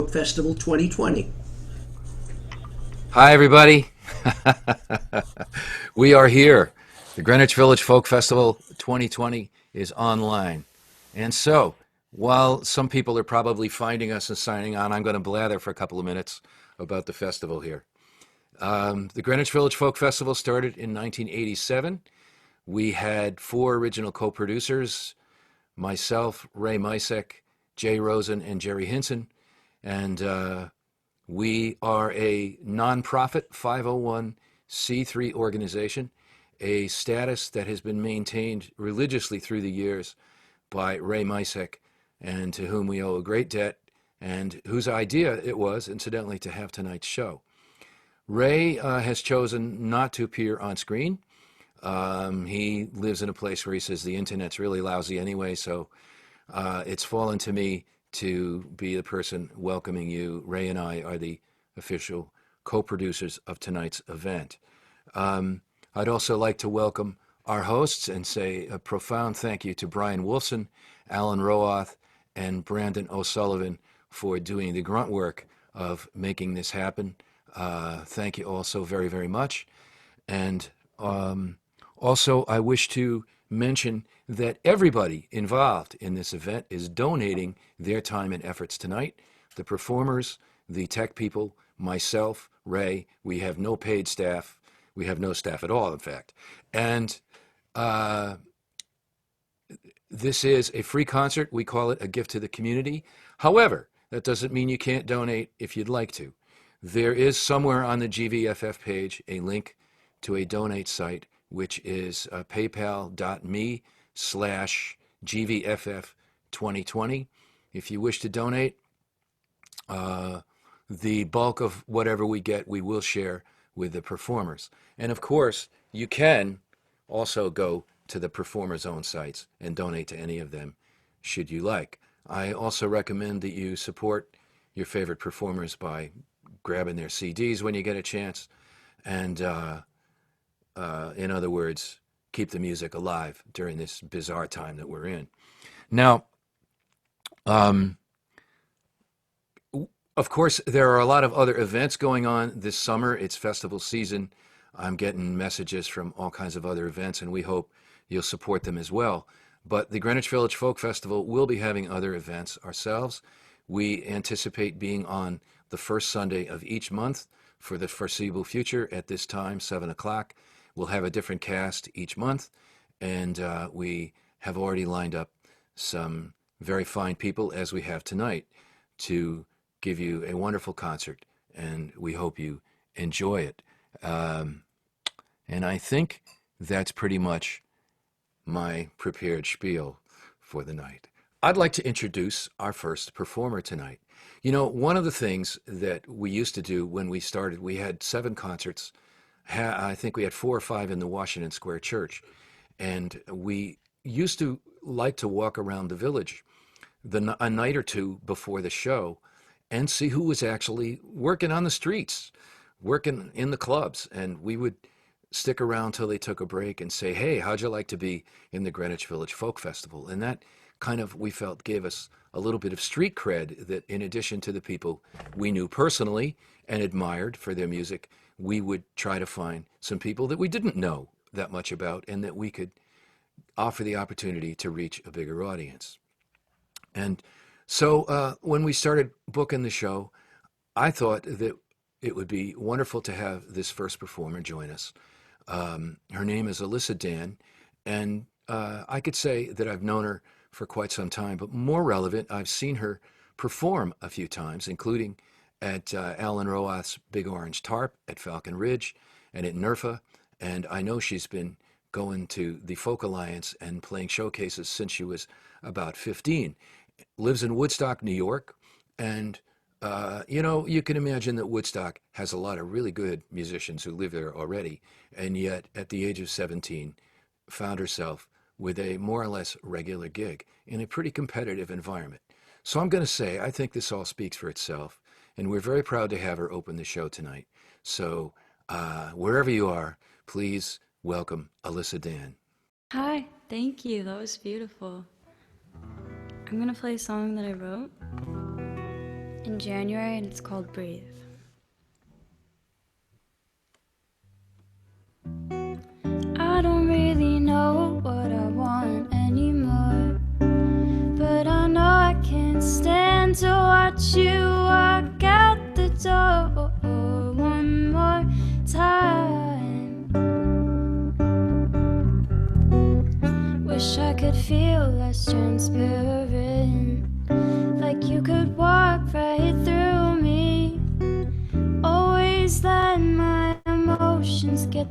Festival 2020. Hi, everybody. We are here. The Greenwich Village Folk Festival 2020 is online. And so, while some people are probably finding us and signing on, I'm going to blather for a couple of minutes about the festival here. The Greenwich Village Folk Festival started in 1987. We had four original co producers: myself, Ray Micek, Jay Rosen, and Jerry Hinson. And we are a nonprofit 501c3 organization, a status that has been maintained religiously through the years by Ray Micek, and to whom we owe a great debt, and whose idea it was, incidentally, to have tonight's show. Ray has chosen not to appear on screen. He lives in a place where he says the internet's really lousy anyway, so it's fallen to me to be the person welcoming you. Ray and I are the official co-producers of tonight's event. I'd also like to welcome our hosts and say a profound thank you to Brian Wolfsohn, Alan Rowoth, and Brandon O'Sullivan for doing the grunt work of making this happen. Thank you all so very, very much. And also, I wish to mention that everybody involved in this event is donating their time and efforts tonight. The performers, the tech people, myself, Ray. We have no paid staff. We have no staff at all, in fact. And this is a free concert. We call it a gift to the community. However, that doesn't mean you can't donate if you'd like to. There is somewhere on the GVFF page a link to a donate site, which is paypal.me/GVFF2020. If you wish to donate, the bulk of whatever we get, we will share with the performers. And of course, you can also go to the performers' own sites and donate to any of them, should you like. I also recommend that you support your favorite performers by grabbing their CDs when you get a chance, and in other words, keep the music alive during this bizarre time that we're in. Now, of course, there are a lot of other events going on this summer. It's festival season. I'm getting messages from all kinds of other events, and we hope you'll support them as well. But the Greenwich Village Folk Festival will be having other events ourselves. We anticipate being on the first Sunday of each month for the foreseeable future at this time, 7 o'clock. We'll have a different cast each month, and we have already lined up some very fine people, as we have tonight, to give you a wonderful concert, and we hope you enjoy it. And I think that's pretty much my prepared spiel for the night. I'd like to introduce our first performer tonight. You know, one of the things that we used to do when we started, we had 7 concerts. I think we had 4 or 5 in the Washington Square Church. And we used to like to walk around the village a night or two before the show and see who was actually working on the streets, working in the clubs. And we would stick around till they took a break and say, hey, how'd you like to be in the Greenwich Village Folk Festival? And that kind of, we felt, gave us a little bit of street cred, that in addition to the people we knew personally and admired for their music, we would try to find some people that we didn't know that much about and that we could offer the opportunity to reach a bigger audience. And so when we started booking the show, I thought that it would be wonderful to have this first performer join us. Her name is Alyssa Dan, and I could say that I've known her for quite some time, but more relevant, I've seen her perform a few times, including at Alan Rowoth's Big Orange Tarp at Falcon Ridge and at NERFA, and I know she's been going to the Folk Alliance and playing showcases since she was about 15. Lives in Woodstock, New York, and you know, you can imagine that Woodstock has a lot of really good musicians who live there already, and yet at the age of 17, found herself with a more or less regular gig in a pretty competitive environment. So I'm going to say, I think this all speaks for itself, and we're very proud to have her open the show tonight. So wherever you are, please welcome Alyssa Dan. Hi, thank you. That was beautiful. I'm gonna play a song that I wrote. in January, and it's called Breathe. I don't really know what I want anymore, but I know I can't stand to watch you walk out the door one more time. Wish I could feel less transparent, like you could walk right through me. Always let my emotions get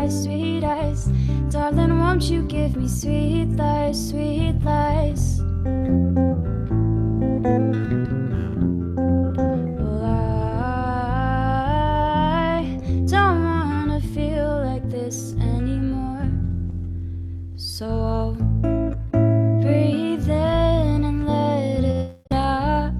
sweet eyes, darling, won't you give me sweet lies, sweet lies. Well, I don't wanna feel like this anymore, so I'll breathe in and let it out.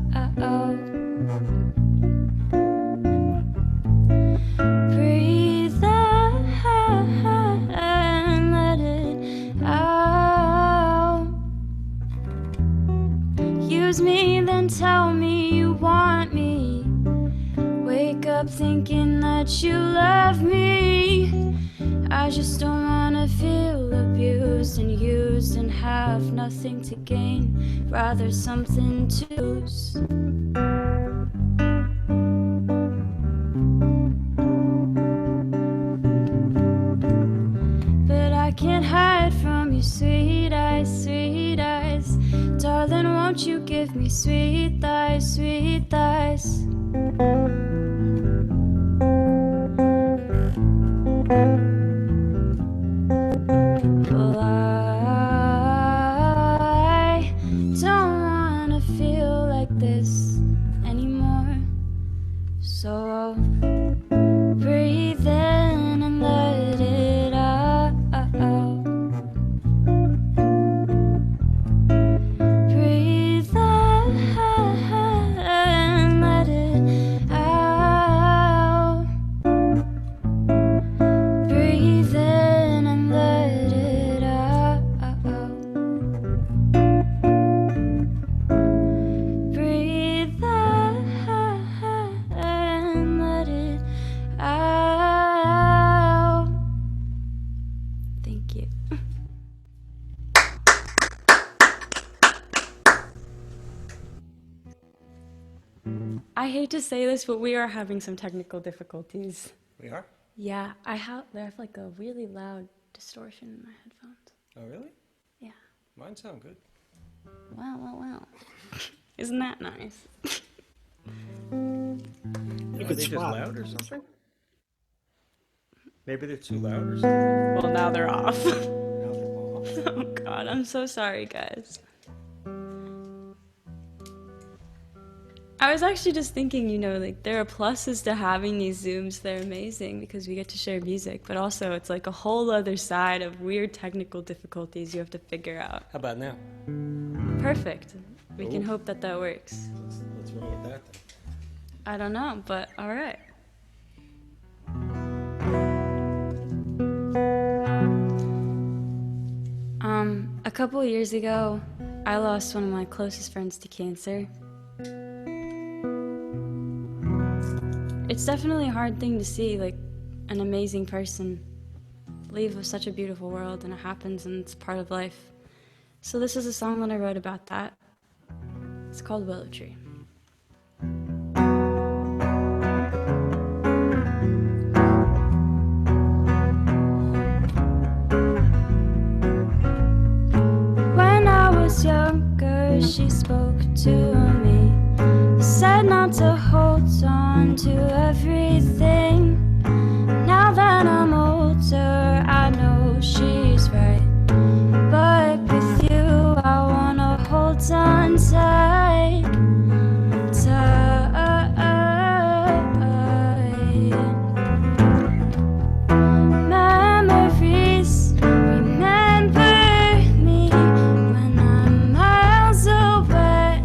Me, then tell me you want me. Wake up thinking that you love me. I just don't wanna feel abused and used and have nothing to gain, rather something to lose. But I can't hide from you, sweet eyes, sweet eyes. Darling, won't you give me sweet lies, sweet lies. Well, I don't wanna feel like this anymore, so I'll breathe in and let it out. I hate to say this, but we are having some technical difficulties. We are? Yeah, I have like a really loud distortion in my headphones. Oh, really? Yeah. Mine sound good. Wow. Isn't that nice? Maybe they're just loud or something? Maybe they're too loud or something? Well, now they're off. Now they're off. Oh God, I'm so sorry, guys. I was actually just thinking, like there are pluses to having these Zooms. They're amazing because we get to share music, but also it's like a whole other side of weird technical difficulties you have to figure out. How about now? Perfect. We can hope that works. Let's roll with that then. I don't know, but all right. A couple years ago, I lost one of my closest friends to cancer. It's definitely a hard thing to see, like an amazing person leave such a beautiful world, and it happens, and it's part of life. So this is a song that I wrote about that. It's called Willow Tree. When I was younger, she spoke to me, said not to hold on to everything. Now that I'm older, I know she's right, but with you I wanna hold on tight, tight. Memories remember me when I'm miles away.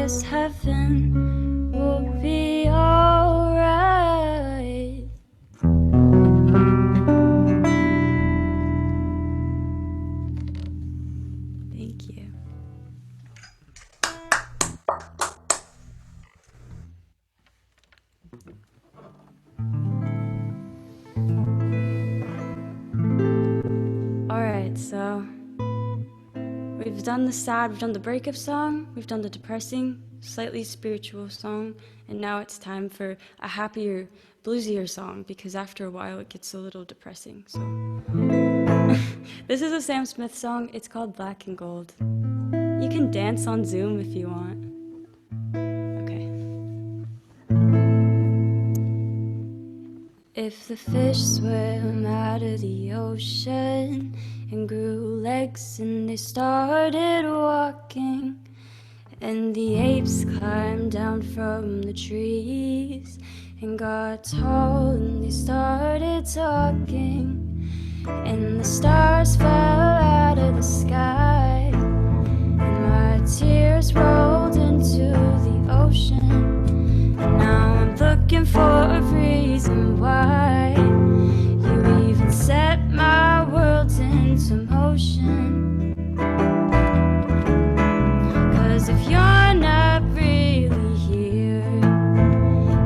guess heaven will be alright. Thank you. Alright, so we've done the sad, we've done the breakup song, we've done the depressing, slightly spiritual song, and now it's time for a happier, bluesier song, because after a while it gets a little depressing, so. This is a Sam Smith song, it's called Black and Gold. You can dance on Zoom if you want. Okay. If the fish swam out of the ocean and grew legs and they started walking, and the apes climbed down from the trees and got tall and they started talking, and the stars fell out of the sky and my tears rolled into the ocean, and now I'm looking for a reason why you even set my world into motion. 'Cause if you're not really here,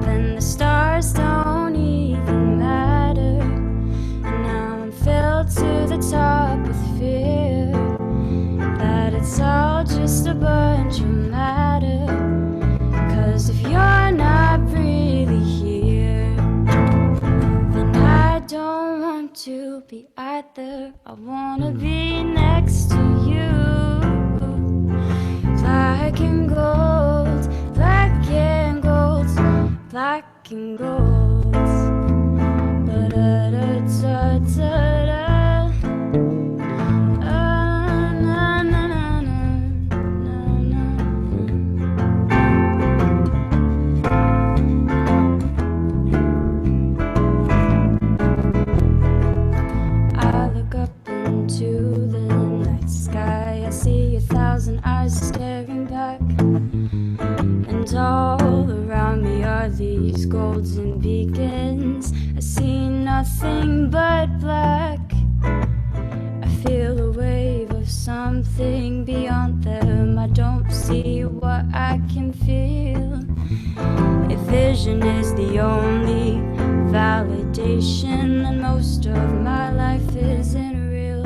then the stars don't even matter, and now I'm filled to the top with fear that it's all just a bunch of matter. 'Cause if you're not really here, then I don't want to be either. I wanna be next to you. Black and gold, black and gold, black and gold. Ba-da-da-da-da-da. Into the night sky, I see 1,000 eyes staring back, and all around me are these golden beacons. I see nothing but black. I feel a wave of something beyond them. I don't see what I can feel. If vision is the only validation, then most of my life isn't real.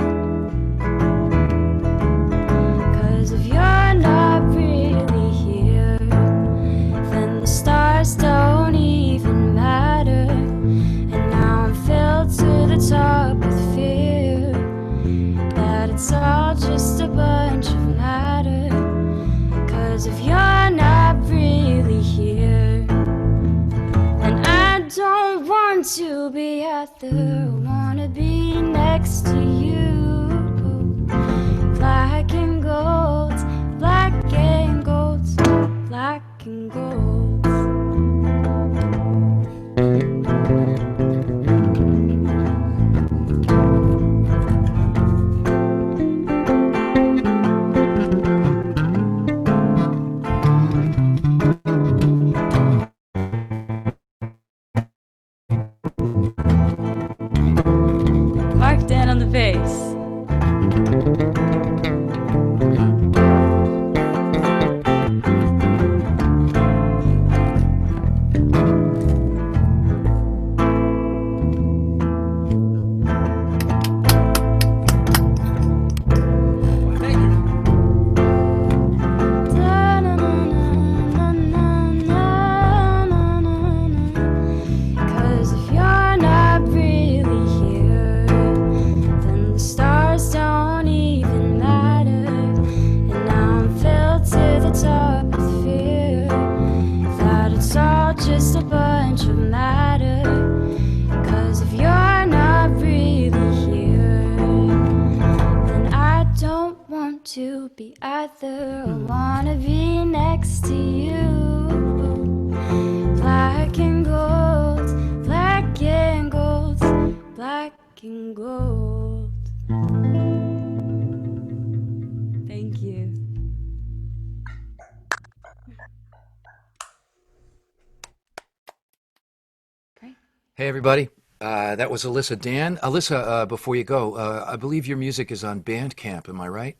'Cause if you're not really here, then the stars don't even matter, and now I'm filled to the top with fear that it's all just a bunch of matter. 'Cause if you're not really here, then I don't want to be either. I wanna be next to you. Black and gold, black and gold, black and gold. Mark Dan on the bass. To be either. I wanna be next to you. Black and gold, black and gold, black and gold. Thank you. Hey, everybody. That was Alyssa Dan. Alyssa, before you go, I believe your music is on Bandcamp, am I right?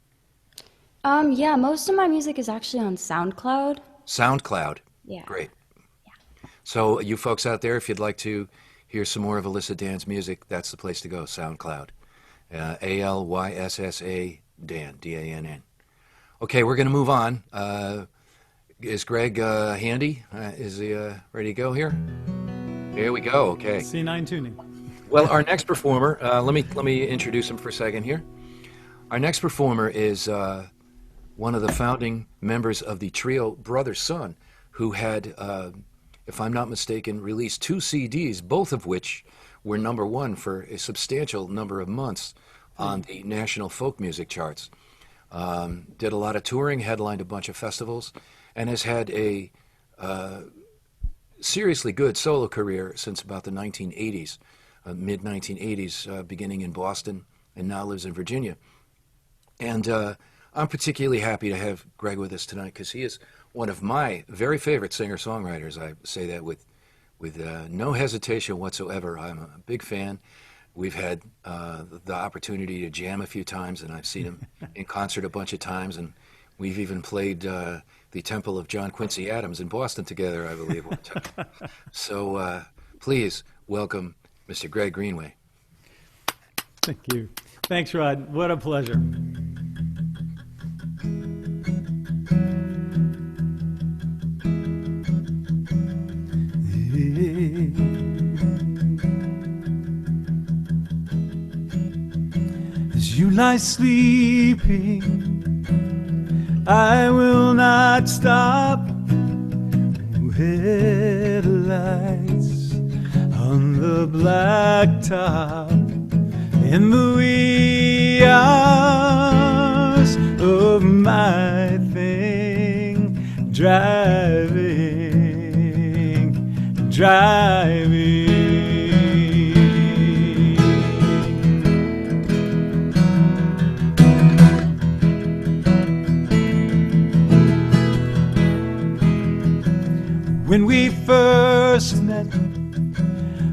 Yeah, most of my music is actually on SoundCloud. SoundCloud. Yeah. Great. So, you folks out there, if you'd like to hear some more of Alyssa Dan's music, that's the place to go, SoundCloud. Alyssa Dan, D-A-N-N. Okay, we're going to move on. Is Greg handy? Is he ready to go here? Here we go. Okay. C9 tuning. Well, our next performer, let me introduce him for a second here. Our next performer is one of the founding members of the trio Brother Son, who had, if I'm not mistaken, released 2 CDs, both of which were #1 for a substantial number of months on the national folk music charts. Did a lot of touring, headlined a bunch of festivals, and has had a seriously good solo career since about the 1980s, mid-1980s, beginning in Boston, and now lives in Virginia. And I'm particularly happy to have Greg with us tonight because he is one of my very favorite singer-songwriters. I say that with no hesitation whatsoever. I'm a big fan. We've had the opportunity to jam a few times, and I've seen him in concert a bunch of times, and we've even played the Temple of John Quincy Adams in Boston together, I believe, one time. So please welcome Mr. Greg Greenway. Thank you. Thanks, Rod. What a pleasure. As you lie sleeping, I will not stop. Headlights on the blacktop in the wee hours of my thing, driving. When we first met,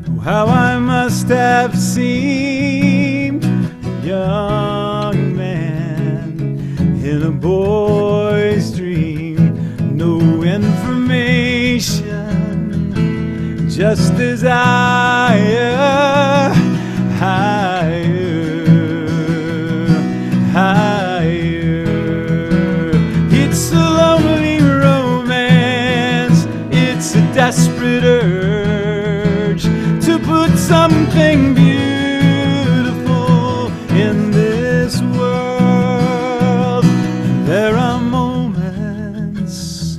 oh, how I must have seemed a young man in a boy's dream. No information, just desire, higher. It's a lonely romance, it's a desperate urge to put something beautiful in this world. There are moments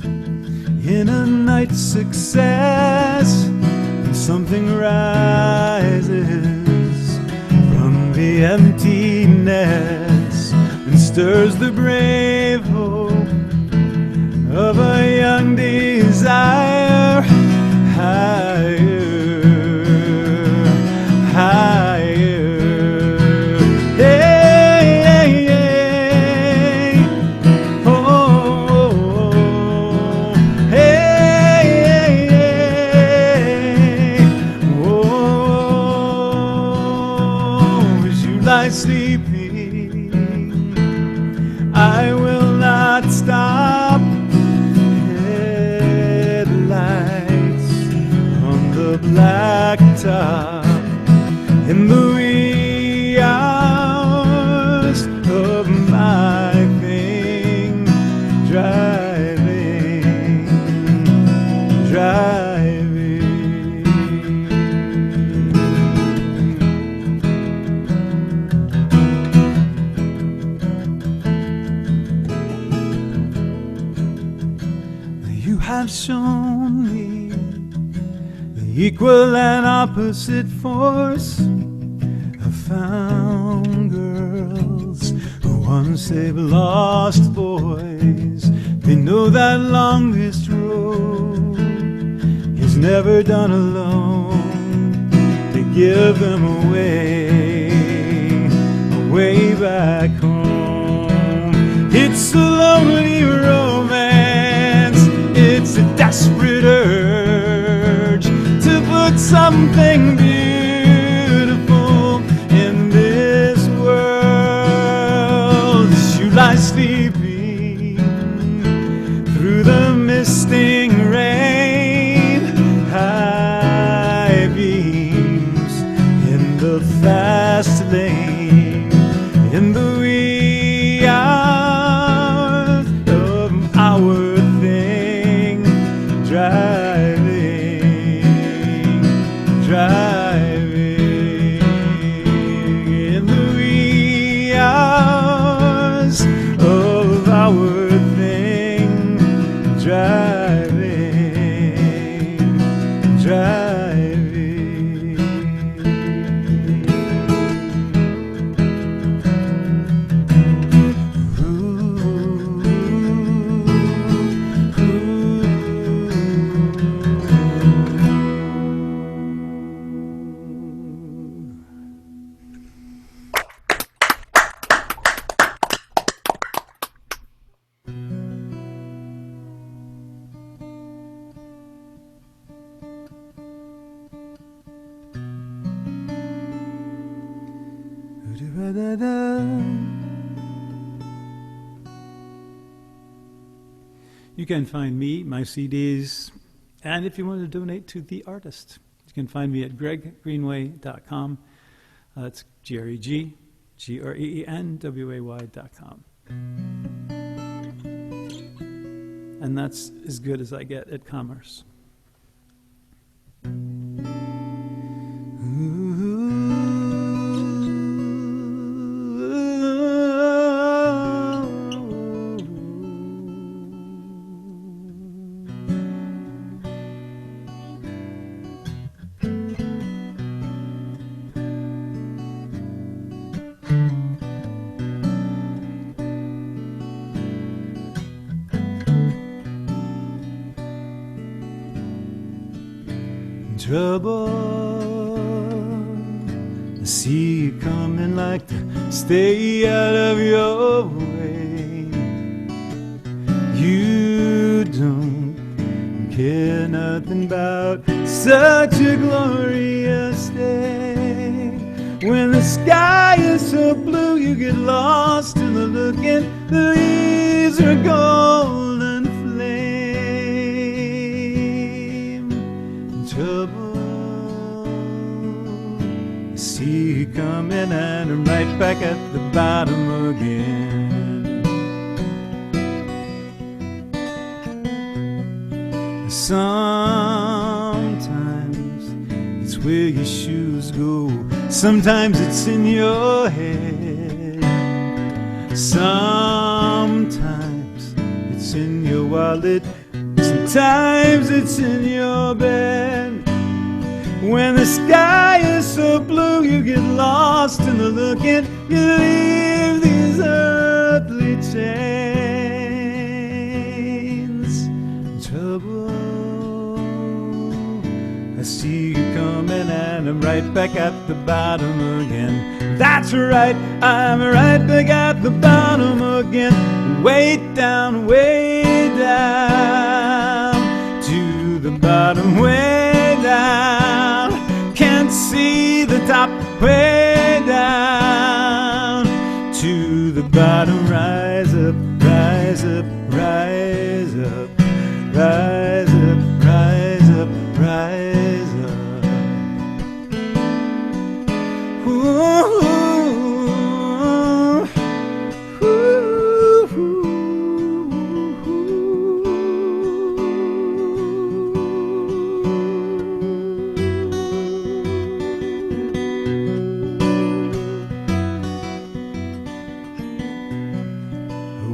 in a night's success when something rises from the emptiness and stirs the brave hope of a young desire, higher. Hey, hey, oh, hey, oh, as you lie sleeping, I will not stop. Blacktop in the wee hours of my thing, driving. You have shown me equal and opposite force. I found girls who once they've lost boys. They know that longest road is never done alone. They give them away back home. It's a lonely romance, it's a desperate urge to put something everything beautiful in this world. You lie sleeping through the misting rain, high beams in the fast lane, in the wee hours of our thing, driving in the wee hours of our thing, driving. You can find me, my CDs, and if you want to donate to the artist, you can find me at greggreenway.com. That's GRENWAY.com. And that's as good as I get at commerce. Trouble, I see you coming like to stay out of your way. You don't care nothing about such a glorious day. When the sky is so blue, you get lost in the looking. The leaves are golden flame. Trouble, I see you coming and I'm right back at the bottom again. Sometimes it's where your shoes go, sometimes it's in your head, sometimes it's in your wallet, sometimes it's in your bed. When the sky is so blue, you get lost in the looking. You leave these earthly chains. Trouble, I see you coming and I'm right back at the bottom again. That's right, I'm right back at the bottom again. Way down to the bottom, way down. Can't see the top, way down to the bottom. Rise up, rise up, rise up, rise up, rise up, rise up. Ooh.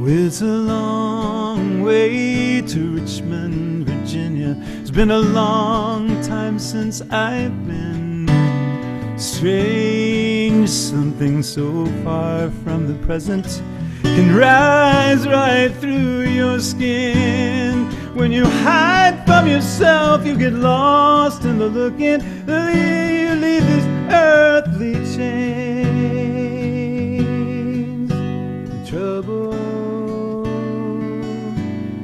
It's a long way to Richmond, Virginia. It's been a long time since I've been. Strange, something so far from the present can rise right through your skin. When you hide from yourself, you get lost in the looking. You leave these earthly chains. The trouble,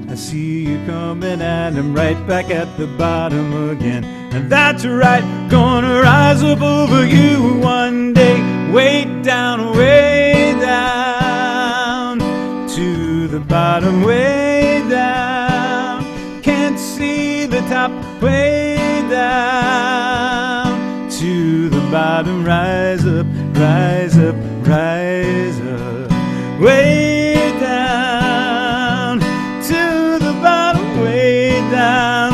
I see you coming and I'm right back at the bottom again. and that's right. Gonna rise up over you one day, way down, to the bottom, way down. Can't see the top, way down to the bottom. Rise up, rise up, rise up, way down to the bottom, way down.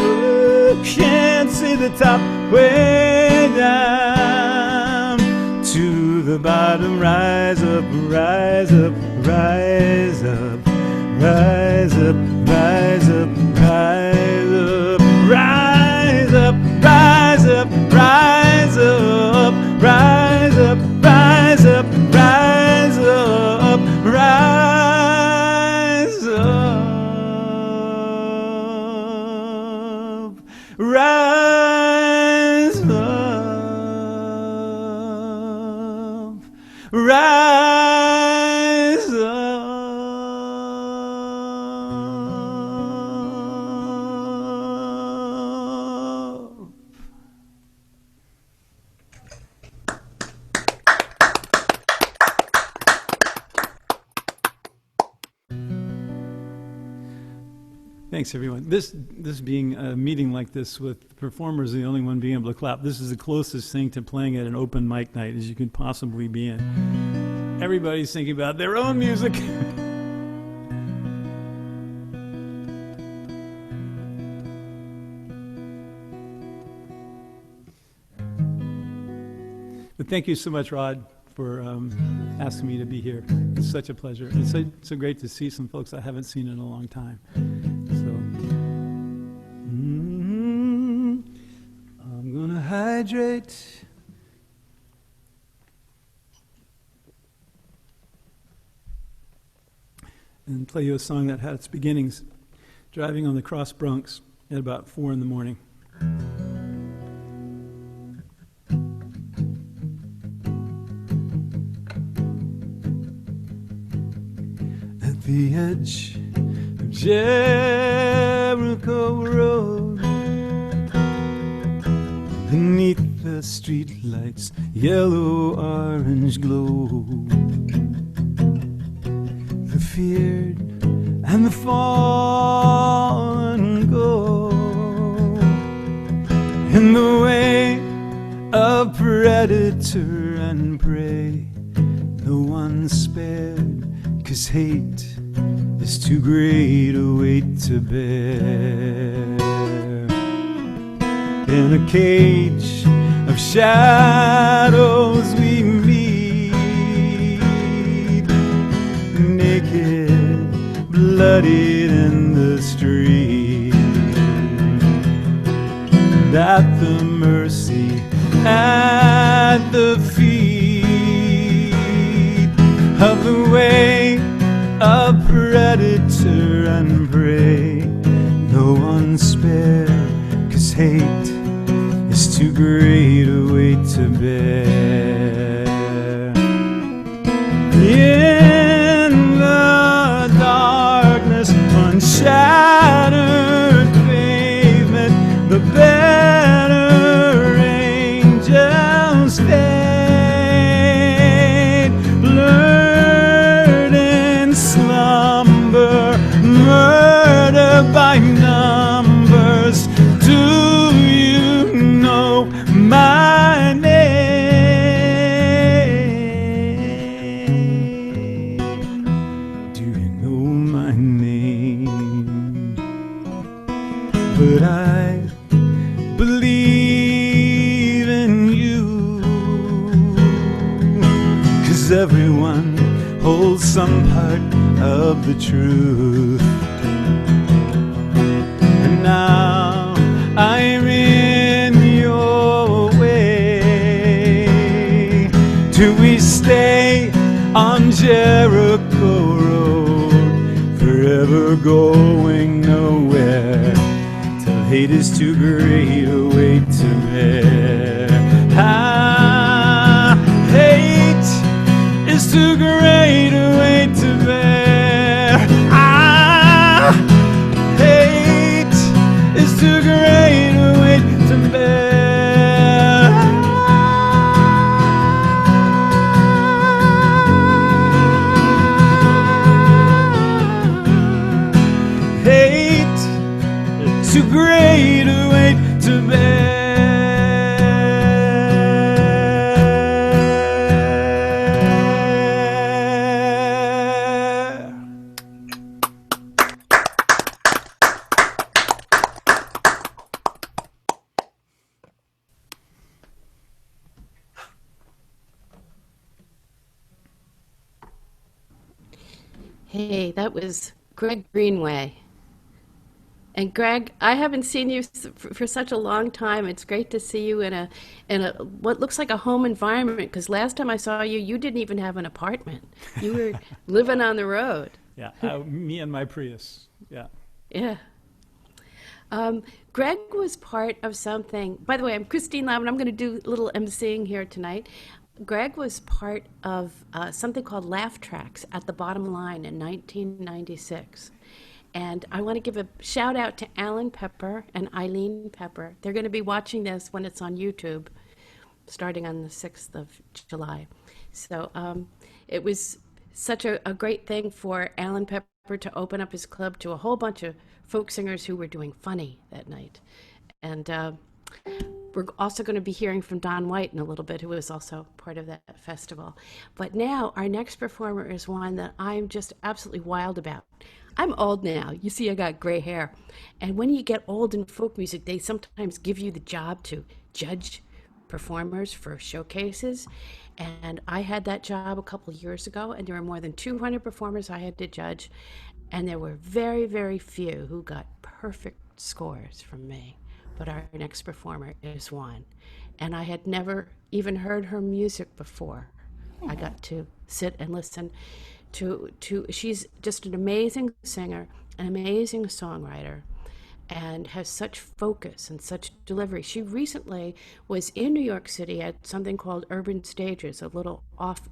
Can't see the top, way down to the bottom. Rise up, rise up, rise up, rise up, rise up, rise up, rise up, rise up, rise up, rise up, rise up, rise up, rise up, rise up, rise up. Thanks, everyone. This being a meeting like this with performers, the only one being able to clap, this is the closest thing to playing at an open mic night as you could possibly be in. Everybody's thinking about their own music. But thank you so much, Rod, for asking me to be here. It's such a pleasure. It's so great to see some folks I haven't seen in a long time. So, I'm gonna hydrate. And play you a song that had its beginnings driving on the Cross Bronx at about 4 in the morning. At the edge of Jericho Road, beneath the street lights, yellow-orange glow, the feared and the fallen go in the way of predator and prey. No one spared, 'cause hate is too great a weight to bear. In a cage of shadows we meet, naked, bloodied in the street, and at the mercy, at the feet of the way of predator and prey. No one spared, 'cause hate is too great a weight to bear. In the darkness, on shattered pavement, the better angels fade, blurred in slumber, murder by numbers. Do you know my name? Do you know my name? But I believe in you, 'cause everyone holds some part of the truth. And now I'm in your way. Do we stay on Jericho Road, forever going nowhere, till hate is too great a weight to bear? Hate is too great a weight to bear. Hate is too great a weight to bear. too great a weight to bear. Hey, that was Greg Greenway. And Greg, I haven't seen you for such a long time. It's great to see you in a what looks like a home environment, because last time I saw you, you didn't even have an apartment. You were living on the road. Yeah, me and my Prius. Yeah. Yeah. Greg was part of something. By the way, I'm Christine Lavin. I'm going to do a little emceeing here tonight. Greg was part of something called Laugh Tracks at the Bottom Line in 1996. And I want to give a shout out to Alan Pepper and Eileen Pepper. They're going to be watching this when it's on YouTube, starting on the 6th of July. So it was such a great thing for Alan Pepper to open up his club to a whole bunch of folk singers who were doing funny that night. And we're also going to be hearing from Don White in a little bit, who was also part of that festival. But now our next performer is one that I'm just absolutely wild about. I'm old now. You see, I got gray hair. And when you get old in folk music, they sometimes give you the job to judge performers for showcases. And I had that job a couple of years ago, and there were more than 200 performers I had to judge. And there were very, very few who got perfect scores from me. But our next performer is one. And I had never even heard her music before. I got to sit and listen to she's just an amazing singer, an amazing songwriter, and has such focus and such delivery. She recently was in New York City at something called Urban Stages, a little off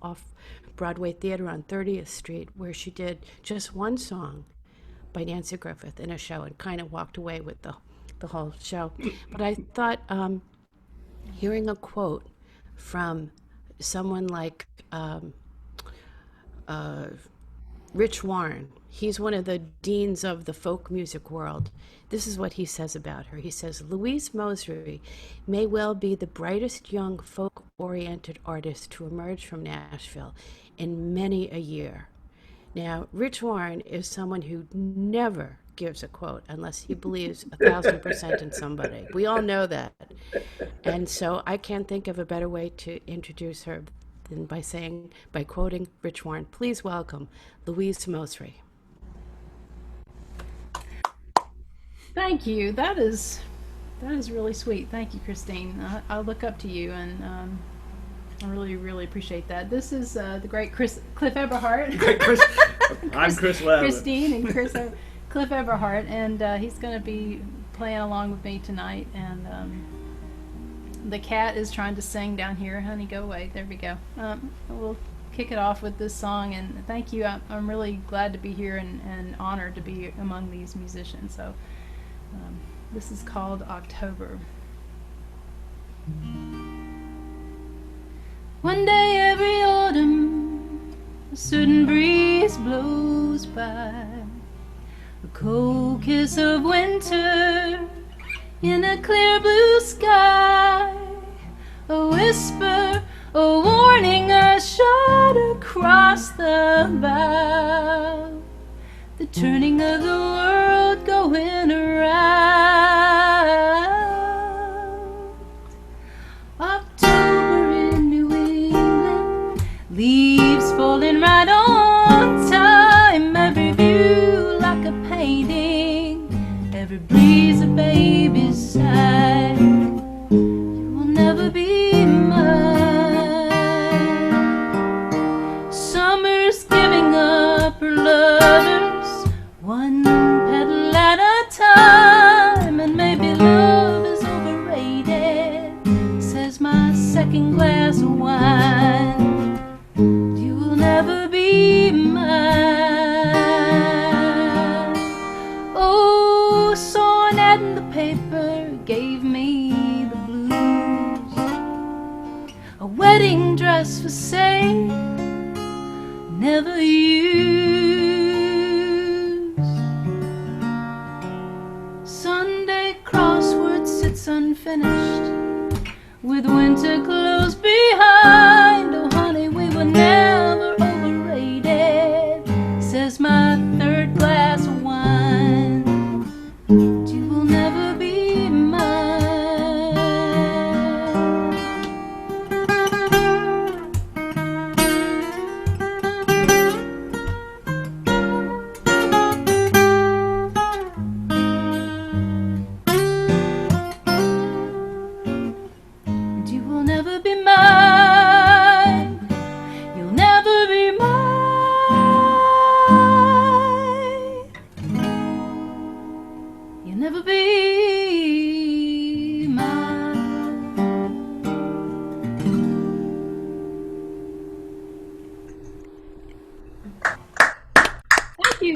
Broadway theater on 30th Street, where she did just one song by Nancy Griffith in a show and kind of walked away with the whole show. But I thought hearing a quote from someone like Rich Warren, he's one of the deans of the folk music world. This is what he says about her. He says, Louise Mosrie may well be the brightest young folk-oriented artist to emerge from Nashville in many a year. Now, Rich Warren is someone who never gives a quote unless he believes 1,000% in somebody. We all know that. And so I can't think of a better way to introduce her than by quoting Rich Warren. Please welcome Louise Mosrie. Thank you. That is really sweet. Thank you, Christine. I look up to you, and I really, really appreciate that. This is the great Cliff Eberhard. Great Chris. I'm Chris Lavin. Christine and Cliff Eberhard, and he's going to be playing along with me tonight. And the cat is trying to sing down here. Honey, go away. There we go. We'll kick it off with this song, and thank you. I'm really glad to be here and honored to be among these musicians. So this is called October. One day every autumn, a certain breeze blows by, a cold kiss of winter in a clear blue sky, a whisper, a warning, a shot across the bow, the turning of the world going around. October in New England, leaves falling right on time, every view like a painting, every breeze a baby's sigh. You will never be mine. Summer's giving up her lovers, one petal at a time, and maybe love is overrated, says my second glass of wine. You will never be mine. Oh, saw an ad in the paper, gave me the blues, a wedding dress for sale, never used. Sunday with winter close behind. Oh honey, we were never overrated, says my third glass of wine. But you will never be mine. And you will never be mine. You'll never be mine. You'll never be mine. Thank you.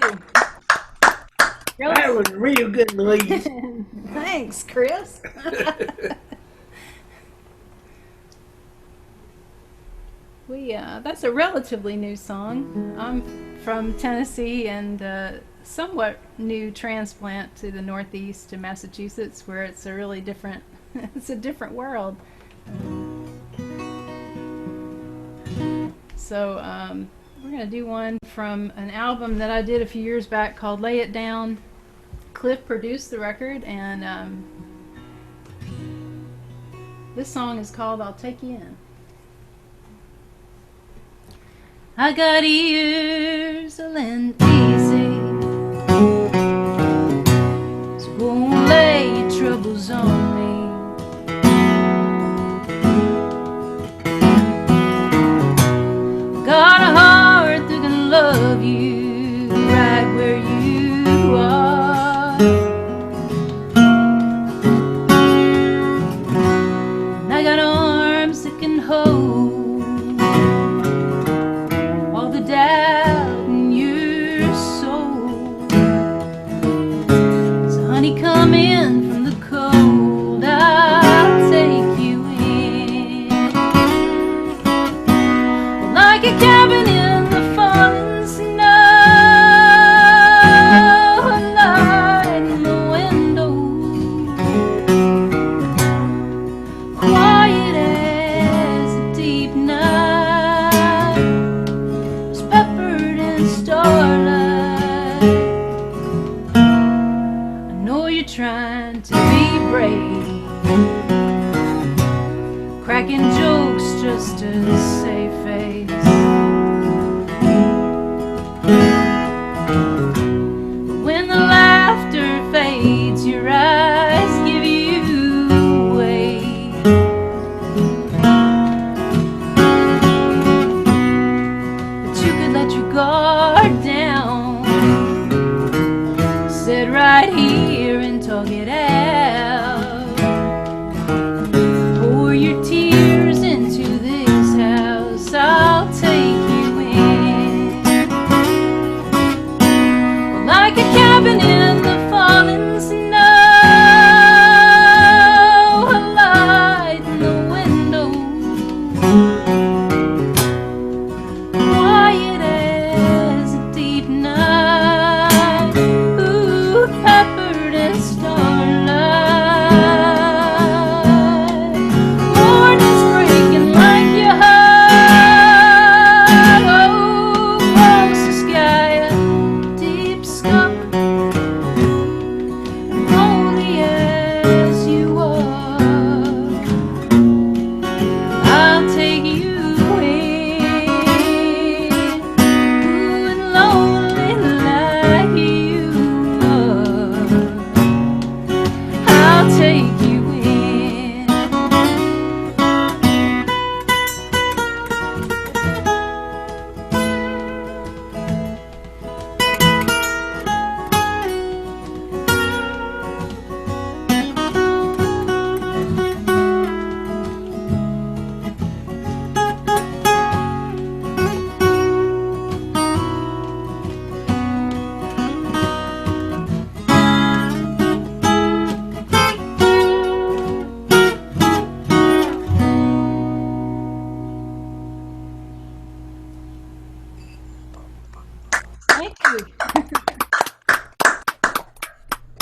That was real good, Louise. Thanks, Chris. That's a relatively new song. I'm from Tennessee and somewhat new transplant to the Northeast to Massachusetts, where it's a really different, it's a different world. So we're gonna do one from an album that I did a few years back called Lay It Down. Cliff produced the record, and this song is called I'll Take You In. I got ears a lend easy, so won't lay your troubles on me. Got a heart that can love you right where you are. And I got arms that can hold all the doubt in your soul. So honey, come in from the cold, I'll take you in. Well, like a cabin in the falling snow, a light in the window, quiet as a deep night, was peppered in starlight. I know you're trying to be brave, cracking jokes just to save face. But when the laughter fades, your eyes give you away. But you could let your guard down, sit right here and talk it out. Pour your tears into this house, I'll take you in. Well, like a cabin in the falling snow, a light in the window, quiet as a deep night, ooh, peppered in starlight.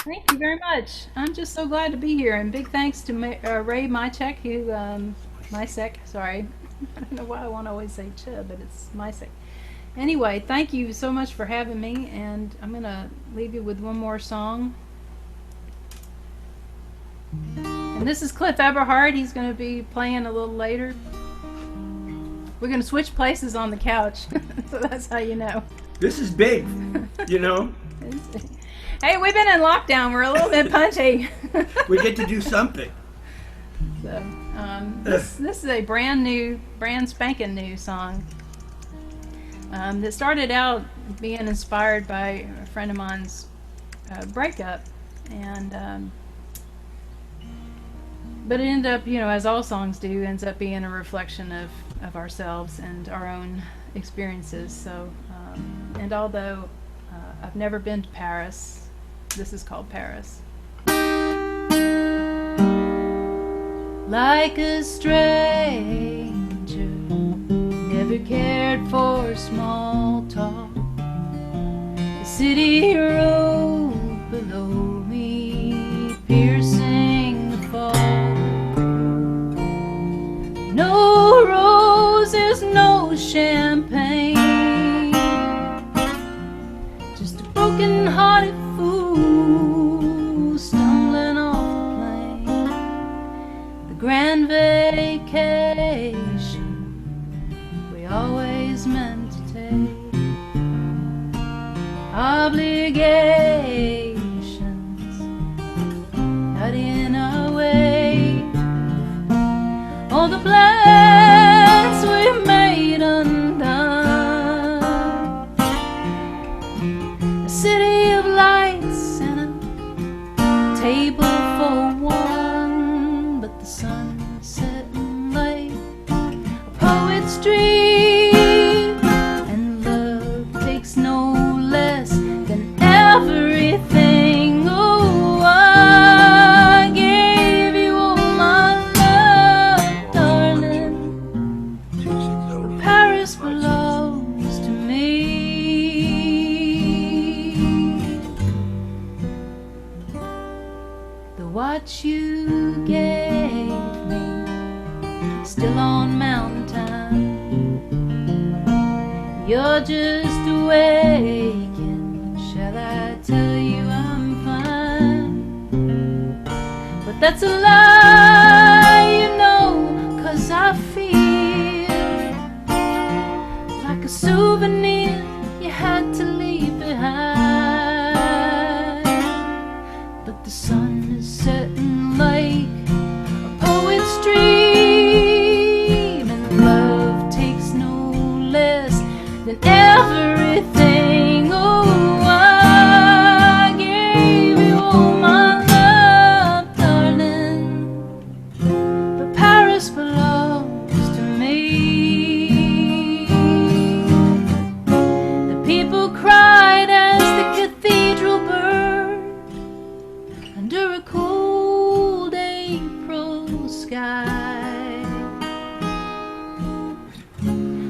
Thank you very much. I'm just so glad to be here, and big thanks to Ray Micek, who Micek. Sorry, I don't know why I want to always say Ch, but it's Micek. Anyway, thank you so much for having me, and I'm gonna leave you with one more song. And this is Cliff Eberhard. He's gonna be playing a little later. We're gonna switch places on the couch, so that's how you know. This is big, you know. Hey, we've been in lockdown. We're a little bit punchy. We get to do something. So, this is a brand spanking new song that started out being inspired by a friend of mine's breakup, and but it ended up, you know, as all songs do, ends up being a reflection of ourselves and our own experiences. So, and although I've never been to Paris, this is called Paris. Like a stranger, never cared for small talk. The city rolled below me, piercing the fog. No roses, no champagne, just a broken-hearted fool stumbling off the plane. The grand vacation we always meant to take. Obligations got in our way. All the plans we made undone. A city of lights and a table for one, but the sun setting late. A poet's dream, and love takes no less than everything. Oh, I gave you all my love, darling. Paris belongs to me. The watch you gave me still on Mountain Time. You're just awakened. Shall I tell you I'm fine? But that's a lie, you know, 'cause I feel like a souvenir you had to leave behind. But the sun is setting like a poet's dream, and love takes no less than everything. Oh, I gave you all my love, darling, but Paris belongs to me. The people cried as the cathedral burned under a cold April sky.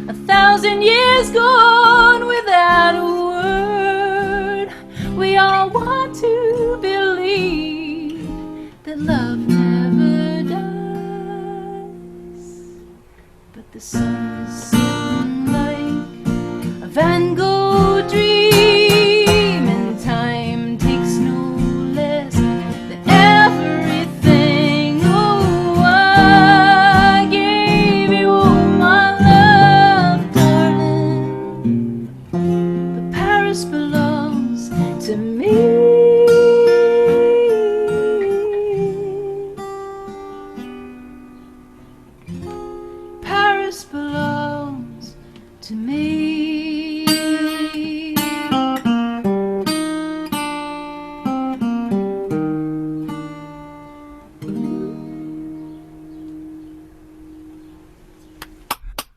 1,000 years gone without a word. We all want to believe that love never dies, but the sun is setting like a Van Gogh dream, and time takes no less than everything. Oh, I gave you all my love, darling, but Paris belongs to me. Paris belongs to me.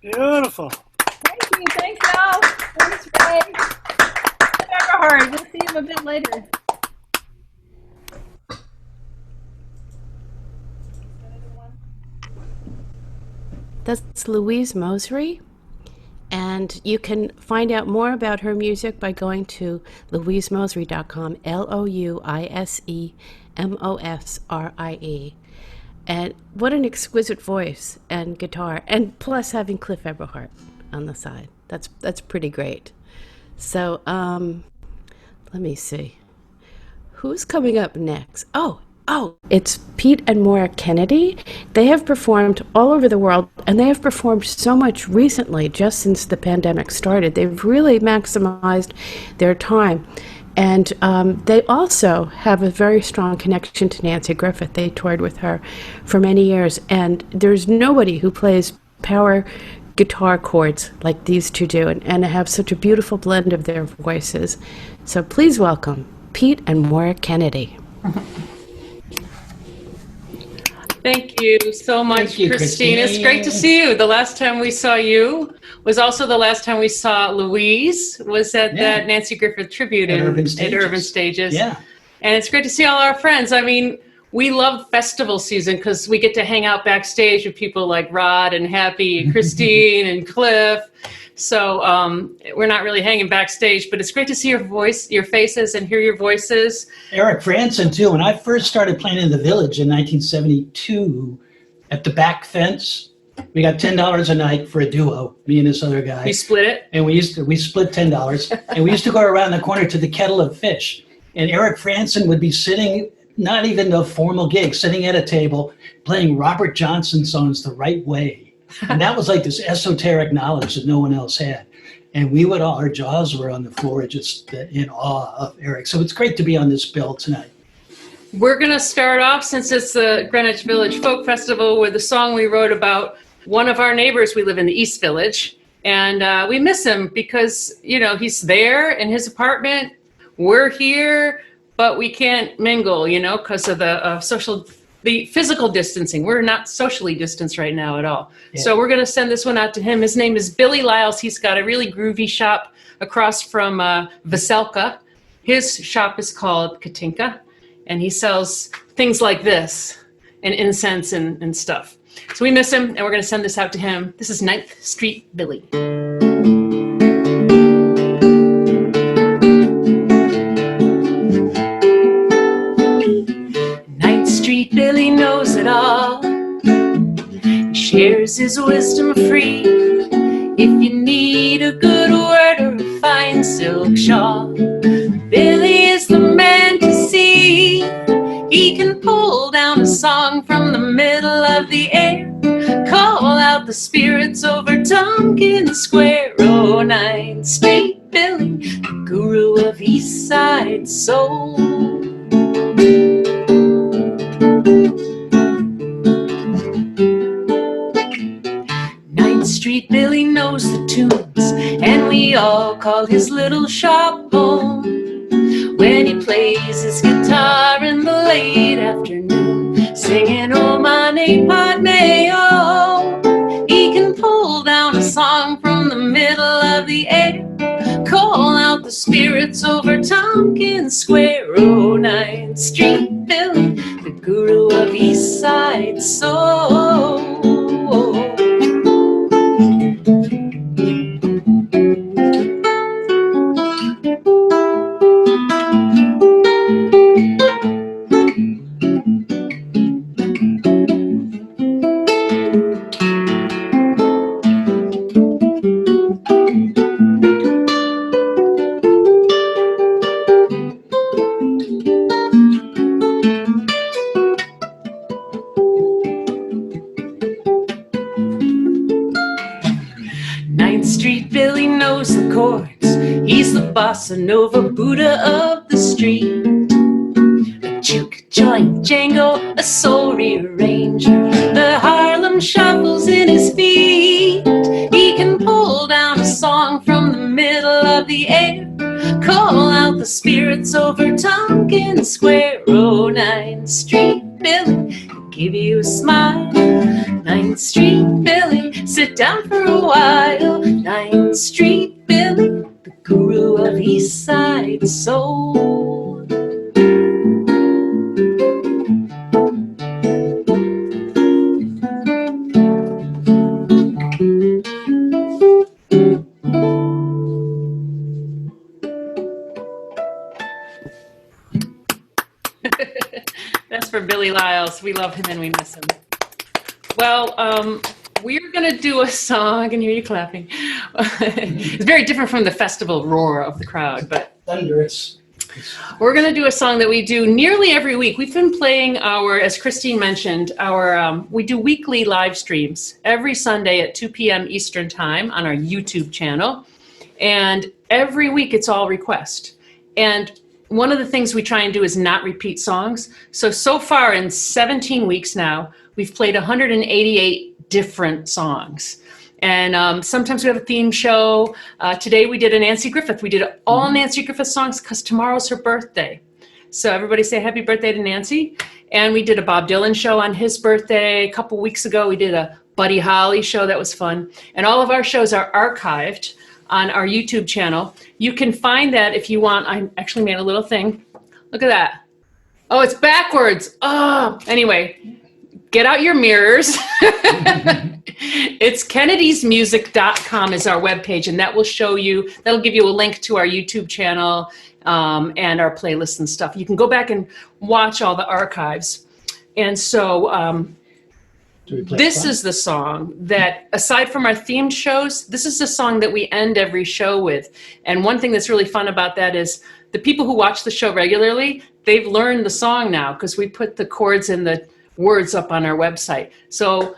Beautiful. Thank you. Thanks, y'all. Thanks, Ray. Eberhard. We'll see him a bit later. That's Louise Mosrie, and And you can find out more about her music by going to louisemosrie.com, LouiseMosrie. And what an exquisite voice and guitar, and plus having Cliff Eberhard on the side. That's pretty great. So let me see. Who's coming up next? Oh, it's Pete and Maura Kennedy. They have performed all over the world, and they have performed so much recently, just since the pandemic started. They've really maximized their time. And they also have a very strong connection to Nancy Griffith. They toured with her for many years, and there's nobody who plays power guitar chords like these two do, and have such a beautiful blend of their voices. So please welcome Pete and Maura Kennedy. Thank you so much, Thank you, Christine. It's great to see you. The last time we saw you was also the last time we saw Louise, was at that Nancy Griffith tribute at Urban Stages. Yeah. And it's great to see all our friends. I mean, we love festival season because we get to hang out backstage with people like Rod and Happy and Christine and Cliff. So we're not really hanging backstage, but it's great to see your voice, your faces, and hear your voices. Erik Frandsen, too. When I first started playing in the Village in 1972, at the back fence, we got $10 a night for a duo, me and this other guy. You split it? And we split $10. And we used to go around the corner to the Kettle of Fish. And Erik Frandsen would be sitting, not even a formal gig, sitting at a table, playing Robert Johnson songs the right way. And that was like this esoteric knowledge that no one else had. And we would all, our jaws were on the floor just in awe of Erik. So it's great to be on this bill tonight. We're going to start off, since it's the Greenwich Village Folk Festival, with a song we wrote about one of our neighbors. We live in the East Village, and we miss him because, you know, he's there in his apartment. We're here, but we can't mingle, you know, because of the physical distancing. We're not socially distanced right now at all. Yeah. So we're going to send this one out to him. His name is Billy Lyles. He's got a really groovy shop across from Veselka. His shop is called Katinka, and he sells things like this and incense and stuff. So we miss him, and we're going to send this out to him. This is 9th Street Billy. 9th Street Billy knows it all. He shares his wisdom free. If you need a good word or a fine silk shawl, Billy is the man to see. He can pull down a song from the middle of the air, call out the spirits over Tompkins Square. Oh, 9th Street Billy, the guru of East Side soul. 9th Street Billy knows the tunes, and we all call his little shop home. When he plays his guitar in the late afternoon, singing "Oh Mane Padme Oh," he can pull down a song from the middle of the air, call out the spirits over Tompkins Square. Oh, 9th Street Billy, the guru of East Side soul. Bossa Nova Buddha of the street, a juke joint Django, a soul rearranger, the Harlem shuffles in his feet. He can pull down a song from the middle of the air, call out the spirits over Tompkins Square. Oh, 9th Street Billy, give you a smile. 9th Street Billy, sit down for a while. 9th Street Billy, the guru of East Side soul. That's for Billy Lyles. We love him and we miss him. Well, we're going to do a song. I can hear you clapping. It's very different from the festival roar of the crowd, but Thunder, we're going to do a song that we do nearly every week. We've been playing as Christine mentioned, we do weekly live streams every Sunday at 2 p.m. Eastern Time on our YouTube channel. And every week it's all request. And one of the things we try and do is not repeat songs. So far in 17 weeks now, we've played 188 different songs. And sometimes we have a theme show. Today we did a Nancy Griffith. We did all Nancy Griffith songs because tomorrow's her birthday. So everybody say happy birthday to Nancy. And we did a Bob Dylan show on his birthday. A couple weeks ago, we did a Buddy Holly show that was fun. And all of our shows are archived on our YouTube channel. You can find that if you want. I actually made a little thing. Look at that. Oh, it's backwards. Oh, anyway, get out your mirrors. It's kennedysmusic.com is our webpage, and that will show you, that'll give you a link to our YouTube channel and our playlists and stuff. You can go back and watch all the archives. And so this is the song that, aside from our themed shows, this is the song that we end every show with. And one thing that's really fun about that is the people who watch the show regularly, they've learned the song now because we put the chords and the words up on our website. So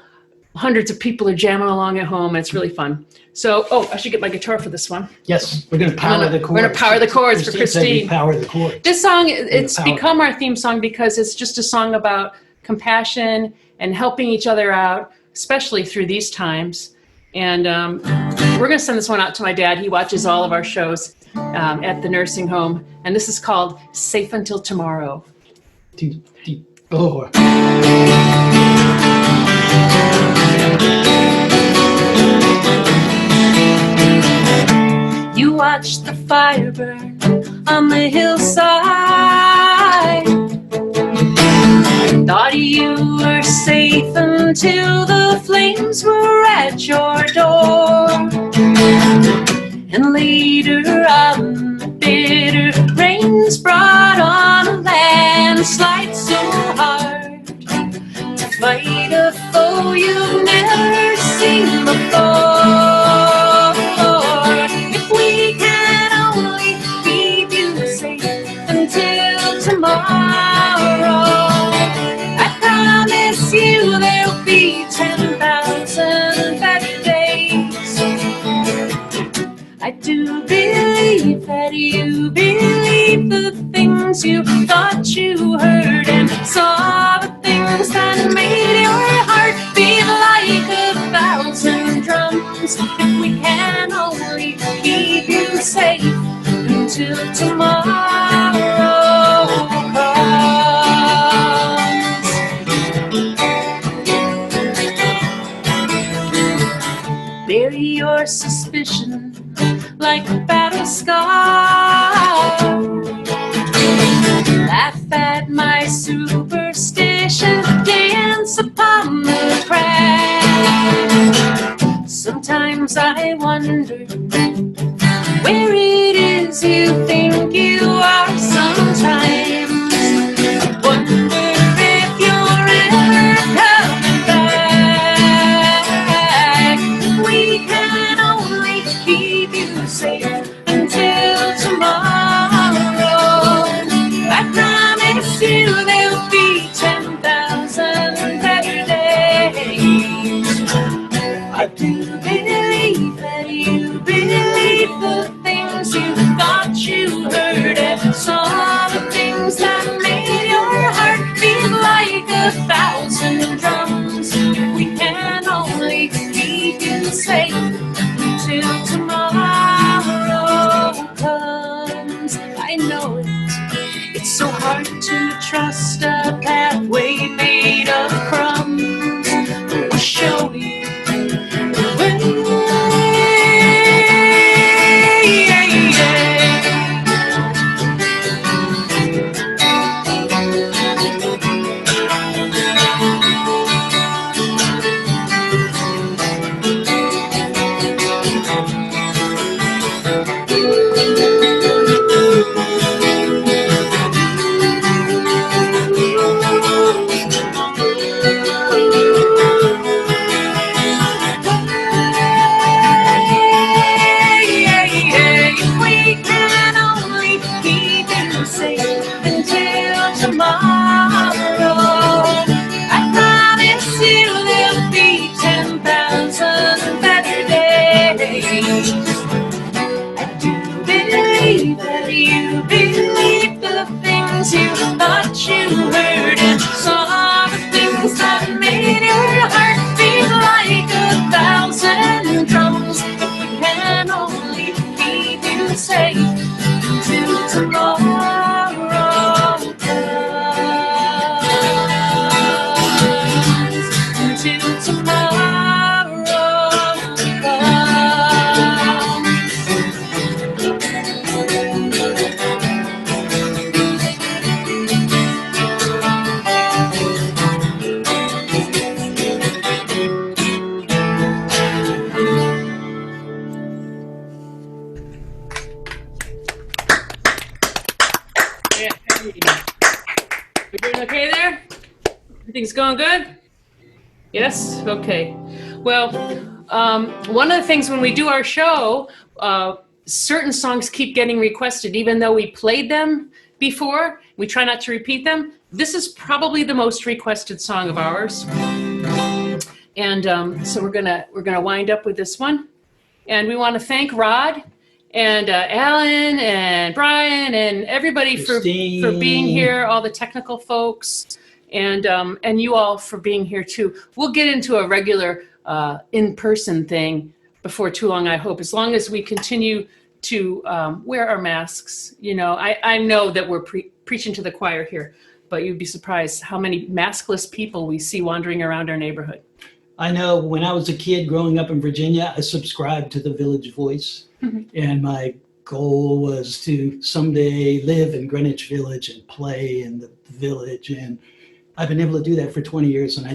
hundreds of people are jamming along at home. It's really fun. So, I should get my guitar for this one. Yes, we're going to power the chords. We're going to power the chords for Christine. Power the chords. This song, it's become our theme song because it's just a song about compassion and helping each other out, especially through these times. And we're going to send this one out to my dad. He watches all of our shows at the nursing home. And this is called Safe Until Tomorrow. Oh. You watched the fire burn on the hillside. Thought you were safe until the flames were at your door. And later on, the bitter rains brought on a landslide so hard to fight a foe you've never seen before. If we can only keep you safe until tomorrow, I promise you there'll be 10,000 better days. I do believe that you believe the things you thought you heard and saw the things that made your heart beat like 1,000 drums. If we can only keep you safe until tomorrow comes. Bury your suspicion like a battle scar. Laugh at my superstition, dance upon the crack. Sometimes I wonder where it is you think you are. Sometimes I wonder if you're ever coming back. We can only keep you safe until tomorrow. I promise you there'll be 10,000 better days. I do believe that you believe the things you thought you heard and saw the things that made your heart beat like 1,000 drums. If we can only keep you safe until tomorrow comes. I know it's so hard to trust a pathway made of crumbs. We'll show you the way. things you thought you heard, and saw the things that made your heart beat like 1,000 drums. If we can only keep you safe till tomorrow comes, till tomorrow comes. We're doing okay there? Everything's going good? Yes? Okay. Well, one of the things when we do our show, certain songs keep getting requested, even though we played them before. We try not to repeat them. This is probably the most requested song of ours. And so we're gonna wind up with this one. And we want to thank Rod and Alan and Brian and everybody for being here, all the technical folks, and you all for being here too. We'll get into a regular in-person thing before too long, I hope, as long as we continue to wear our masks. You know, I know that we're preaching to the choir here, but you'd be surprised how many maskless people we see wandering around our neighborhood. I know when I was a kid growing up in Virginia, I subscribed to the Village Voice. And my goal was to someday live in Greenwich Village and play in the village. And I've been able to do that for 20 years, and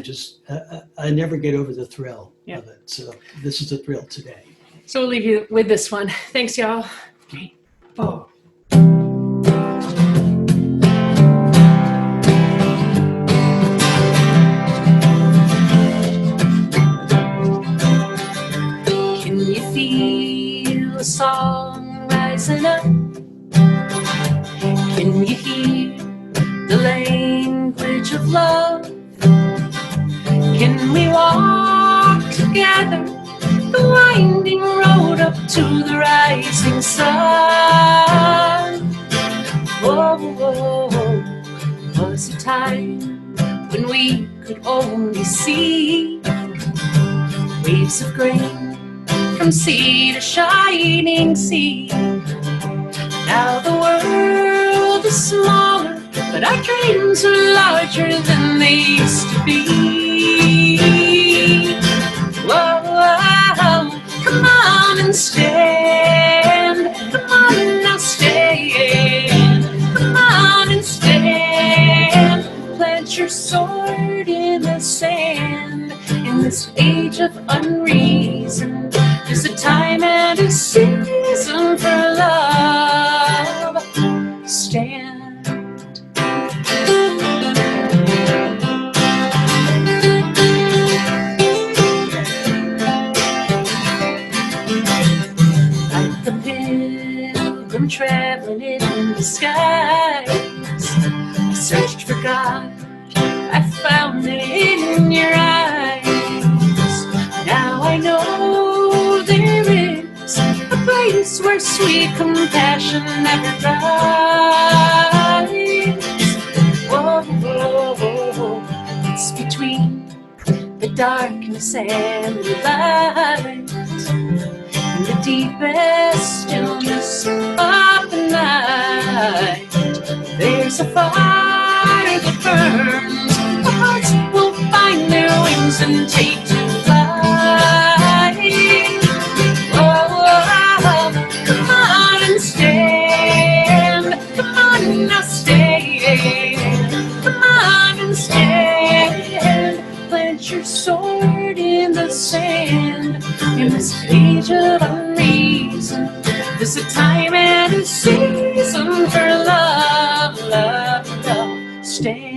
I never get over the thrill of it. So this is a thrill today. So we'll leave you with this one. Thanks, y'all. 3, 4. Can you feel the song rising up? Can you hear the language of love? Can we walk together the winding road up to the rising sun? Oh, was a time when we could only see waves of grain from sea to shining sea. Now the world is smaller, but our dreams are larger than they used to be. Whoa, whoa, come on and stand. Come on now, stand. Come on and stand. Plant your sword in the sand. In this age of unreason, there's a time and a season for love. Stand. Like the pilgrim traveling in the skies, I searched for God, I found it in your eyes. Now I know there is a place where sweet compassion never dies. Whoa, whoa, whoa. It's between the darkness and the light, in the deepest stillness of the night. There's a fire that burns. Our hearts will find their wings and take to fly. Oh, come on and stand. Come on now, stand. Come on and stand. Plant your sword in the sand. In this age of unreason, there's a time and a season for love, love, love. Stand.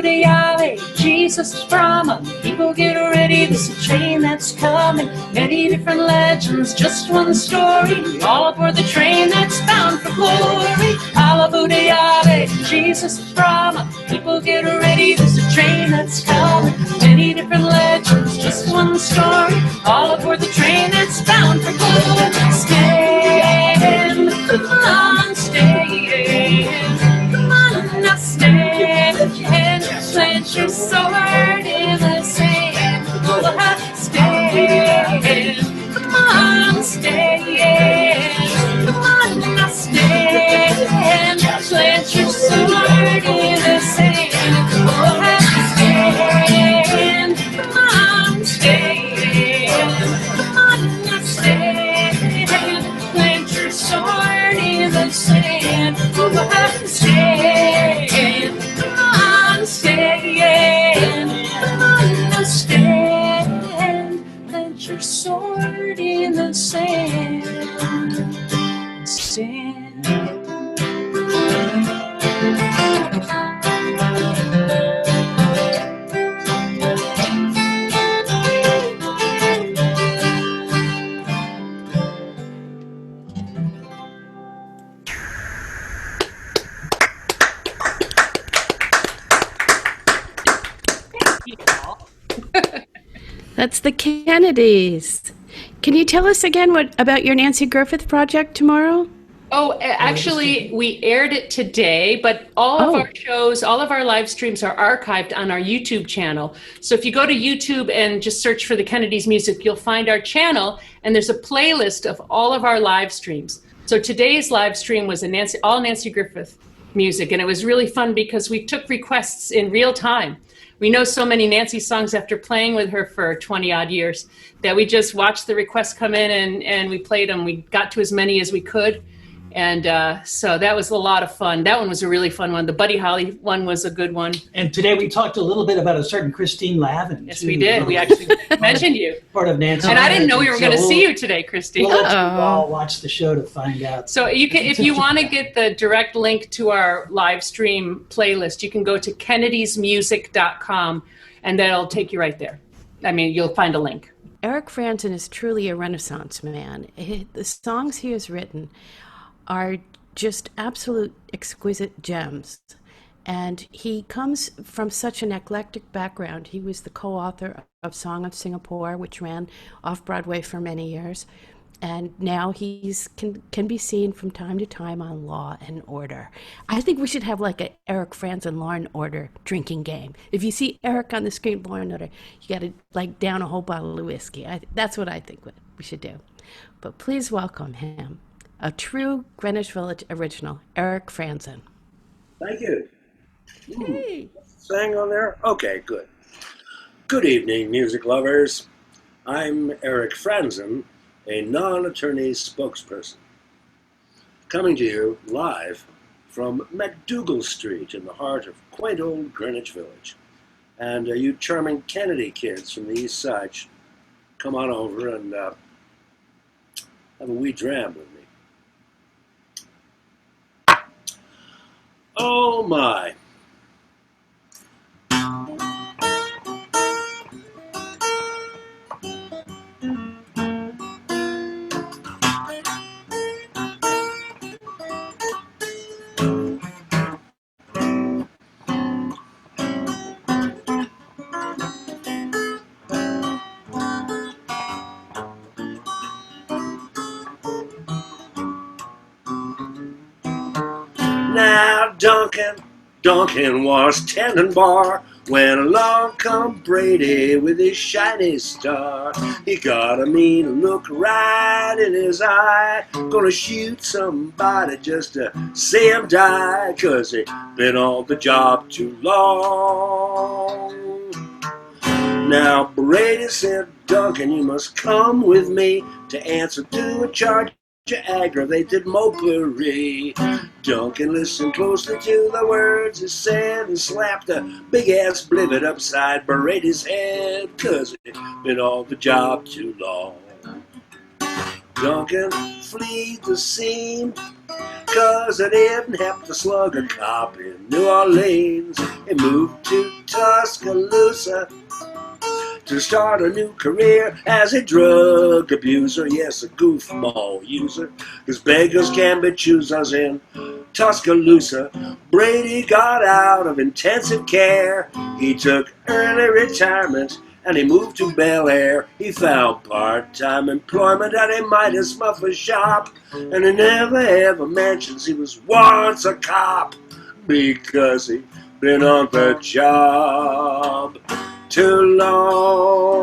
Yahweh, Jesus is from a people get ready, there's a train that's coming, many different legends, just one story, all aboard the train that's bound for glory. Hallelujah, Yahweh, Jesus is from a people get ready, there's a train that's coming, stand. Come on now, stand. Plant your sword in the sand. Oh, have to stand. Come on, stand. Come on now, stand. Plant your sword in the sand. Oh, have to stand. Come on, stand. Come on now, stand. Plant your sword in the sand. Stand. That's the Kennedys. Can you tell us again about your Nancy Griffith project tomorrow? Oh, actually, we aired it today, but all of our shows, all of our live streams are archived on our YouTube channel. So if you go to YouTube and just search for the Kennedys Music, you'll find our channel, and there's a playlist of all of our live streams. So today's live stream was all Nancy Griffith music, and it was really fun because we took requests in real time. We know so many Nancy songs after playing with her for 20 odd years that we just watched the requests come in and we played them. We got to as many as we could. And so that was a lot of fun. That one was a really fun one. The Buddy Holly one was a good one. And today we talked a little bit about a certain Christine Lavin. Yes, we did. We actually mentioned you. Part of Nancy. And I didn't know we were going to see you today, Christine. We'll let you all watch the show to find out. So you can, if you want to get the direct link to our live stream playlist, you can go to kennedysmusic.com and that'll take you right there. I mean, you'll find a link. Erik Frandsen is truly a Renaissance man. The songs he has written are just absolute exquisite gems. And he comes from such an eclectic background. He was the co-author of Song of Singapore, which ran off-Broadway for many years. And now he's can be seen from time to time on Law and Order. I think we should have like a Erik Frandsen Law and Order drinking game. If you see Erik on the screen, Law and Order, you got to like down a whole bottle of whiskey. That's what I think we should do. But please welcome him, a true Greenwich Village original, Erik Frandsen. Thank you. Hey. Sang on there? Okay, good. Good evening, music lovers. I'm Erik Frandsen, a non-attorney spokesperson, coming to you live from MacDougall Street in the heart of quaint old Greenwich Village. And you charming Kennedy kids from the east side should come on over and have a wee dram with me. Oh my. Now Duncan was tending bar when along come Brady with his shiny star. He got a mean look right in his eye, gonna shoot somebody just to see him die, 'cause he been on the job too long. Now Brady said, Duncan, you must come with me to answer to a charge of aggravated mopery. Duncan listened closely to the words he said and slapped a big-ass blivet upside Brady's head, 'cause he'd been on the job too long. Duncan fled the scene 'cause it didn't have to slug a cop in New Orleans. He moved to Tuscaloosa to start a new career as a drug abuser. Yes, a goofball user, 'cause beggars can be choosers in Tuscaloosa. Brady got out of intensive care. He took early retirement and he moved to Bel Air. He found part-time employment at a Midas muffler shop, and he never ever mentions he was once a cop, because he'd been on the job too long.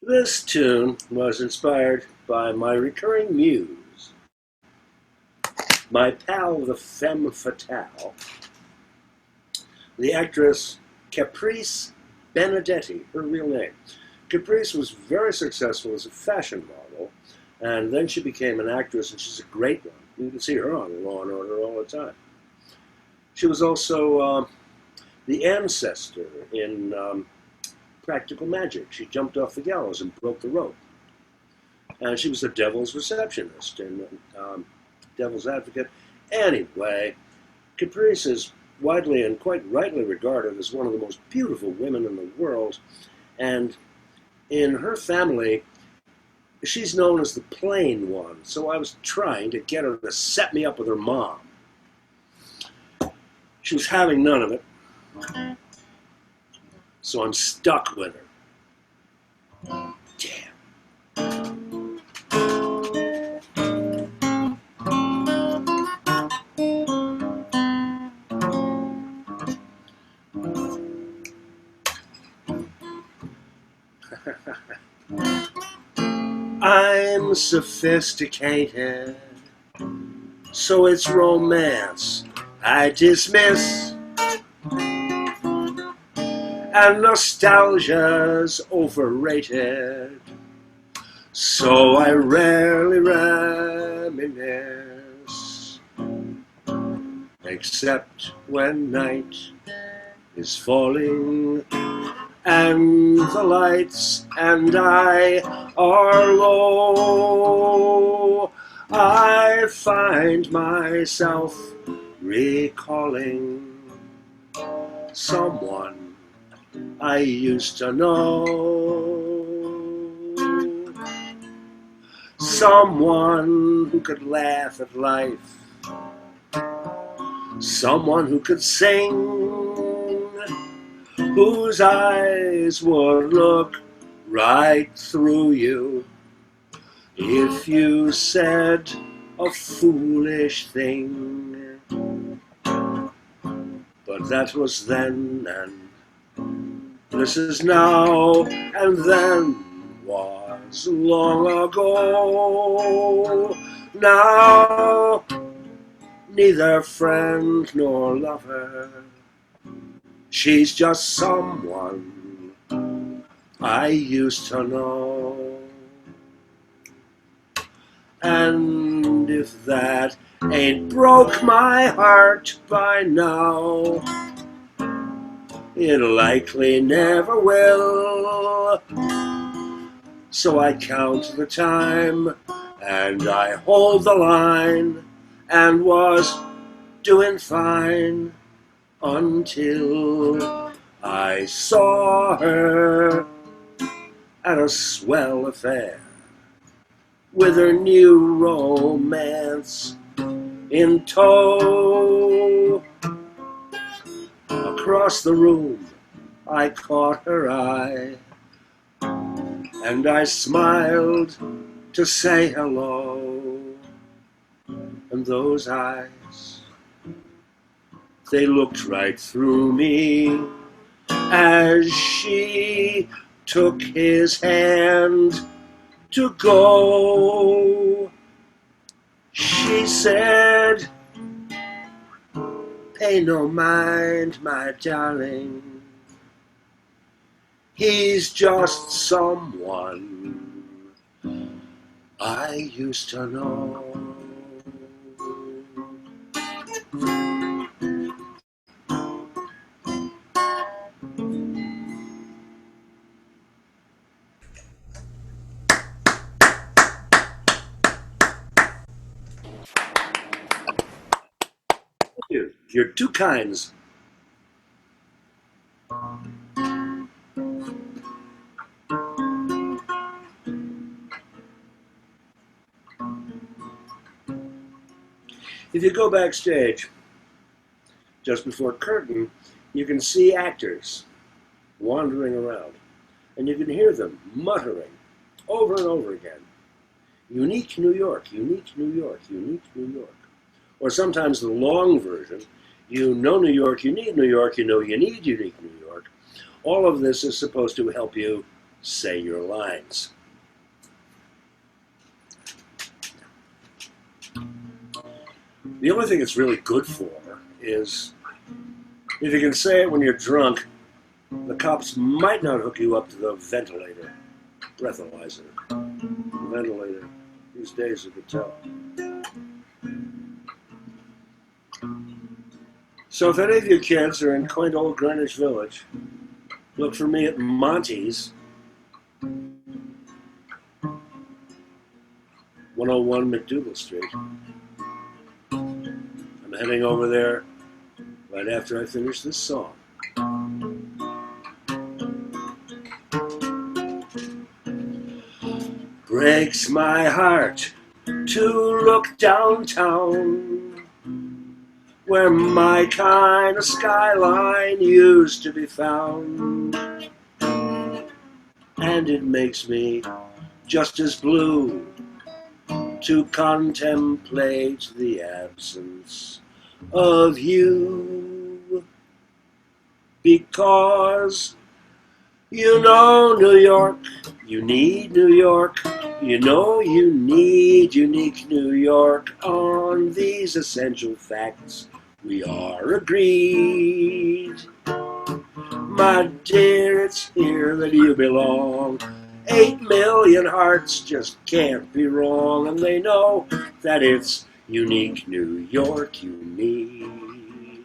This tune was inspired by my recurring muse, my pal, the femme fatale, the actress Caprice Benedetti, her real name. Caprice was very successful as a fashion model, and then she became an actress, and she's a great one. You can see her on Law and Order all the time. She was also the ancestor in Practical Magic. She jumped off the gallows and broke the rope. And she was the devil's receptionist in Devil's Advocate. Anyway, Caprice is widely and quite rightly regarded as one of the most beautiful women in the world. And in her family, she's known as the plain one. So I was trying to get her to set me up with her mom. She was having none of it. So I'm stuck with her. Damn. I'm sophisticated, so it's romance I dismiss, and nostalgia's overrated, so I rarely reminisce, except when night is falling and the lights and I are low. I find myself recalling someone I used to know, someone who could laugh at life, someone who could sing, whose eyes would look right through you if you said a foolish thing. But that was then, and this is now, and then was long ago. Now, neither friend nor lover, she's just someone I used to know. And if that ain't broke my heart by now, it likely never will. So I count the time and I hold the line, and was doing fine until I saw her at a swell affair with her new romance in tow. Across the room I caught her eye, and I smiled to say hello. And those eyes, they looked right through me as she took his hand to go. She said, "Pay no mind, my darling. He's just someone I used to know." You're two kinds. If you go backstage, just before curtain, you can see actors wandering around, and you can hear them muttering over and over again, "Unique New York, unique New York, unique New York." Or sometimes the long version, "You know New York, you need New York, you know you need unique New York." All of this is supposed to help you say your lines. The only thing it's really good for is if you can say it when you're drunk, the cops might not hook you up to the ventilator, breathalyzer. Ventilator, these days you could tell. So if any of you kids are in quaint old Greenwich Village, look for me at Monty's, 101 McDougal Street. I'm heading over there right after I finish this song. Breaks my heart to look downtown, where my kind of skyline used to be found. And it makes me just as blue to contemplate the absence of you. Because you know New York, you need New York, you know you need unique New York. On these essential facts we are agreed. My dear, it's here that you belong. 8 million hearts just can't be wrong, and they know that it's unique New York you need.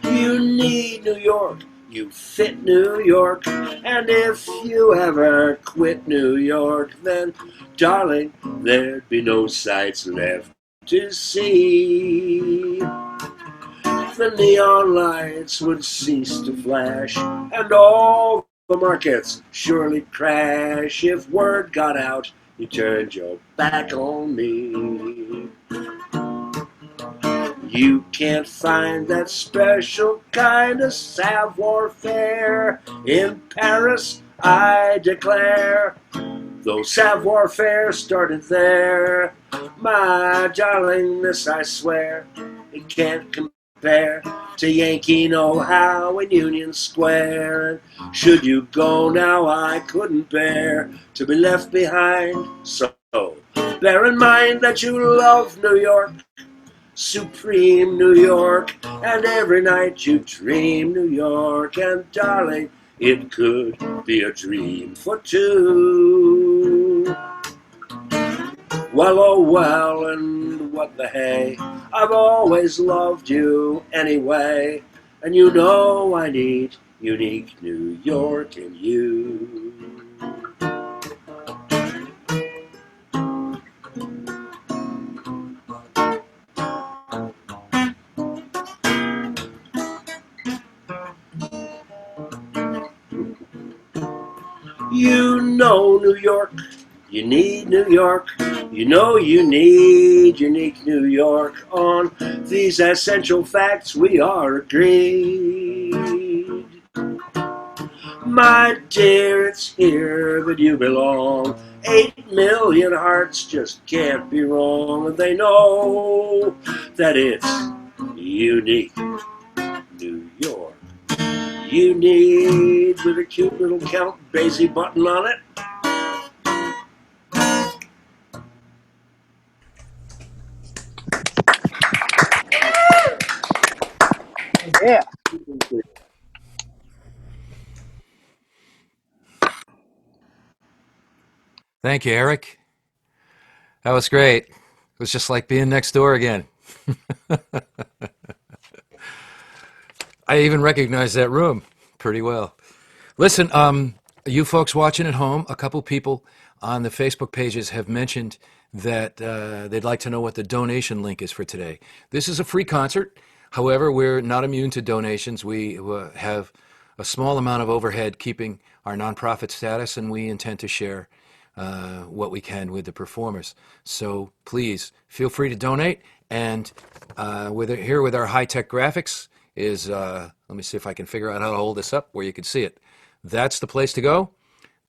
You need New York, you fit New York, and if you ever quit New York, then, darling, there'd be no sights left to see. The neon lights would cease to flash, and all the markets surely crash. If word got out, you turned your back on me. You can't find that special kind of savoir-faire in Paris, I declare. Though savoir-faire started there, my darling, this I swear, it can't compare to Yankee know-how in Union Square. And should you go now, I couldn't bear to be left behind. So bear in mind that you love New York, supreme New York, and every night you dream New York. And darling, it could be a dream for two. Well, oh well, and what the hey, I've always loved you anyway, and you know I need unique New York in you. You know New York, you need New York, you know you need unique New York. On these essential facts we are agreed. My dear, it's here that you belong. 8 million hearts just can't be wrong, and they know that it's unique New York. You need, with a cute little Count Basie button on it. Yeah. Thank you, Eric. That was great. It was just like being next door again. I even recognize that room pretty well. Listen, you folks watching at home, a couple people on the Facebook pages have mentioned that they'd like to know what the donation link is for today. This is a free concert. However, we're not immune to donations. We have a small amount of overhead keeping our nonprofit status, and we intend to share what we can with the performers. So please feel free to donate. And here with our high-tech graphics is, let me see if I can figure out how to hold this up where you can see it. That's the place to go,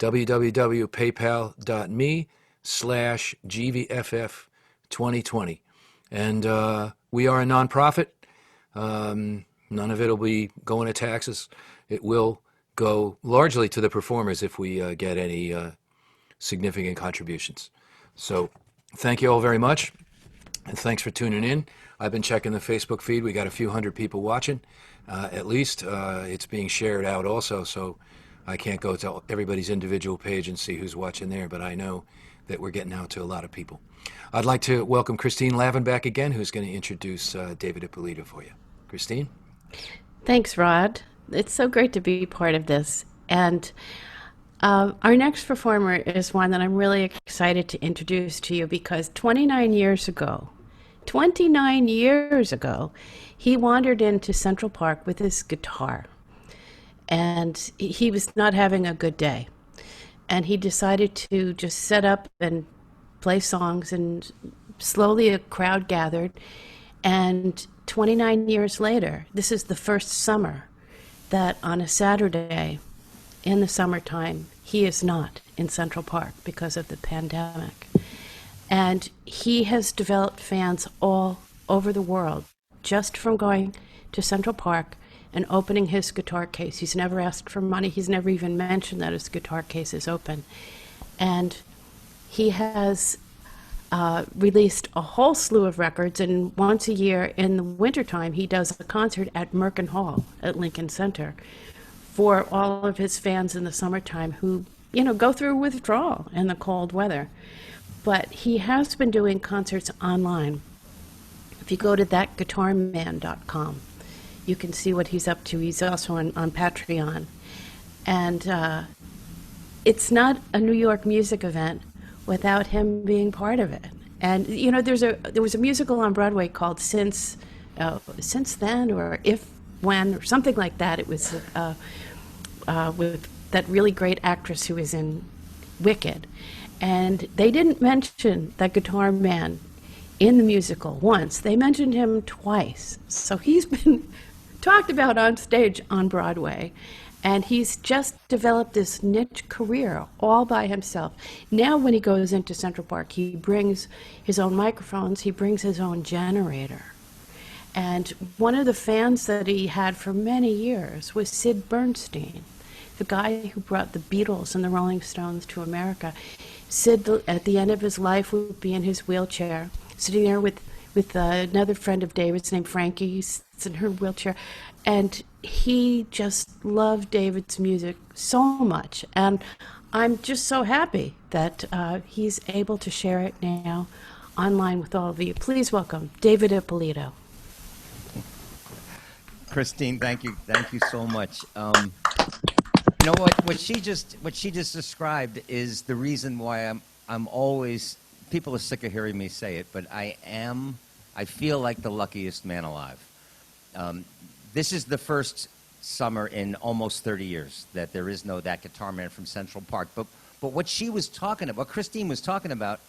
www.paypal.me/GVFF2020. And we are a nonprofit. None of it will be going to taxes. It will go largely to the performers if we get any significant contributions. So thank you all very much, and thanks for tuning in. I've been checking the Facebook feed. We got a few hundred people watching, at least. It's being shared out also, so I can't go to everybody's individual page and see who's watching there, but I know that we're getting out to a lot of people. I'd like to welcome Christine Lavin back again, who's going to introduce David Ippolito for you. Christine? Thanks, Rod. It's so great to be part of this. And our next performer is one that I'm really excited to introduce to you because 29 years ago, he wandered into Central Park with his guitar. And he was not having a good day. And he decided to just set up and play songs, and slowly a crowd gathered. And 29 years later, this is the first summer that on a Saturday in the summertime, he is not in Central Park because of the pandemic. And he has developed fans all over the world just from going to Central Park and opening his guitar case. He's never asked for money. He's never even mentioned that his guitar case is open. And he has released a whole slew of records, and once a year in the wintertime, he does a concert at Merkin Hall at Lincoln Center for all of his fans in the summertime who, go through withdrawal in the cold weather. But he has been doing concerts online. If you go to thatguitarman.com, you can see what he's up to. He's also on Patreon. And it's not a New York music event without him being part of it. And, there was a musical on Broadway called Since Then, or If, When, or something like that. It was with that really great actress who was in Wicked. And they didn't mention that guitar man in the musical once. They mentioned him twice. So he's been talked about on stage on Broadway, and he's just developed this niche career all by himself. Now when he goes into Central Park, he brings his own microphones, he brings his own generator. And one of the fans that he had for many years was Sid Bernstein, the guy who brought the Beatles and the Rolling Stones to America. Sid, at the end of his life, would be in his wheelchair, sitting there with another friend of David's named Frankie, sits in her wheelchair, and he just loved David's music so much. And I'm just so happy that he's able to share it now online with all of you. Please welcome David Ippolito. Christine, thank you so much. You know what she just described is the reason why I'm always, people are sick of hearing me say it, but I feel like the luckiest man alive. This is the first summer in almost 30 years that there is no That Guitar Man from Central Park. But what she was talking about, what Christine was talking about,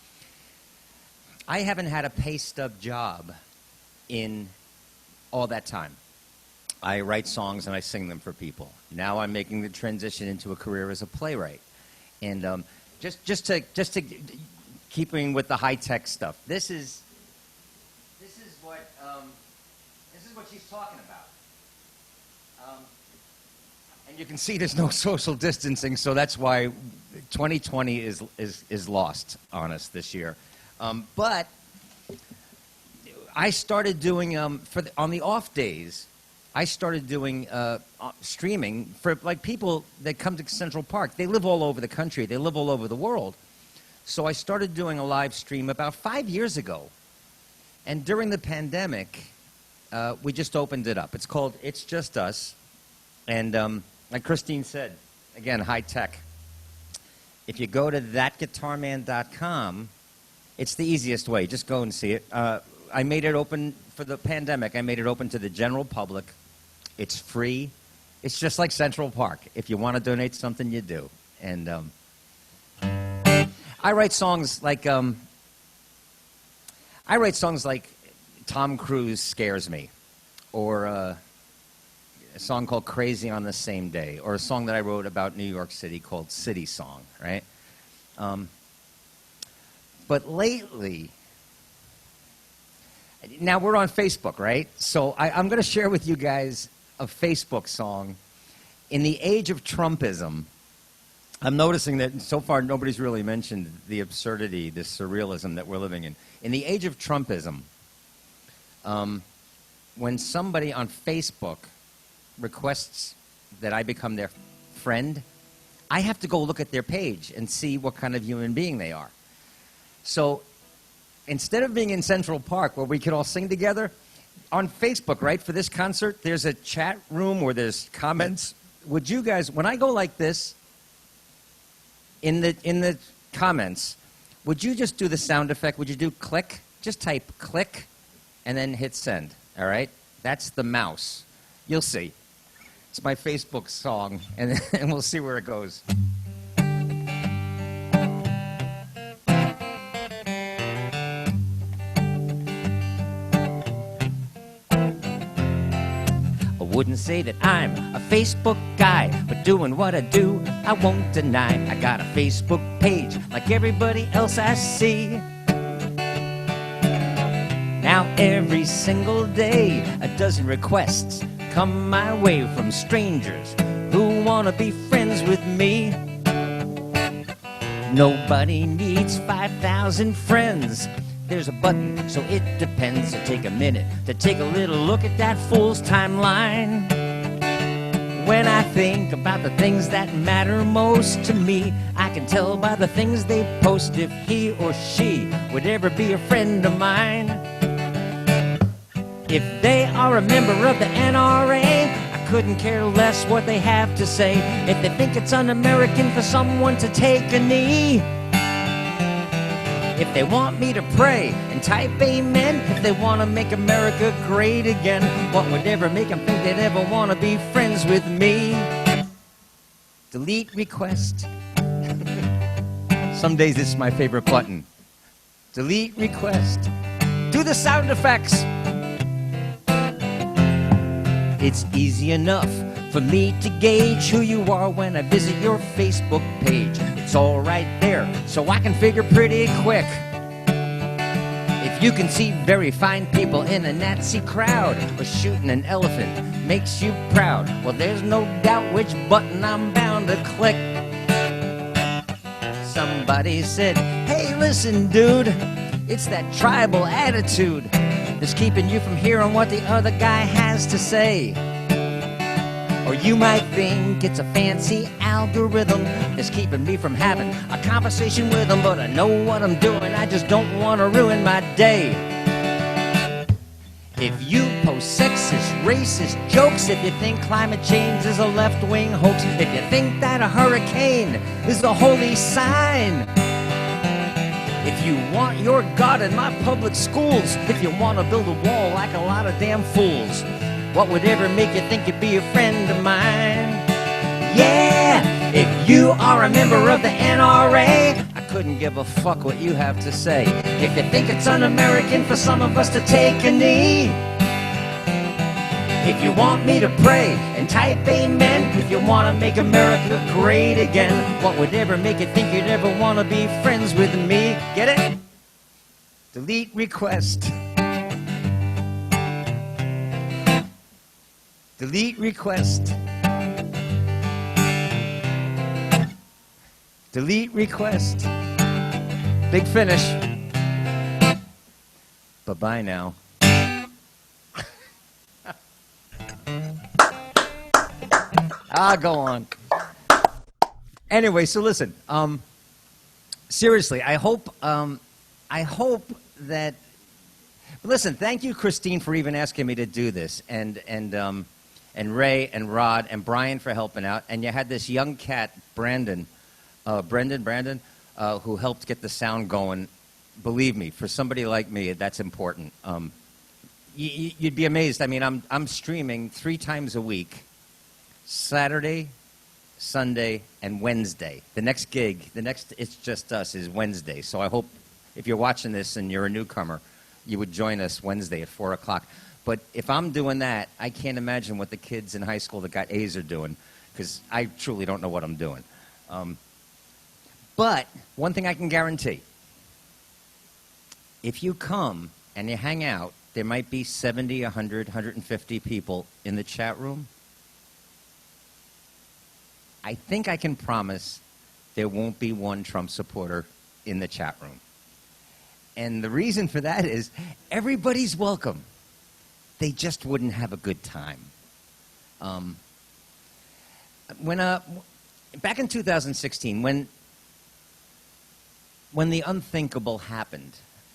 I haven't had a pay stub job in all that time. I write songs and I sing them for people. Now I'm making the transition into a career as a playwright. And just to keeping with the high-tech stuff, this is what she's talking about. And you can see there's no social distancing, so that's why 2020 is lost on us this year. But I started doing on the off days. I started doing streaming for people that come to Central Park. They live all over the country. They live all over the world. So I started doing a live stream about 5 years ago. And during the pandemic, we just opened it up. It's called It's Just Us. And like Christine said, again, high tech. If you go to thatguitarman.com, it's the easiest way. Just go and see it. I made it open for the pandemic. I made it open to the general public. It's free. It's just like Central Park. If you want to donate something, you do. And I write songs like Tom Cruise Scares Me, or a song called Crazy on the Same Day, or a song that I wrote about New York City called City Song, right? But lately, now we're on Facebook, right? So I'm going to share with you guys a Facebook song, in the age of Trumpism, I'm noticing that so far nobody's really mentioned the absurdity, the surrealism that we're living in. In the age of Trumpism, when somebody on Facebook requests that I become their friend, I have to go look at their page and see what kind of human being they are. So instead of being in Central Park where we could all sing together, on Facebook, right, for this concert, there's a chat room where there's comments. Would you guys, when I go like this, in the comments, would you just do the sound effect? Would you do click? Just type click and then hit send, all right? That's the mouse. You'll see. It's my Facebook song, and we'll see where it goes. Wouldn't say that I'm a Facebook guy, but doing what I do, I won't deny. I got a Facebook page like everybody else I see. Now every single day, a dozen requests come my way from strangers who want to be friends with me. Nobody needs 5,000 friends. There's a button, so it depends. So take a minute to take a little look at that fool's timeline. When I think about the things that matter most to me, I can tell by the things they post if he or she would ever be a friend of mine. If they are a member of the NRA, I couldn't care less what they have to say. If they think it's un-American for someone to take a knee, if they want me to pray and type amen, if they want to make America great again, what would ever make them think they'd ever want to be friends with me? Delete request. Some days it's my favorite button. Delete request. Do the sound effects. It's easy enough for me to gauge who you are when I visit your Facebook page. It's all right there, so I can figure pretty quick. If you can see very fine people in a Nazi crowd, or shooting an elephant makes you proud, well, there's no doubt which button I'm bound to click. Somebody said, hey, listen, dude, it's that tribal attitude that's keeping you from hearing what the other guy has to say. Or you might think it's a fancy algorithm that's keeping me from having a conversation with them, but I know what I'm doing, I just don't want to ruin my day. If you post sexist, racist jokes, if you think climate change is a left-wing hoax, if you think that a hurricane is a holy sign, if you want your God in my public schools, if you want to build a wall like a lot of damn fools, what would ever make you think you'd be a friend of mine? Yeah, if you are a member of the NRA, I couldn't give a fuck what you have to say. If you think it's un-American for some of us to take a knee, if you want me to pray and type amen, if you want to make America great again, what would ever make you think you'd ever want to be friends with me? Get it? Delete request. Delete request. Delete request. Big finish. Bye-bye now. I'll go on. Anyway, so listen. Seriously, I hope that. Listen, thank you, Christine, for even asking me to do this, and Ray and Rod and Brian for helping out, and you had this young cat, Brandon, who helped get the sound going. Believe me, for somebody like me, that's important. You'd be amazed. I mean, I'm streaming 3 times a week. Saturday, Sunday, and Wednesday. The next gig, It's Just Us, is Wednesday. So I hope if you're watching this and you're a newcomer, you would join us Wednesday at 4 o'clock. But if I'm doing that, I can't imagine what the kids in high school that got A's are doing, because I truly don't know what I'm doing. But one thing I can guarantee, if you come and you hang out, there might be 70, 100, 150 people in the chat room. I think I can promise there won't be one Trump supporter in the chat room. And the reason for that is everybody's welcome. They just wouldn't have a good time. Back in 2016, when the unthinkable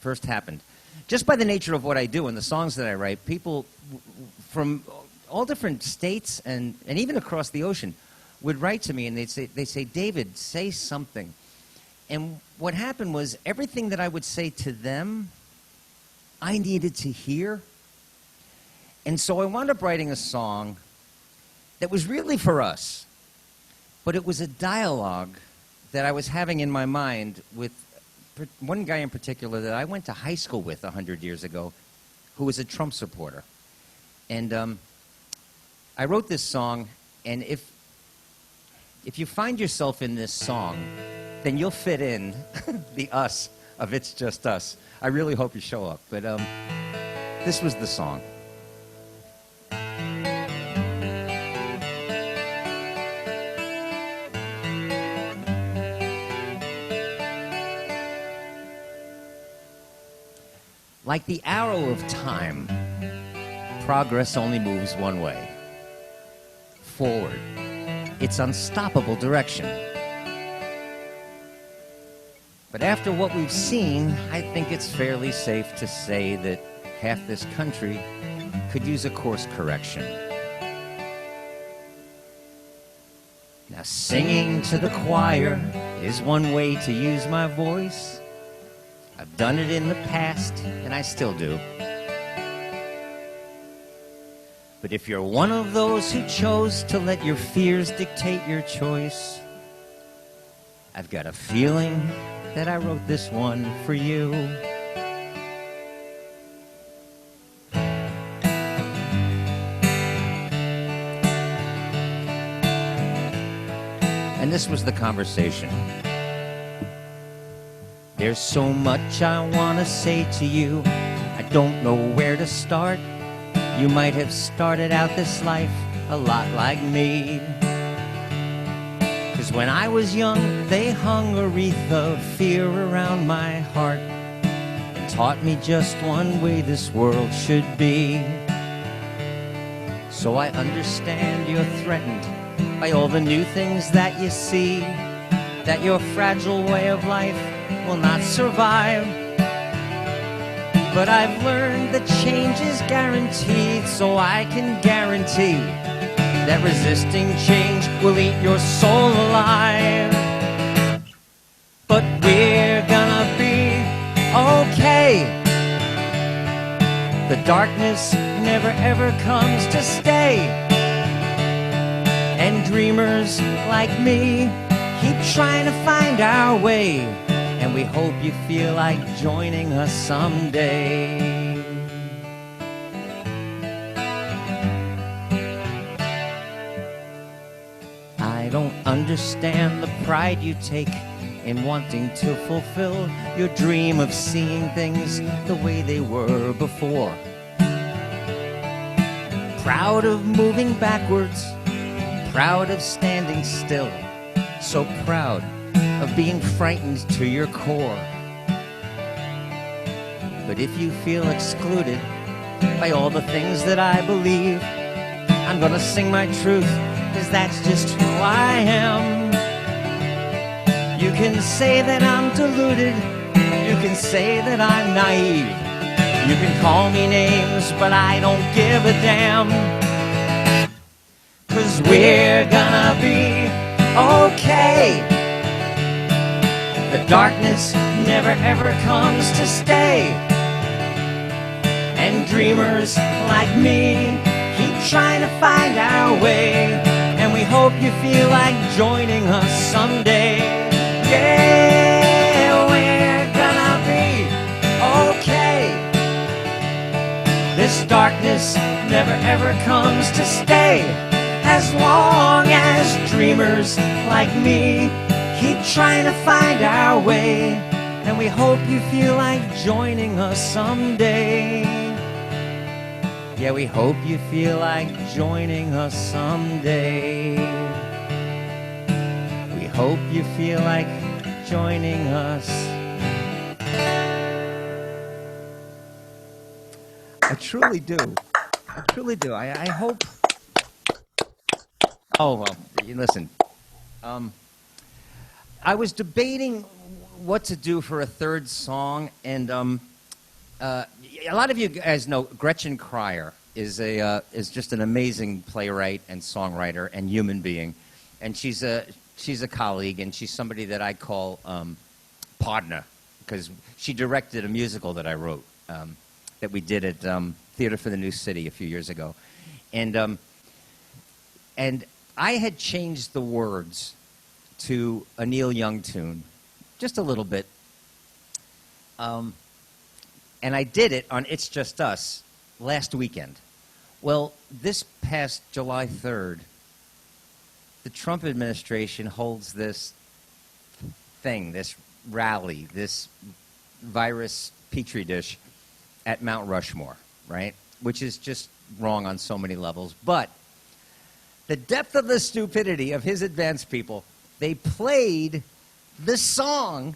first happened, just by the nature of what I do and the songs that I write, people from all different states and even across the ocean would write to me and they'd say, David, say something. And what happened was everything that I would say to them, I needed to hear. And so I wound up writing a song that was really for us, but it was a dialogue that I was having in my mind with one guy in particular that I went to high school with 100 years ago, who was a Trump supporter. And I wrote this song, and if you find yourself in this song, then you'll fit in the us of It's Just Us. I really hope you show up. But this was the song. Like the arrow of time, progress only moves one way. Forward. Its unstoppable direction. But after what we've seen, I think it's fairly safe to say that half this country could use a course correction. Now, singing to the choir is one way to use my voice. I've done it in the past, and I still do. But if you're one of those who chose to let your fears dictate your choice, I've got a feeling that I wrote this one for you. And this was the conversation. There's so much I want to say to you. I don't know where to start. You might have started out this life a lot like me. 'Cause when I was young, they hung a wreath of fear around my heart and taught me just one way this world should be. So I understand you're threatened by all the new things that you see, that your fragile way of life will not survive. But I've learned that change is guaranteed, so I can guarantee that resisting change will eat your soul alive. But we're gonna be okay. The darkness never ever comes to stay. And dreamers like me keep trying to find our way. And we hope you feel like joining us someday. I don't understand the pride you take in wanting to fulfill your dream of seeing things the way they were before. Proud of moving backwards, proud of standing still, so proud of being frightened to your core. But if you feel excluded by all the things that I believe, I'm gonna sing my truth, 'cause that's just who I am. You can say that I'm deluded, you can say that I'm naive, you can call me names, but I don't give a damn. 'Cause we're gonna be okay. The darkness never ever comes to stay. And dreamers like me keep trying to find our way. And we hope you feel like joining us someday. Yeah, we're gonna be okay. This darkness never ever comes to stay. As long as dreamers like me keep trying to find our way, and we hope you feel like joining us someday. Yeah, we hope you feel like joining us someday. hope you feel like joining us. I truly do. I truly do. I hope. Oh, well, listen. I was debating what to do for a third song, and a lot of you guys know Gretchen Cryer is just an amazing playwright and songwriter and human being, and she's a colleague, and she's somebody that I call partner, because she directed a musical that I wrote that we did at Theater for the New City a few years ago, and I had changed the words to a Neil Young tune, just a little bit, and I did it on It's Just Us last weekend. Well, this past July 3rd, the Trump administration holds this thing, this rally, this virus petri dish at Mount Rushmore, right? Which is just wrong on so many levels. But the depth of the stupidity of his advanced people, they played this song,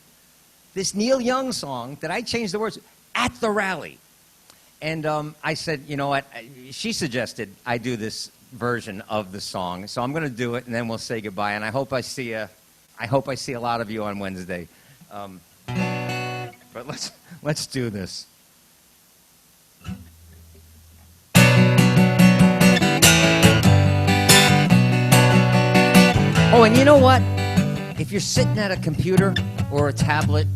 this Neil Young song that I changed the words at the rally. And I said, you know what? She suggested I do this version of the song, so I'm going to do it, and then we'll say goodbye. And I hope I see a lot of you on Wednesday. But let's do this. Oh, and you know what? If you're sitting at a computer or a tablet,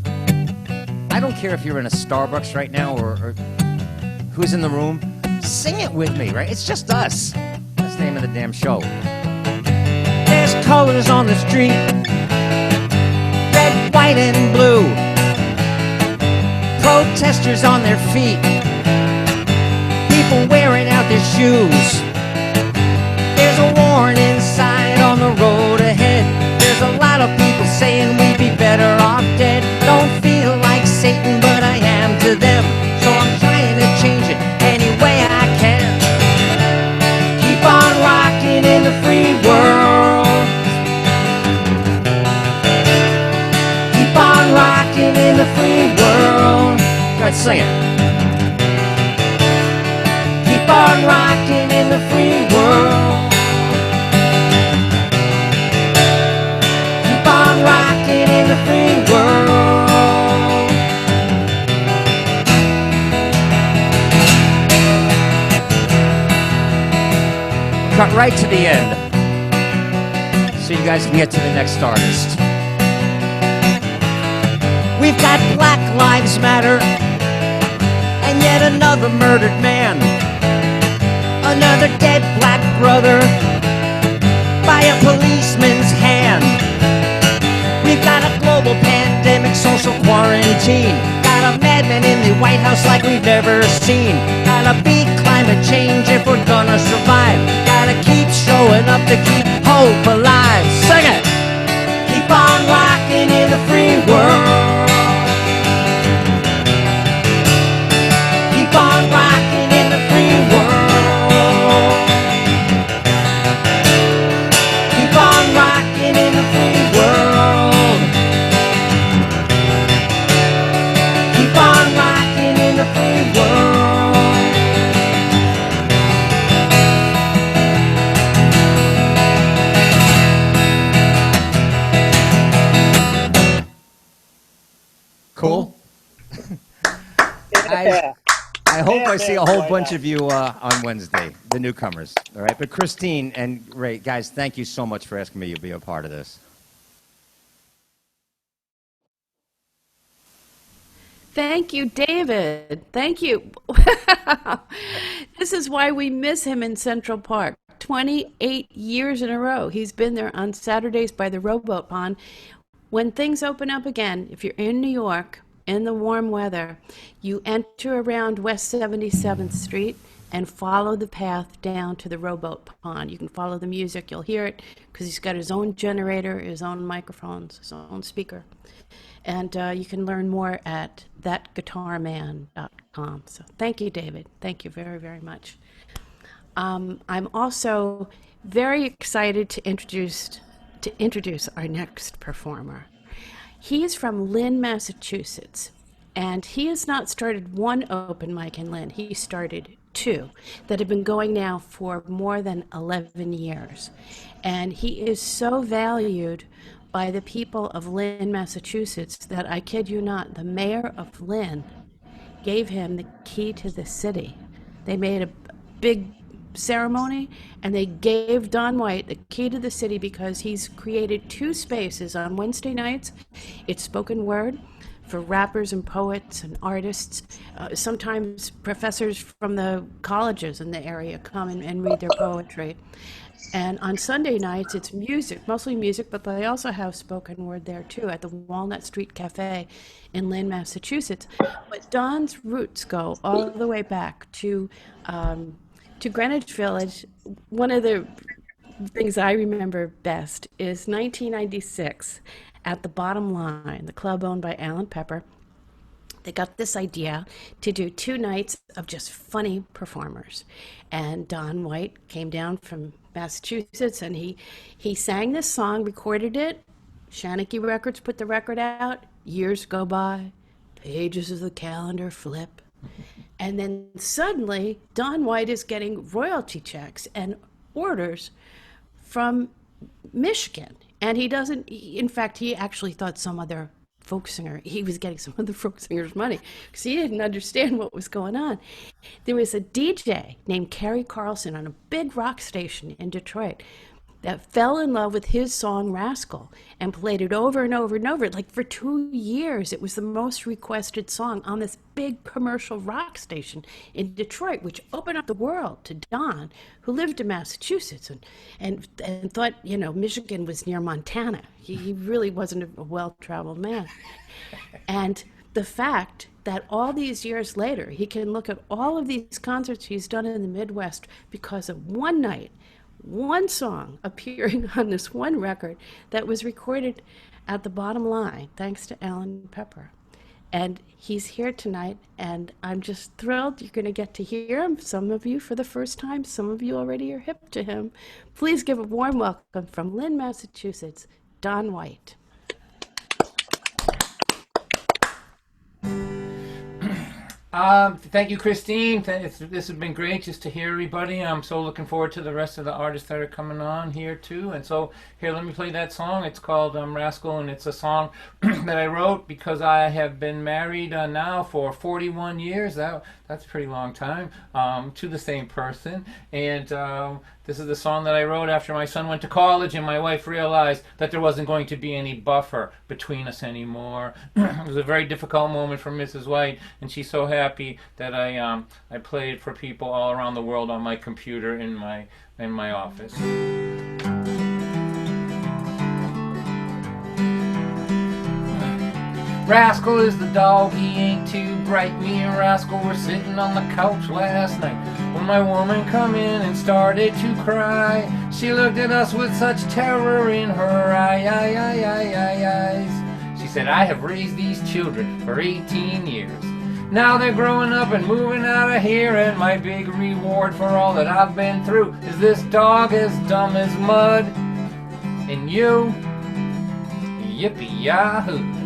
I don't care if you're in a Starbucks right now or who's in the room, sing it with me, right? It's just us. That's the name of the damn show. There's colors on the street, red, white, and blue. Protesters on their feet, people wearing out their shoes. There's a warning sign on the road ahead. There's a lot of people saying we'd be better off dead. Don't feel like Satan, but I am to them. So I'm trying to change it any way I can. Keep on rocking in the free world. Keep on rocking in the free world. Let's sing it. Keep on rocking in the free world. Keep on rocking in the free world. Cut right to the end, so you guys can get to the next artist. We've got Black Lives Matter, and yet another murdered man. Another dead black brother by a policeman's hand. We've got a global pandemic, social quarantine. Got a madman in the White House like we've never seen. Gotta beat climate change if we're gonna survive. Gotta keep showing up to keep hope alive. Sing it! Keep on rocking in the free world. Keep on rocking in the free world. Keep on rocking in the free world. Keep on rocking in the free world. Cool. Yeah. I hope I see a whole Why bunch not? of you on Wednesday, the newcomers. All right, but Christine and Ray, guys, thank you so much for asking me to be a part of this. Thank you, David. Thank you. This is why we miss him in Central Park. 28 years in a row. He's been there on Saturdays by the Rowboat Pond. When things open up again, if you're in New York, in the warm weather, you enter around West 77th Street and follow the path down to the Rowboat Pond. You can follow the music. You'll hear it because he's got his own generator, his own microphones, his own speaker. And you can learn more at thatguitarman.com. So thank you, David. Thank you very, very much. I'm also very excited to introduce to introduce our next performer. He is from Lynn, Massachusetts, and he has not started one open mic in Lynn. He started two that have been going now for more than 11 years. And he is so valued by the people of Lynn, Massachusetts, that I kid you not, the mayor of Lynn gave him the key to the city. They made a big ceremony, and they gave Don White the key to the city because he's created two spaces on Wednesday nights. It's spoken word for rappers and poets and artists. Sometimes professors from the colleges in the area come and read their poetry. And on Sunday nights, it's music, mostly music, but they also have spoken word there too at the Walnut Street Cafe in Lynn, Massachusetts. But Don's roots go all the way back to Greenwich Village. One of the things I remember best is 1996 at the Bottom Line, the club owned by Alan Pepper. They got this idea to do 2 nights of just funny performers. And Don White came down from Massachusetts, and he sang this song, recorded it. Shanachie Records put the record out. Years go by, pages of the calendar flip. And then suddenly, Don White is getting royalty checks and orders from Michigan. And in fact, he actually thought some other folk singer, he was getting some other folk singer's money because he didn't understand what was going on. There was a DJ named Kerry Carlson on a big rock station in Detroit that fell in love with his song Rascal and played it over and over and over. Like for 2 years, it was the most requested song on this big commercial rock station in Detroit, which opened up the world to Don, who lived in Massachusetts and thought, Michigan was near Montana. He really wasn't a well-traveled man. And the fact that all these years later, he can look at all of these concerts he's done in the Midwest because of one night, one song appearing on this one record that was recorded at the Bottom Line, thanks to Alan Pepper. And he's here tonight, and I'm just thrilled you're going to get to hear him. Some of you for the first time, some of you already are hip to him. Please give a warm welcome from Lynn, Massachusetts, Don White. Thank you, Christine. This has been great just to hear everybody. I'm so looking forward to the rest of the artists that are coming on here too. And so here, let me play that song. It's called Rascal, and it's a song that I wrote because I have been married now for 41 years. That's a pretty long time to the same person. And this is the song that I wrote after my son went to college and my wife realized that there wasn't going to be any buffer between us anymore. It was a very difficult moment for Mrs. White, and she's so happy that I played for people all around the world on my computer in my office. Rascal is the dog, he ain't too bright. Me and Rascal were sitting on the couch last night when my woman come in and started to cry. She looked at us with such terror in her eyes. She said, I have raised these children for 18 years. Now they're growing up and moving out of here, and my big reward for all that I've been through is this dog as dumb as mud. And you, yippee-yahoo.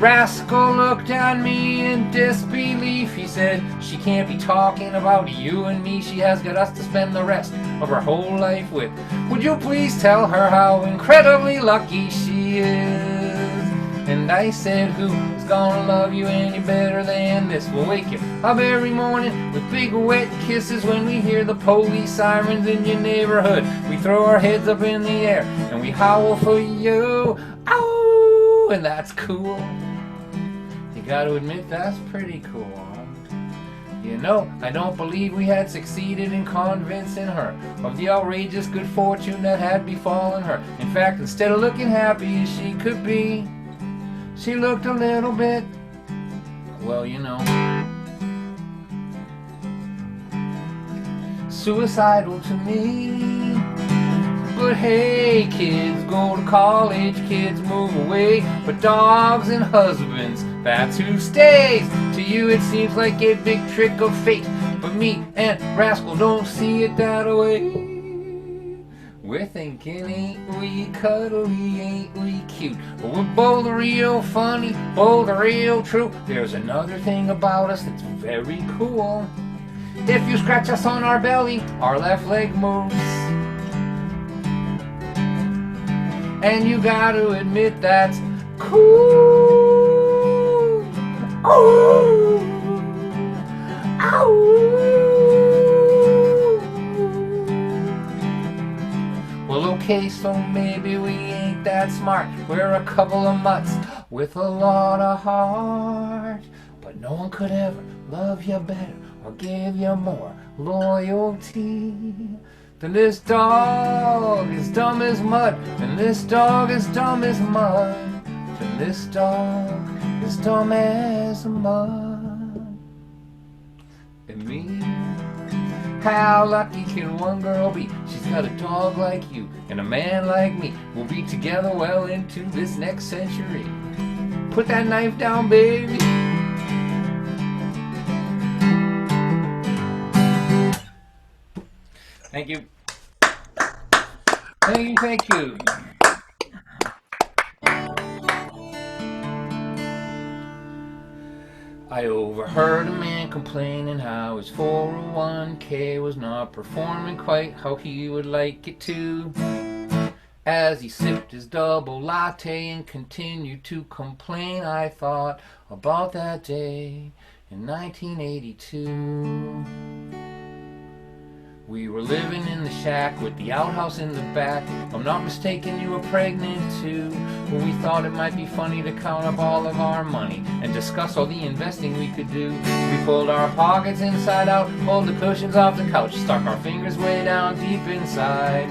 Rascal looked at me in disbelief. He said, she can't be talking about you and me. She has got us to spend the rest of her whole life with. Would you please tell her how incredibly lucky she is? And I said, who's gonna love you any better than this? We'll wake you up every morning with big wet kisses when we hear the police sirens in your neighborhood. We throw our heads up in the air and we howl for you. Ow! And that's cool. You gotta admit, that's pretty cool. I don't believe we had succeeded in convincing her of the outrageous good fortune that had befallen her. In fact, instead of looking happy as she could be, she looked a little bit, well, suicidal to me. But hey, kids go to college, kids move away, but dogs and husbands, that's who stays. To you it seems like a big trick of fate, but me and Rascal don't see it that way. We're thinking, ain't we cuddly, ain't we cute? We're both real funny, both real true. There's another thing about us that's very cool. If you scratch us on our belly, our left leg moves. And you gotta admit that's cool. Ooh. Ow. Well, okay, so maybe we ain't that smart. We're a couple of mutts with a lot of heart. But no one could ever love you better or give you more loyalty than this dog is dumb as mud. And this dog is dumb as mud. And this dog is dumb as mud. And me, how lucky can one girl be? She's got a dog like you and a man like me. We'll be together well into this next century. Put that knife down, baby. Thank you. Thank you, thank you. I overheard a man complaining how his 401k was not performing quite how he would like it to. As he sipped his double latte and continued to complain, I thought about that day in 1982. We were living in the shack with the outhouse in the back. If I'm not mistaken, you were pregnant too. Well, we thought it might be funny to count up all of our money and discuss all the investing we could do. We pulled our pockets inside out, pulled the cushions off the couch, stuck our fingers way down deep inside,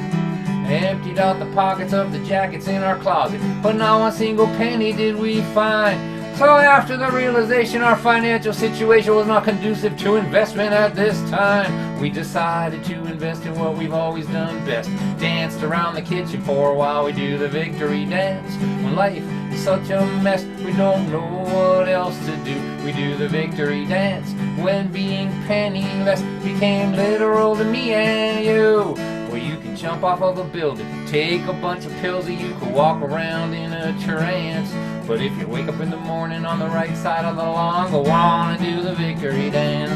emptied out the pockets of the jackets in our closet, but not one single penny did we find. So after the realization our financial situation was not conducive to investment at this time, we decided to invest in what we've always done best. Danced around the kitchen for a while, we do the victory dance. When life is such a mess, we don't know what else to do. We do the victory dance. When being penniless became literal to me and you. Well, you can jump off of a building, take a bunch of pills, or you could walk around in a trance. But if you wake up in the morning on the right side of the lawn, go on and do the victory dance.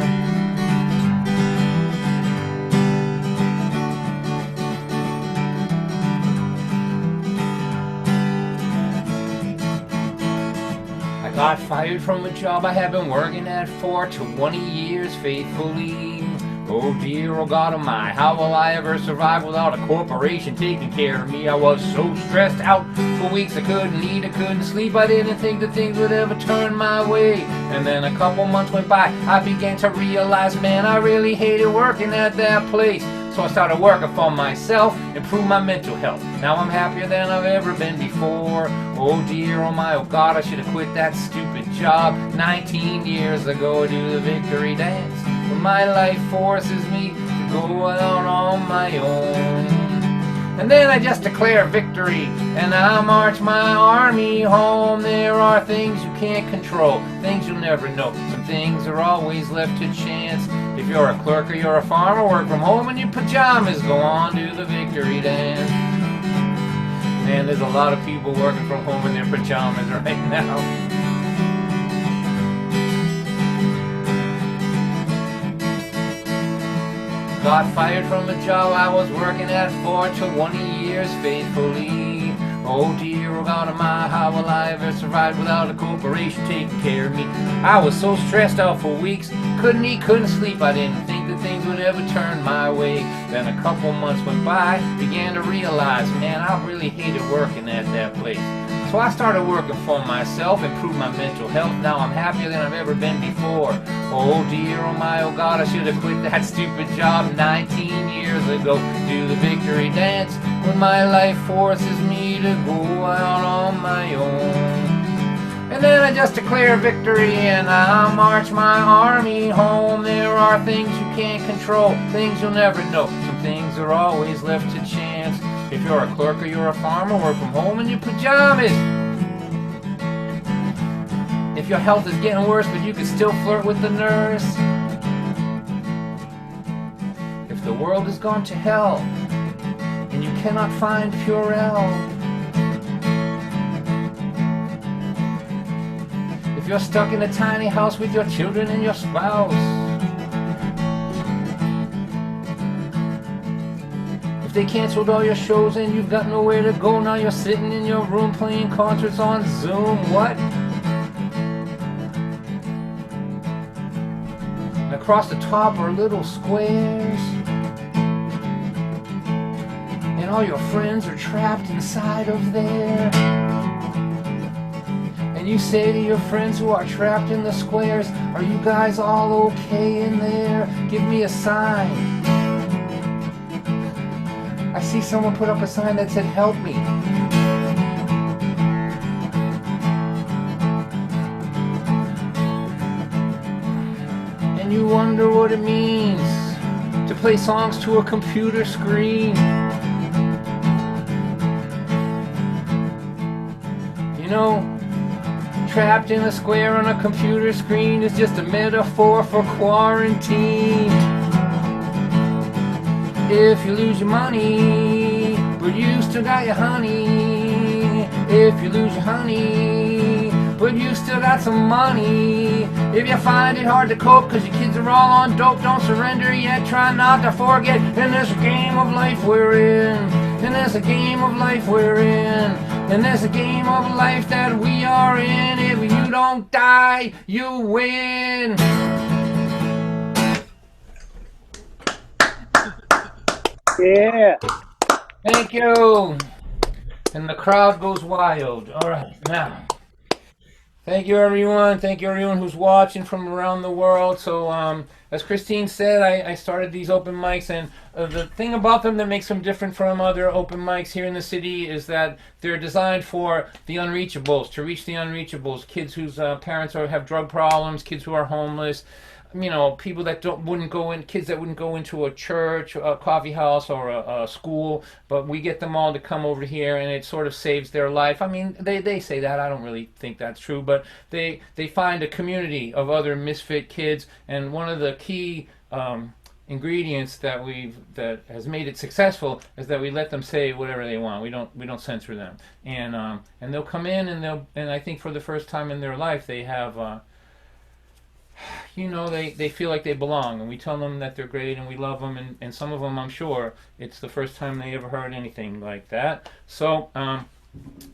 I got fired from a job I had been working at for 20 years faithfully. Oh dear, oh God, oh my, how will I ever survive without a corporation taking care of me? I was so stressed out for weeks, I couldn't eat, I couldn't sleep, I didn't think that things would ever turn my way. And then a couple months went by, I began to realize, man, I really hated working at that place. So I started working for myself, improved my mental health. Now I'm happier than I've ever been before. Oh dear, oh my, oh God, I should have quit that stupid job 19 years ago. Do the victory dance. When my life forces me to go out on my own. And then I just declare victory, and I march my army home. There are things you can't control, things you'll never know. Some things are always left to chance. If you're a clerk or you're a farmer, work from home in your pajamas, go on, do the victory dance. Man, there's a lot of people working from home in their pajamas right now. Got fired from a job I was working at for 20 years faithfully. Oh dear, oh God, oh my, how will I ever survive without a corporation taking care of me? I was so stressed out for weeks, couldn't eat, couldn't sleep, I didn't think that things would ever turn my way. Then a couple months went by, began to realize, man, I really hated working at that place. So I started working for myself, improved my mental health. Now I'm happier than I've ever been before. Oh dear, oh my, oh God, I should have quit that stupid job 19 years ago. Do the victory dance when my life forces me to go out on my own. And then I just declare victory and I march my army home. There are things you can't control, things you'll never know. Some things are always left to chance. If you're a clerk or you're a farmer, work from home in your pajamas. If your health is getting worse, but you can still flirt with the nurse. If the world has gone to hell and you cannot find Purell. If you're stuck in a tiny house with your children and your spouse, if they canceled all your shows and you've got nowhere to go, now you're sitting in your room playing concerts on Zoom. What? And across the top are little squares, and all your friends are trapped inside of there. And you say to your friends who are trapped in the squares, are you guys all okay in there? Give me a sign. I see someone put up a sign that said, help me. And you wonder what it means to play songs to a computer screen. You know, trapped in a square on a computer screen is just a metaphor for quarantine. If you lose your money, but you still got your honey. If you lose your honey, but you still got some money. If you find it hard to cope cause your kids are all on dope, don't surrender yet, try not to forget. And there's a game of life we're in, and there's a game of life we're in, and there's a game of life that we are in. If you don't die, you win. Yeah. Thank you. And the crowd goes wild. All right, now. Thank you, everyone. Thank you, everyone who's watching from around the world. So, as Christine said, I started these open mics, and the thing about them that makes them different from other open mics here in the city is that they're designed for the unreachables, to reach the unreachables, kids whose parents have drug problems, kids who are homeless, you know, people that wouldn't go in, kids that wouldn't go into a church, a coffee house, or a school, but we get them all to come over here, and it sort of saves their life. I mean, they say that. I don't really think that's true, but they find a community of other misfit kids, and one of the key ingredients that has made it successful is that we let them say whatever they want. We don't censor them, and they'll come in, and I think for the first time in their life they have. You know, they feel like they belong, and we tell them that they're great and we love them, and some of them, I'm sure, it's the first time they ever heard anything like that. So I'm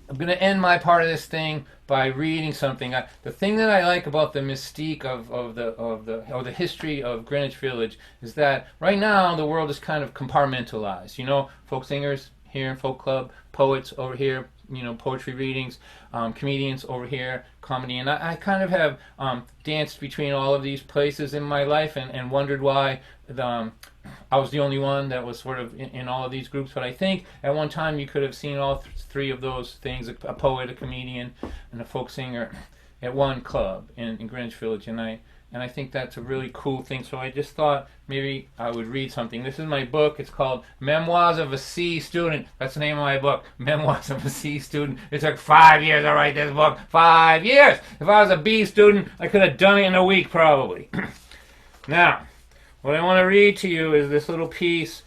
going to end my part of this thing by reading something. The thing that I like about the mystique of the history of Greenwich Village is that right now the world is kind of compartmentalized. You know, folk singers here in folk club, poets over here, you know, poetry readings, comedians over here, comedy, and I kind of have danced between all of these places in my life, and wondered why I was the only one that was sort of in all of these groups. But I think at one time you could have seen all three of those things: a poet, a comedian, and a folk singer at one club in Greenwich Village, and I think that's a really cool thing. So I just thought maybe I would read something. This is my book. It's called Memoirs of a C Student. That's the name of my book, Memoirs of a C Student. It took 5 years to write this book. 5 years! If I was a B student, I could have done it in a week, probably. Now, what I want to read to you is this little piece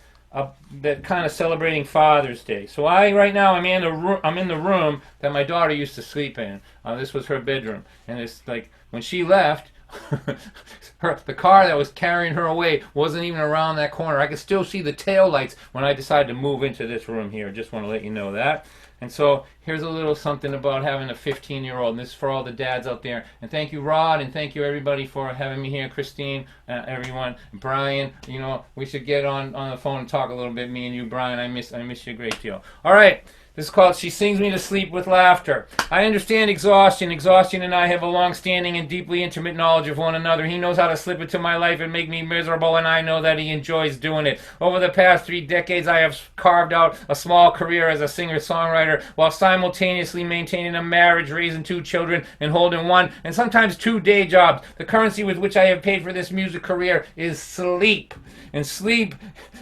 that kind of celebrating Father's Day. So right now, I'm in the room that my daughter used to sleep in. This was her bedroom. And it's like, when she left, the car that was carrying her away wasn't even around that corner. I could still see the tail lights when I decided to move into this room here. Just want to let you know that. And so here's a little something about having a 15-year-old. And this is for all the dads out there. And thank you, Rod, and thank you, everybody, for having me here. Christine, everyone, Brian. You know, we should get on the phone and talk a little bit. Me and you, Brian. I miss you a great deal. All right. This is called She Sings Me to Sleep with Laughter. I understand exhaustion. Exhaustion and I have a long-standing and deeply intimate knowledge of one another. He knows how to slip into my life and make me miserable, and I know that he enjoys doing it. Over the past 3 decades, I have carved out a small career as a singer-songwriter while simultaneously maintaining a marriage, raising 2 children, and holding 1 and sometimes 2 day jobs. The currency with which I have paid for this music career is sleep. And sleep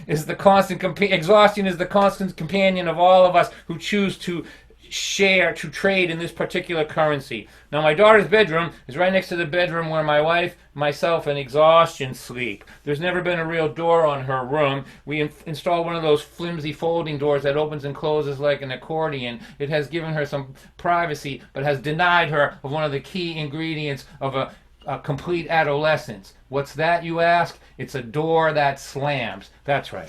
is the constant exhaustion is the constant companion of all of us who choose to trade in this particular currency. Now, my daughter's bedroom is right next to the bedroom where my wife, myself, and Exhaustion sleep. There's never been a real door on her room. We installed one of those flimsy folding doors that opens and closes like an accordion. It has given her some privacy, but has denied her of one of the key ingredients of a complete adolescence. What's that, you ask? It's a door that slams. That's right.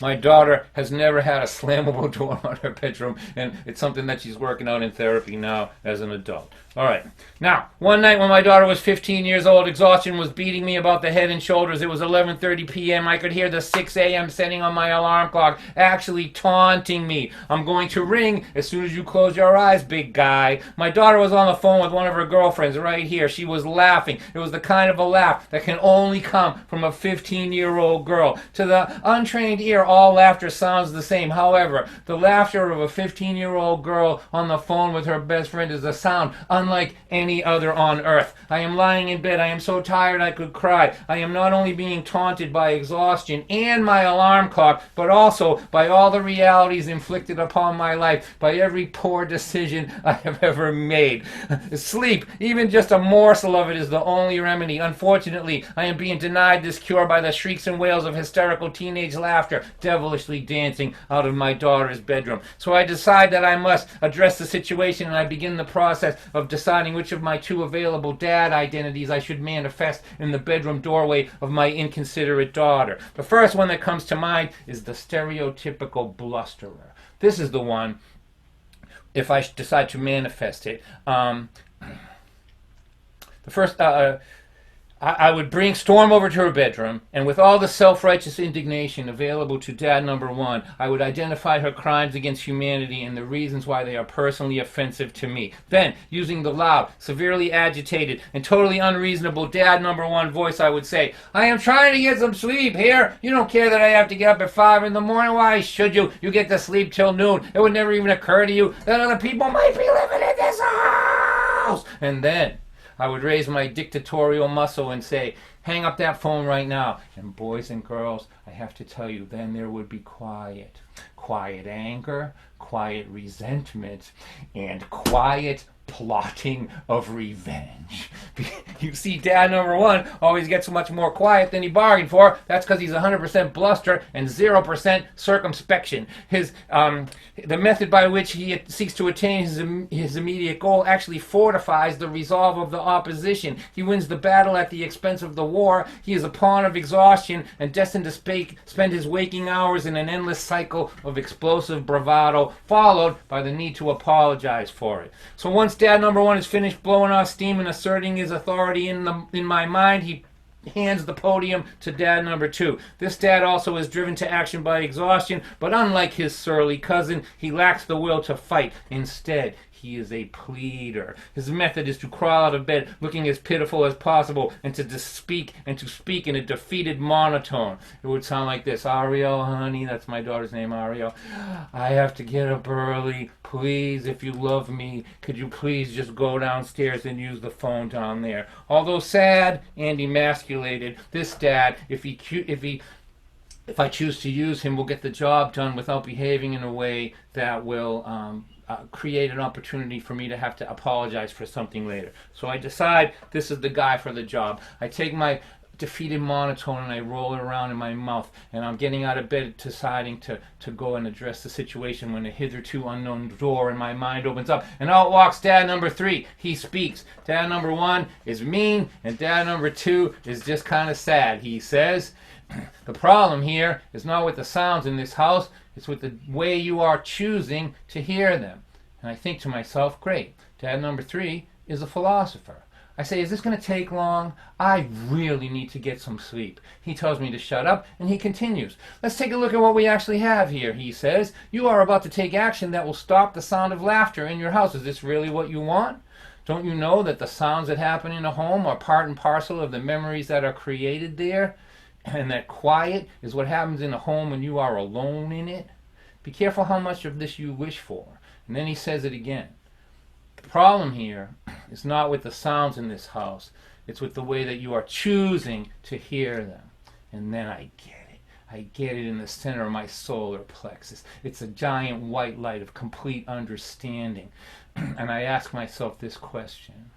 My daughter has never had a slammable door on her bedroom, and it's something that she's working out in therapy now as an adult. All right. Now, one night when my daughter was 15 years old, Exhaustion was beating me about the head and shoulders. It was 11:30 p.m. I could hear the 6 a.m. setting on my alarm clock, actually taunting me. I'm going to ring as soon as you close your eyes, big guy. My daughter was on the phone with one of her girlfriends right here. She was laughing. It was the kind of a laugh that can only come from a 15-year-old girl. To the untrained ear, all laughter sounds the same. However, the laughter of a 15-year-old girl on the phone with her best friend is a sound unlike any other on earth. I am lying in bed. I am so tired I could cry. I am not only being taunted by Exhaustion and my alarm clock, but also by all the realities inflicted upon my life, by every poor decision I have ever made. Sleep, even just a morsel of it, is the only remedy. Unfortunately, I am being denied this cure by the shrieks and wails of hysterical teenage laughter devilishly dancing out of my daughter's bedroom. So I decide that I must address the situation, and I begin the process of deciding which of my two available dad identities I should manifest in the bedroom doorway of my inconsiderate daughter. The first one that comes to mind is the stereotypical blusterer. This is the one, if I decide to manifest it. I would bring Storm over to her bedroom, and with all the self-righteous indignation available to dad number one, I would identify her crimes against humanity and the reasons why they are personally offensive to me. Then, using the loud, severely agitated, and totally unreasonable dad number one voice, I would say, I am trying to get some sleep here. You don't care that I have to get up at 5 in the morning. Why should you? You get to sleep till noon. It would never even occur to you that other people might be living in this house. And then I would raise my dictatorial muscle and say, hang up that phone right now. And boys and girls, I have to tell you, then there would be quiet. Quiet anger, quiet resentment, and quiet plotting of revenge. You see, dad number one always gets much more quiet than he bargained for. That's because he's 100% bluster and 0% circumspection. The method by which he seeks to attain his immediate goal actually fortifies the resolve of the opposition. He wins the battle at the expense of the war. He is a pawn of exhaustion and destined to spend his waking hours in an endless cycle of explosive bravado, followed by the need to apologize for it. So once dad number one is finished blowing off steam and asserting his authority in my mind, he hands the podium to dad number two. This dad also is driven to action by exhaustion, but unlike his surly cousin, he lacks the will to fight. Instead, he is a pleader. His method is to crawl out of bed looking as pitiful as possible and to speak in a defeated monotone. It would sound like this. Ariel, honey, that's my daughter's name, Ariel. I have to get up early. Please, if you love me, could you please just go downstairs and use the phone down there? Although sad and emasculated, this dad, if I choose to use him, will get the job done without behaving in a way that will create an opportunity for me to have to apologize for something later. So I decide this is the guy for the job. I take my defeated monotone and I roll it around in my mouth, and I'm getting out of bed deciding to go and address the situation when a hitherto unknown door in my mind opens up, and out walks dad number three. He speaks. Dad number one is mean, and dad number two is just kind of sad. He says, the problem here is not with the sounds in this house, it's with the way you are choosing to hear them. And I think to myself, great, dad number three is a philosopher. I say, is this going to take long? I really need to get some sleep. He tells me to shut up, and he continues. Let's take a look at what we actually have here, he says. You are about to take action that will stop the sound of laughter in your house. Is this really what you want? Don't you know that the sounds that happen in a home are part and parcel of the memories that are created there? And that quiet is what happens in a home when you are alone in it? Be careful how much of this you wish for. And then he says it again. The problem here is not with the sounds in this house. It's with the way that you are choosing to hear them. And then I get it. I get it in the center of my solar plexus. It's a giant white light of complete understanding. And I ask myself this question.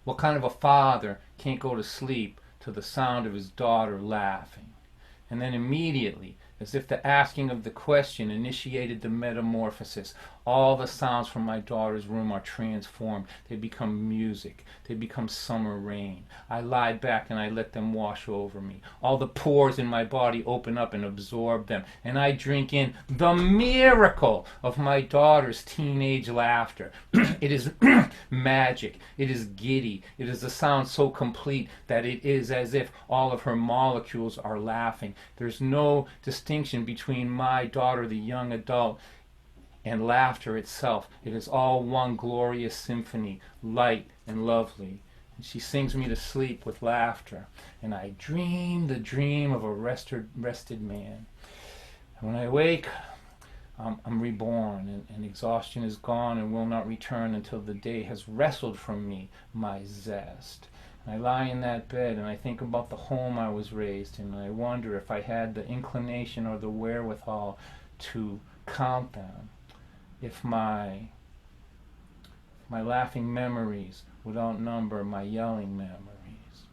What kind of a father can't go to sleep to the sound of his daughter laughing? And then immediately, as if the asking of the question initiated the metamorphosis, all the sounds from my daughter's room are transformed. They become music. They become summer rain. I lie back and I let them wash over me. All the pores in my body open up and absorb them. And I drink in the miracle of my daughter's teenage laughter. It is magic. It is giddy. It is a sound so complete that it is as if all of her molecules are laughing. There's no distinction between my daughter, the young adult, and laughter itself. It is all one glorious symphony, light and lovely. And she sings me to sleep with laughter, and I dream the dream of a rested man. And when I wake, I'm reborn, and exhaustion is gone and will not return until the day has wrestled from me my zest. I lie in that bed and I think about the home I was raised in, and I wonder if I had the inclination or the wherewithal to count them, if my laughing memories would outnumber my yelling memories.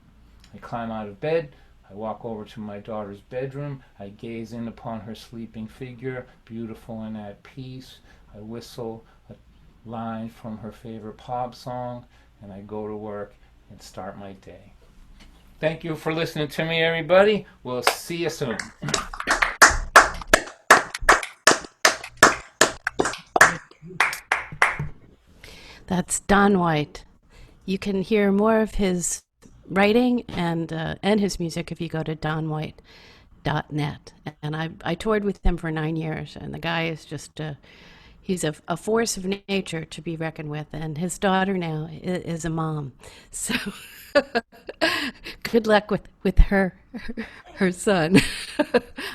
I climb out of bed, I walk over to my daughter's bedroom, I gaze in upon her sleeping figure, beautiful and at peace. I whistle a line from her favorite pop song, and I go to work and start my day. Thank you for listening to me, everybody. We'll see you soon. That's Don White. You can hear more of his writing and his music if you go to donwhite.net. And I toured with him for 9 years, and the guy is just he's a force of nature to be reckoned with. And his daughter now is a mom, so good luck with her son.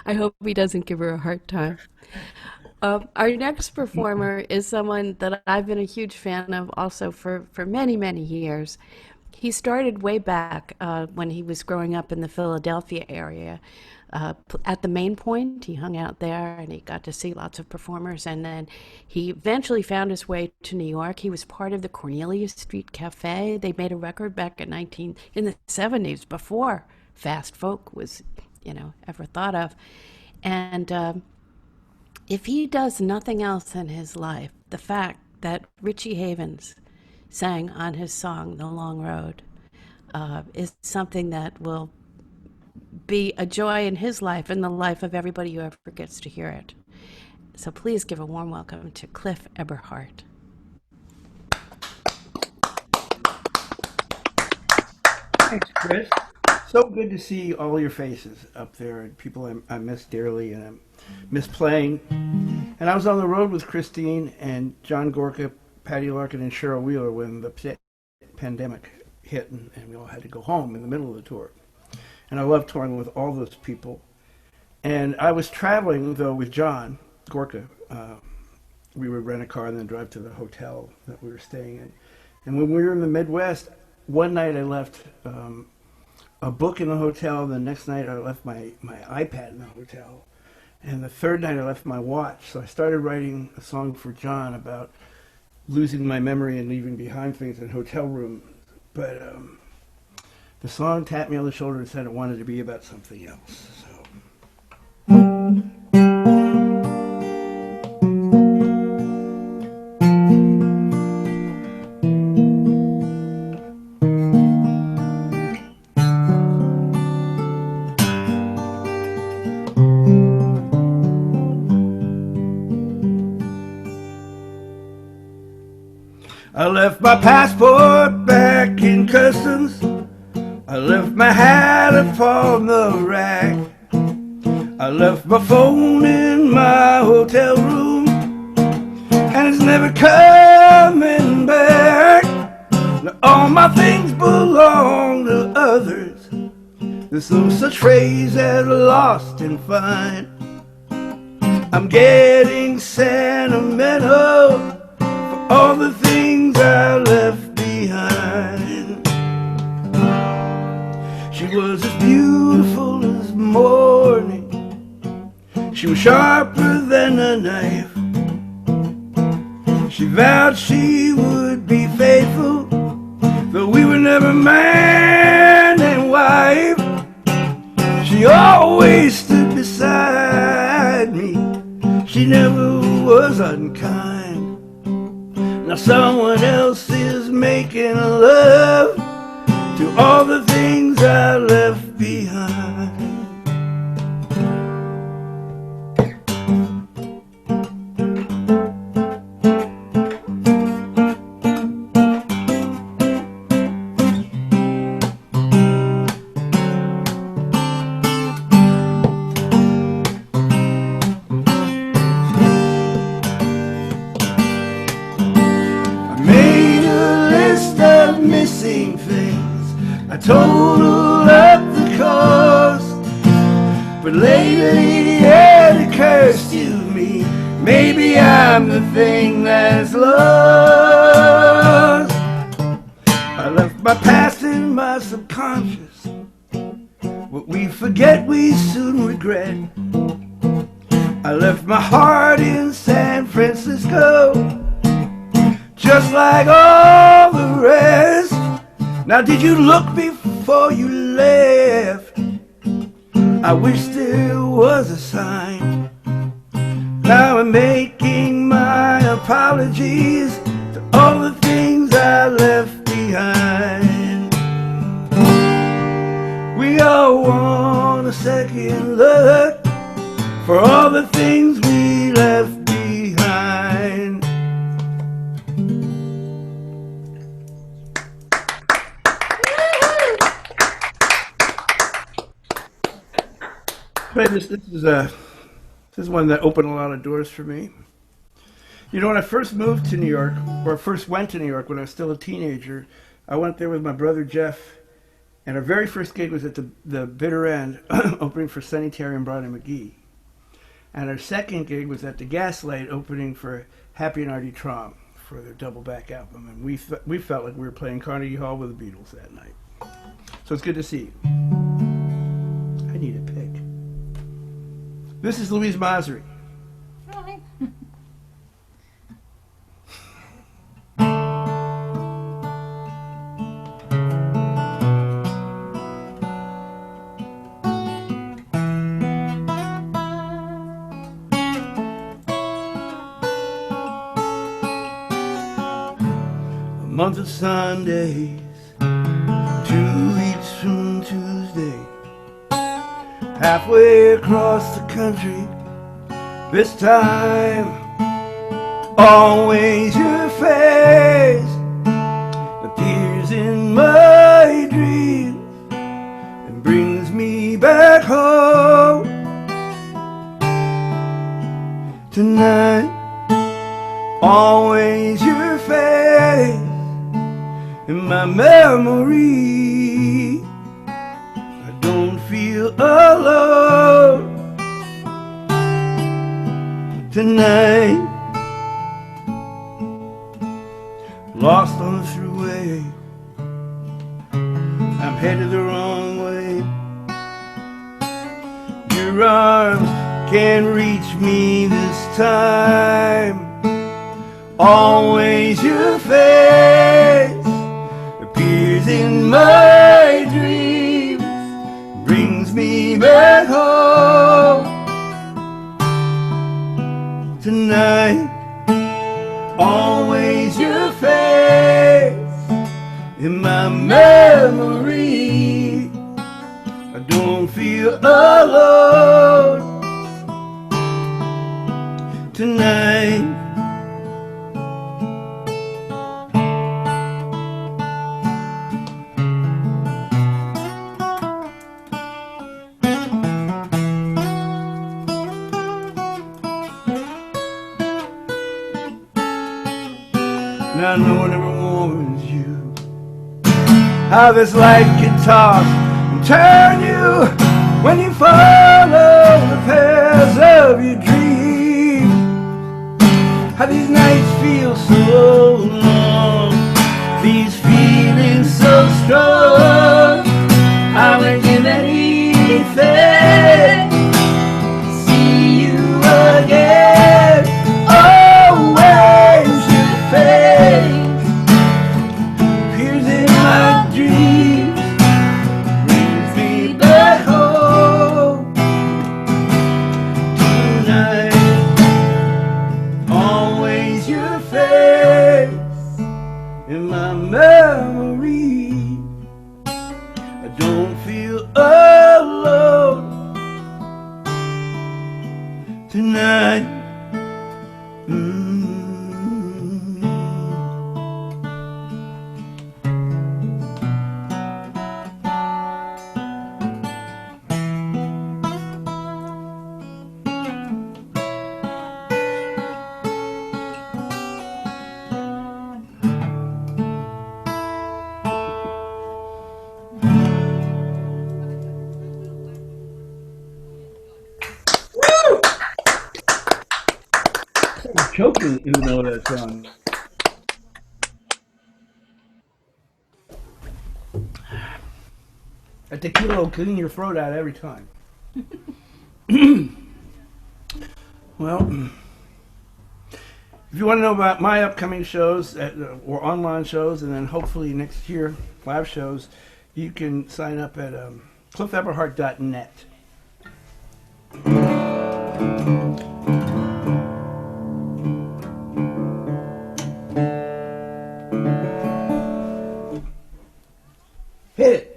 I hope he doesn't give her a hard time. Our next performer is someone that I've been a huge fan of also for many, many years. He started way back when he was growing up in the Philadelphia area. At the Main Point, he hung out there and he got to see lots of performers, and then he eventually found his way to New York. He was part of the Cornelia Street Cafe. They made a record back in the 70s, before fast folk was, ever thought of. And if he does nothing else in his life, the fact that Richie Havens sang on his song, The Long Road, is something that will be a joy in his life and the life of everybody who ever gets to hear it. So please give a warm welcome to Cliff Eberhard. Thanks, Chris. So good to see all your faces up there, and people I miss dearly, and I miss playing. And I was on the road with Christine and John Gorka, Patty Larkin, and Cheryl Wheeler when the pandemic hit, and we all had to go home in the middle of the tour. And I love touring with all those people. And I was traveling, though, with John Gorka. We would rent a car and then drive to the hotel that we were staying in. And when we were in the Midwest, one night I left a book in the hotel. The next night I left my iPad in the hotel. And the third night I left my watch. So I started writing a song for John about losing my memory and leaving behind things in hotel rooms. But the song tapped me on the shoulder and said it wanted to be about something else. I left my passport back in customs. I left my hat upon the rack. I left my phone in my hotel room, and it's never coming back. Now all my things belong to others. There's no such phrase as lost and find. I'm getting sentimental for all the things I left behind. She was as beautiful as morning, sharper than a knife. She vowed she would be faithful, though we were never man and wife. She always stood beside me. She never was unkind. Now someone else is making love to all the things I left behind. Total up the cost, but lately yeah, it occurs to me, maybe I'm the thing that's lost. I left my past in my subconscious. What we forget we soon regret. I left my heart in San Francisco, just like all the rest. Now did you look before you left? I wish there was a sign. Now I'm making my apologies to all the things I left behind. We all want a second look for all the things we left behind. This is one that opened a lot of doors for me. You know, when I first moved to New York, or first went to New York when I was still a teenager, I went there with my brother Jeff, and our very first gig was at the Bitter End, opening for Sonny Terry and Brownie McGee. And our second gig was at the Gaslight, opening for Happy and Artie Traum for their double back album. And we felt like we were playing Carnegie Hall with the Beatles that night. So it's good to see you. I need a pick. This is Louise Mosrie. Hi. A month of Sundays, 2 weeks from Tuesday, halfway across the country, this time always your face appears in my dreams and brings me back home. Tonight, always your face in my memory. I don't feel alone tonight. Lost on the thruway, I'm headed the wrong way. Your arms can't reach me this time. Always your face appears in my dreams, brings me back home. Tonight, always your face in my memory. I don't feel alone tonight. Now no one ever warns you how this life can toss and turn you when you follow the paths of your dreams. How these nights feel so long, these feelings so strong. I wouldn't give anything to see you in my memory. I don't feel alone tonight. I'm choking even though that song. A tequila will clean your throat out every time. Well, if you want to know about my upcoming shows or online shows, and then hopefully next year live shows, you can sign up at cliffeberhard.net. Hit it.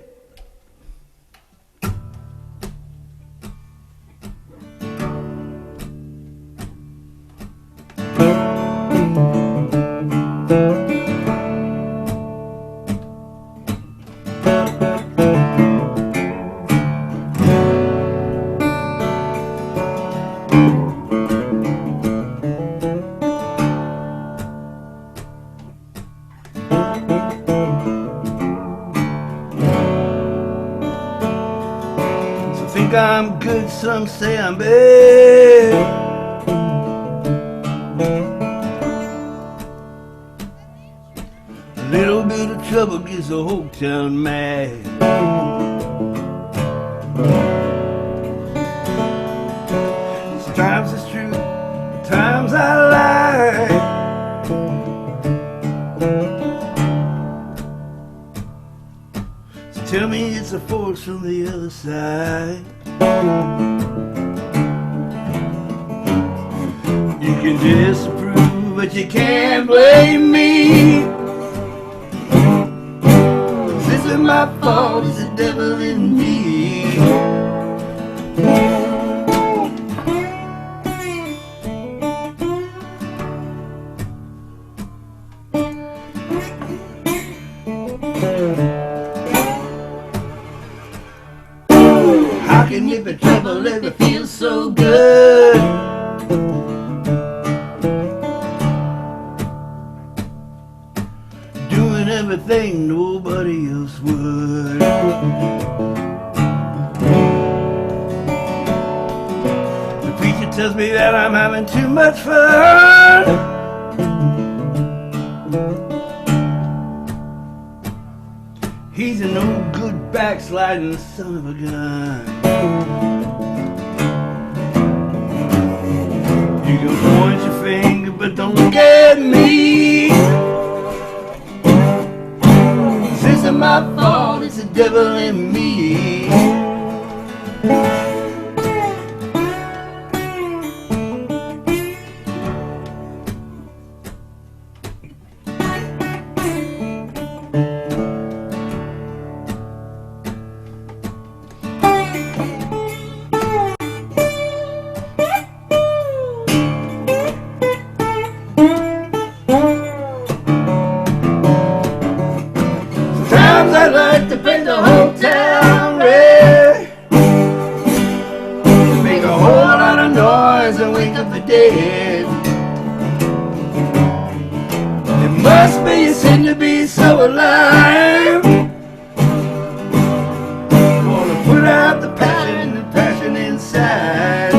I'm good, some say I'm bad. A little bit of trouble gets the whole town mad. Sometimes it's true, sometimes I lie. So tell me it's a force from the other side. You can disapprove, but you can't blame me. This is my fault, it's the devil in me. How can you be trouble ever feel so good? Doing everything nobody else would. The preacher tells me that I'm having too much fun. He's an old good backsliding son of a gun. You can point your finger, but don't look at me. This isn't my fault, it's the devil in me. I'd like to bring the whole town red, make a whole lot of noise and wake up the dead. It must be a sin to be so alive. Wanna put out the passion inside.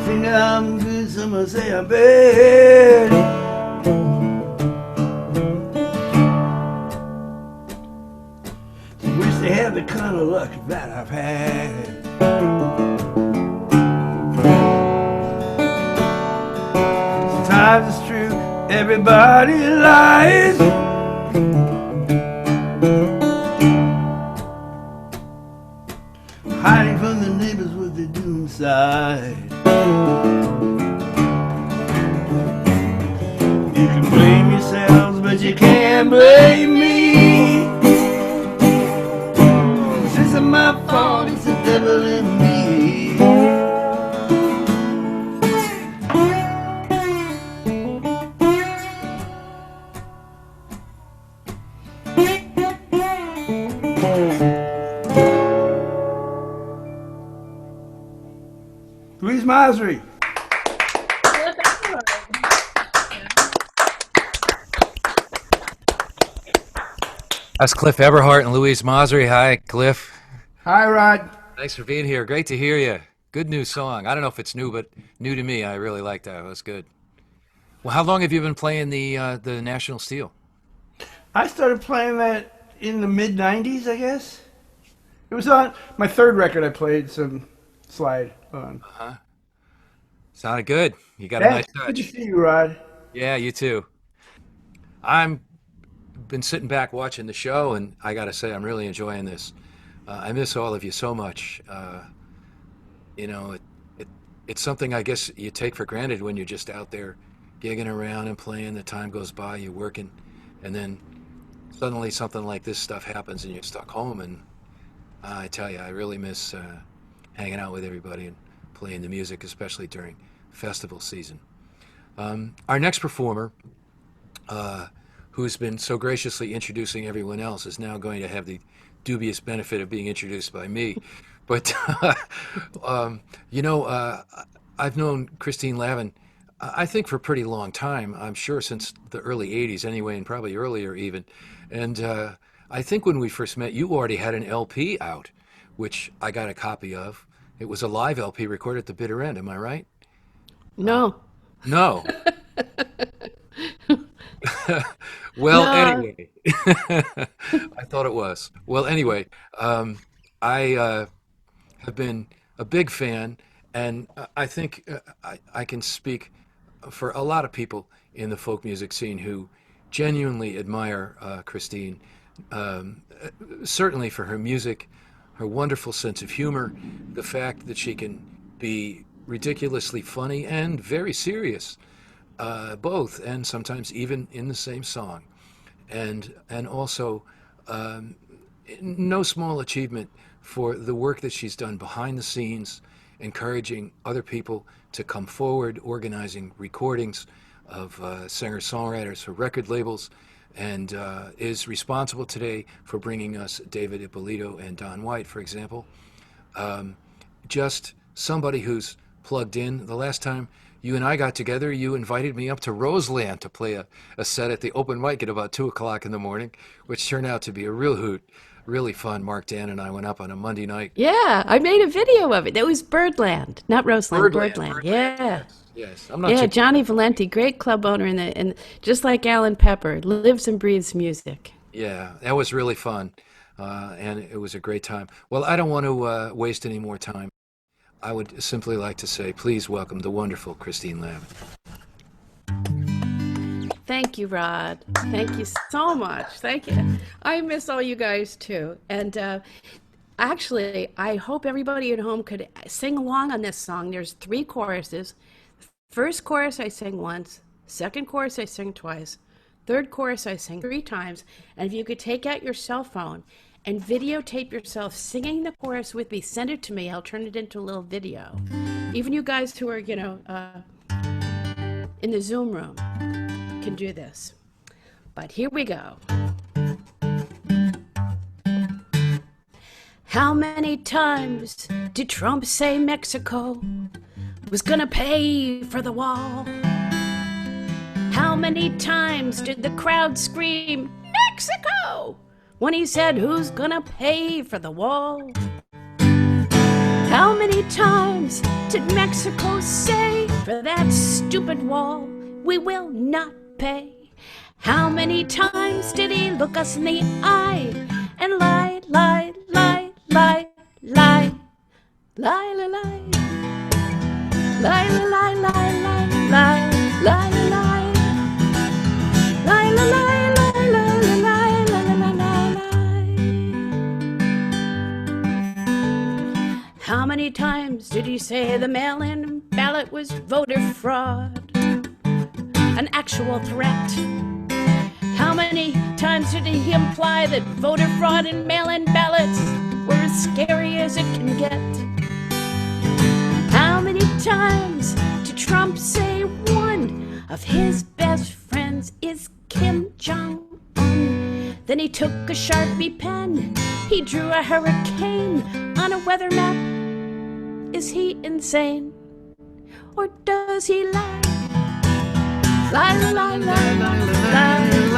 Think I'm good, some say I'm bad. Wish they have the kind of luck that I've had. Sometimes it's true, everybody lies. Hiding from the neighbors with the doom side. You can blame yourselves, but you can't blame me. This isn't my fault, it's the devil in me. Louise Mosrie. That's Cliff Eberhard and Louise Mosrie. Hi, Cliff. Hi, Rod. Thanks for being here. Great to hear you. Good new song. I don't know if it's new, but new to me. I really like that. It was good. Well, how long have you been playing the National Steel? I started playing that in the mid-'90s, I guess. It was on my third record I played some slide on. Uh-huh. Sounded good. You got a nice touch. Good to see you, Rod. Yeah, you too. I'm been sitting back watching the show, and I got to say, I'm really enjoying this. I miss all of you so much. You know, it's something I guess you take for granted when you're just out there gigging around and playing. The time goes by, you're working, and then suddenly something like this stuff happens, and you're stuck home. And I tell you, I really miss hanging out with everybody and playing the music, especially during festival season. Our next performer, who's been so graciously introducing everyone else, is now going to have the dubious benefit of being introduced by me. But, you know, I've known Christine Lavin, I think, for a pretty long time. I'm sure since the early 80s anyway, and probably earlier even. And I think when we first met, you already had an LP out, which I got a copy of. It was a live LP recorded at the bitter end, am I right? No. No. Well, No. anyway, I thought it was. Well, anyway, I have been a big fan, and I think I can speak for a lot of people in the folk music scene who genuinely admire Christine, certainly for her music, her wonderful sense of humor, the fact that she can be ridiculously funny and very serious, both, and sometimes even in the same song. And also, no small achievement for the work that she's done behind the scenes, encouraging other people to come forward, organizing recordings of singer-songwriters for record labels, and is responsible today for bringing us David Ippolito and Don White, for example. Just somebody who's plugged in. The last time you and I got together, you invited me up to Roseland to play a set at the open mic at about 2 o'clock in the morning, which turned out to be a real hoot, really fun. Mark Dan and I went up on a Monday night. Yeah, I made a video of it. That was Birdland, not Roseland. Birdland. Yeah. Yes. I'm not Yeah, too- Johnny Valenti, great club owner, and just like Alan Pepper, lives and breathes music. Yeah, that was really fun, and it was a great time. Well, I don't want to waste any more time. I would simply like to say, please welcome the wonderful Christine Lavin. Thank you, Rod. Thank you so much. Thank you. I miss all you guys too. And actually, I hope everybody at home could sing along on this song. There's 3 choruses. First chorus I sing once. Second chorus I sing twice. Third chorus I sing 3 times. And if you could take out your cell phone and videotape yourself singing the chorus with me, send it to me. I'll turn it into a little video. Even you guys who are, in the Zoom room can do this. But here we go. How many times did Trump say Mexico was gonna pay for the wall? How many times did the crowd scream, Mexico, when he said, who's gonna pay for the wall? How many times did Mexico say, for that stupid wall, we will not pay? How many times did he look us in the eye and lie, lie, lie, lie, lie. Lie, lie, lie, lie, lie, lie, lie, lie, lie. Lie, lie, lie, lie, lie, lie, lie, lie, lie. How many times did he say the mail-in ballot was voter fraud? An actual threat. How many times did he imply that voter fraud and mail-in ballots were as scary as it can get? How many times did Trump say one of his best friends is Kim Jong-un? Then he took a Sharpie pen, he drew a hurricane on a weather map. Is he insane? Or does he lie? Lie, lie, lie, lie, lie, lie,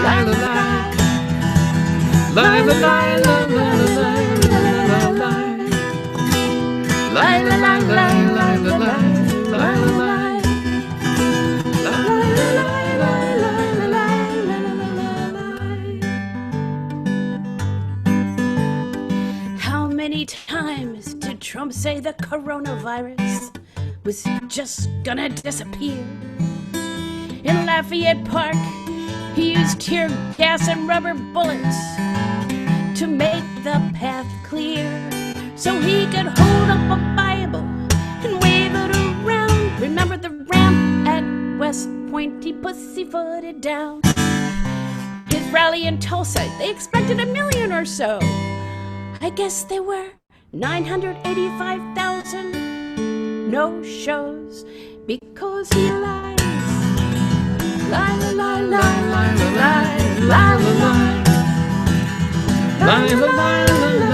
lie, lie, lie, lie, lie, lie, lie, lie, lie, lie, how many times did Trump say the coronavirus was just gonna disappear? In Lafayette Park, he used tear gas and rubber bullets to make the path clear, so he could hold up a Bible and wave it around. Remember the ramp at West Point, he pussyfooted down. His rally in Tulsa, they expected 1 million or so. I guess there were 985,000 no-shows because he lies. Lie, lie, lie, lie, lie, lie, lie, lie. Lie, lie, lie, lie, lie,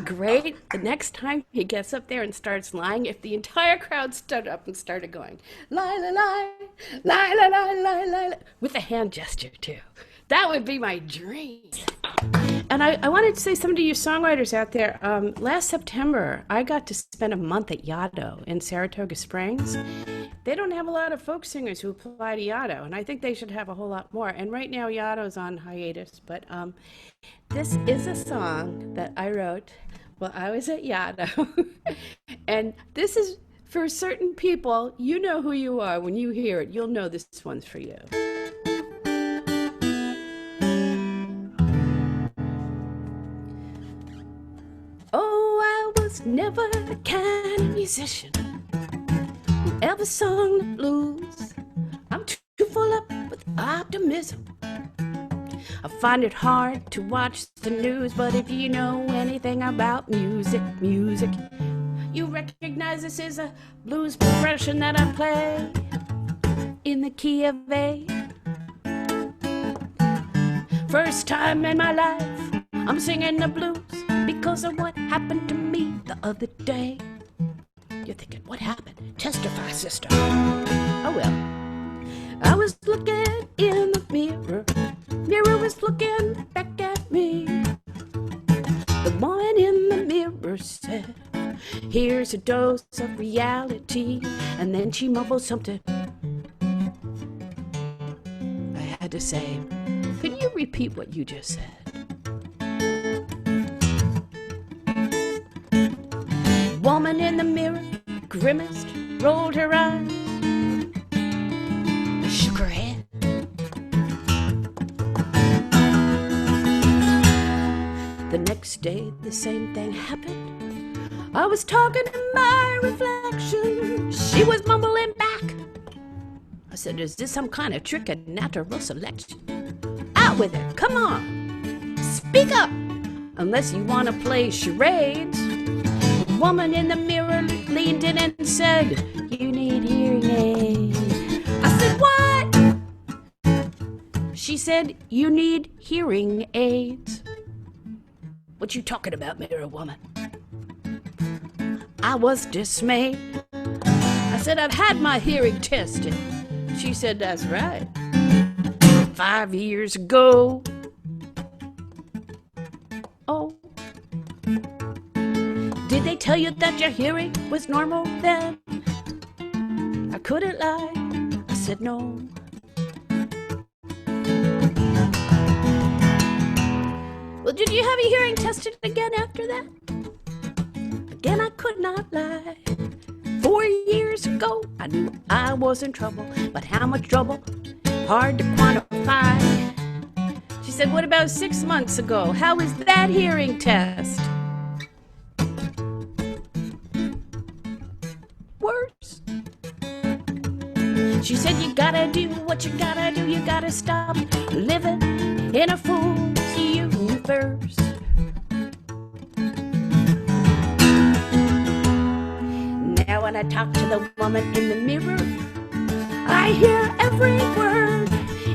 great the next time he gets up there and starts lying if the entire crowd stood up and started going, lie, lie, lie, lie, lie, lie, lie, lie, lie, with a hand gesture too. That would be my dream. And I wanted to say something to you songwriters out there. Last September, I got to spend a month at Yaddo in Saratoga Springs. They don't have a lot of folk singers who apply to Yaddo, and I think they should have a whole lot more. And right now, Yaddo's on hiatus, but this is a song that I wrote while I was at Yaddo. And this is for certain people. You know who you are. When you hear it, you'll know this one's for you. Oh, I was never the kind of musician who ever sung the blues. I'm too full up with optimism. I find it hard to watch the news, but if you know anything about music, you recognize this is a blues progression that I play in the key of A. First time in my life, I'm singing the blues because of what happened to me the other day. You're thinking, what happened? Testify, sister. Oh well. I was looking in the mirror. Mirror was looking back at me. The woman in the mirror said, here's a dose of reality. And then she mumbled something. I had to say, could you repeat what you just said? Woman in the mirror grimaced, rolled her eyes, shook her head. The next day, the same thing happened. I was talking to my reflection. She was mumbling back. I said, is this some kind of trick of natural selection? Out with it, come on. Speak up, unless you want to play charades. The woman in the mirror leaned in and said, you need hearing aid. I said, what? said, "You need hearing aids." "What you talking about, Mirror Woman?" I was dismayed. I said, "I've had my hearing tested." She said, "That's right. 5 years ago." Oh. "Did they tell you that your hearing was normal then?" I couldn't lie. I said no. "Well, did you have your hearing tested again after that?" Again, I could not lie. 4 years ago, I knew I was in trouble, but how much trouble? Hard to quantify. She said, "What about 6 months ago? How was that hearing test?" Worse. She said, "You gotta do what you gotta do. You gotta stop living in a fool's universe." Now when I talk to the woman in the mirror, I hear every word.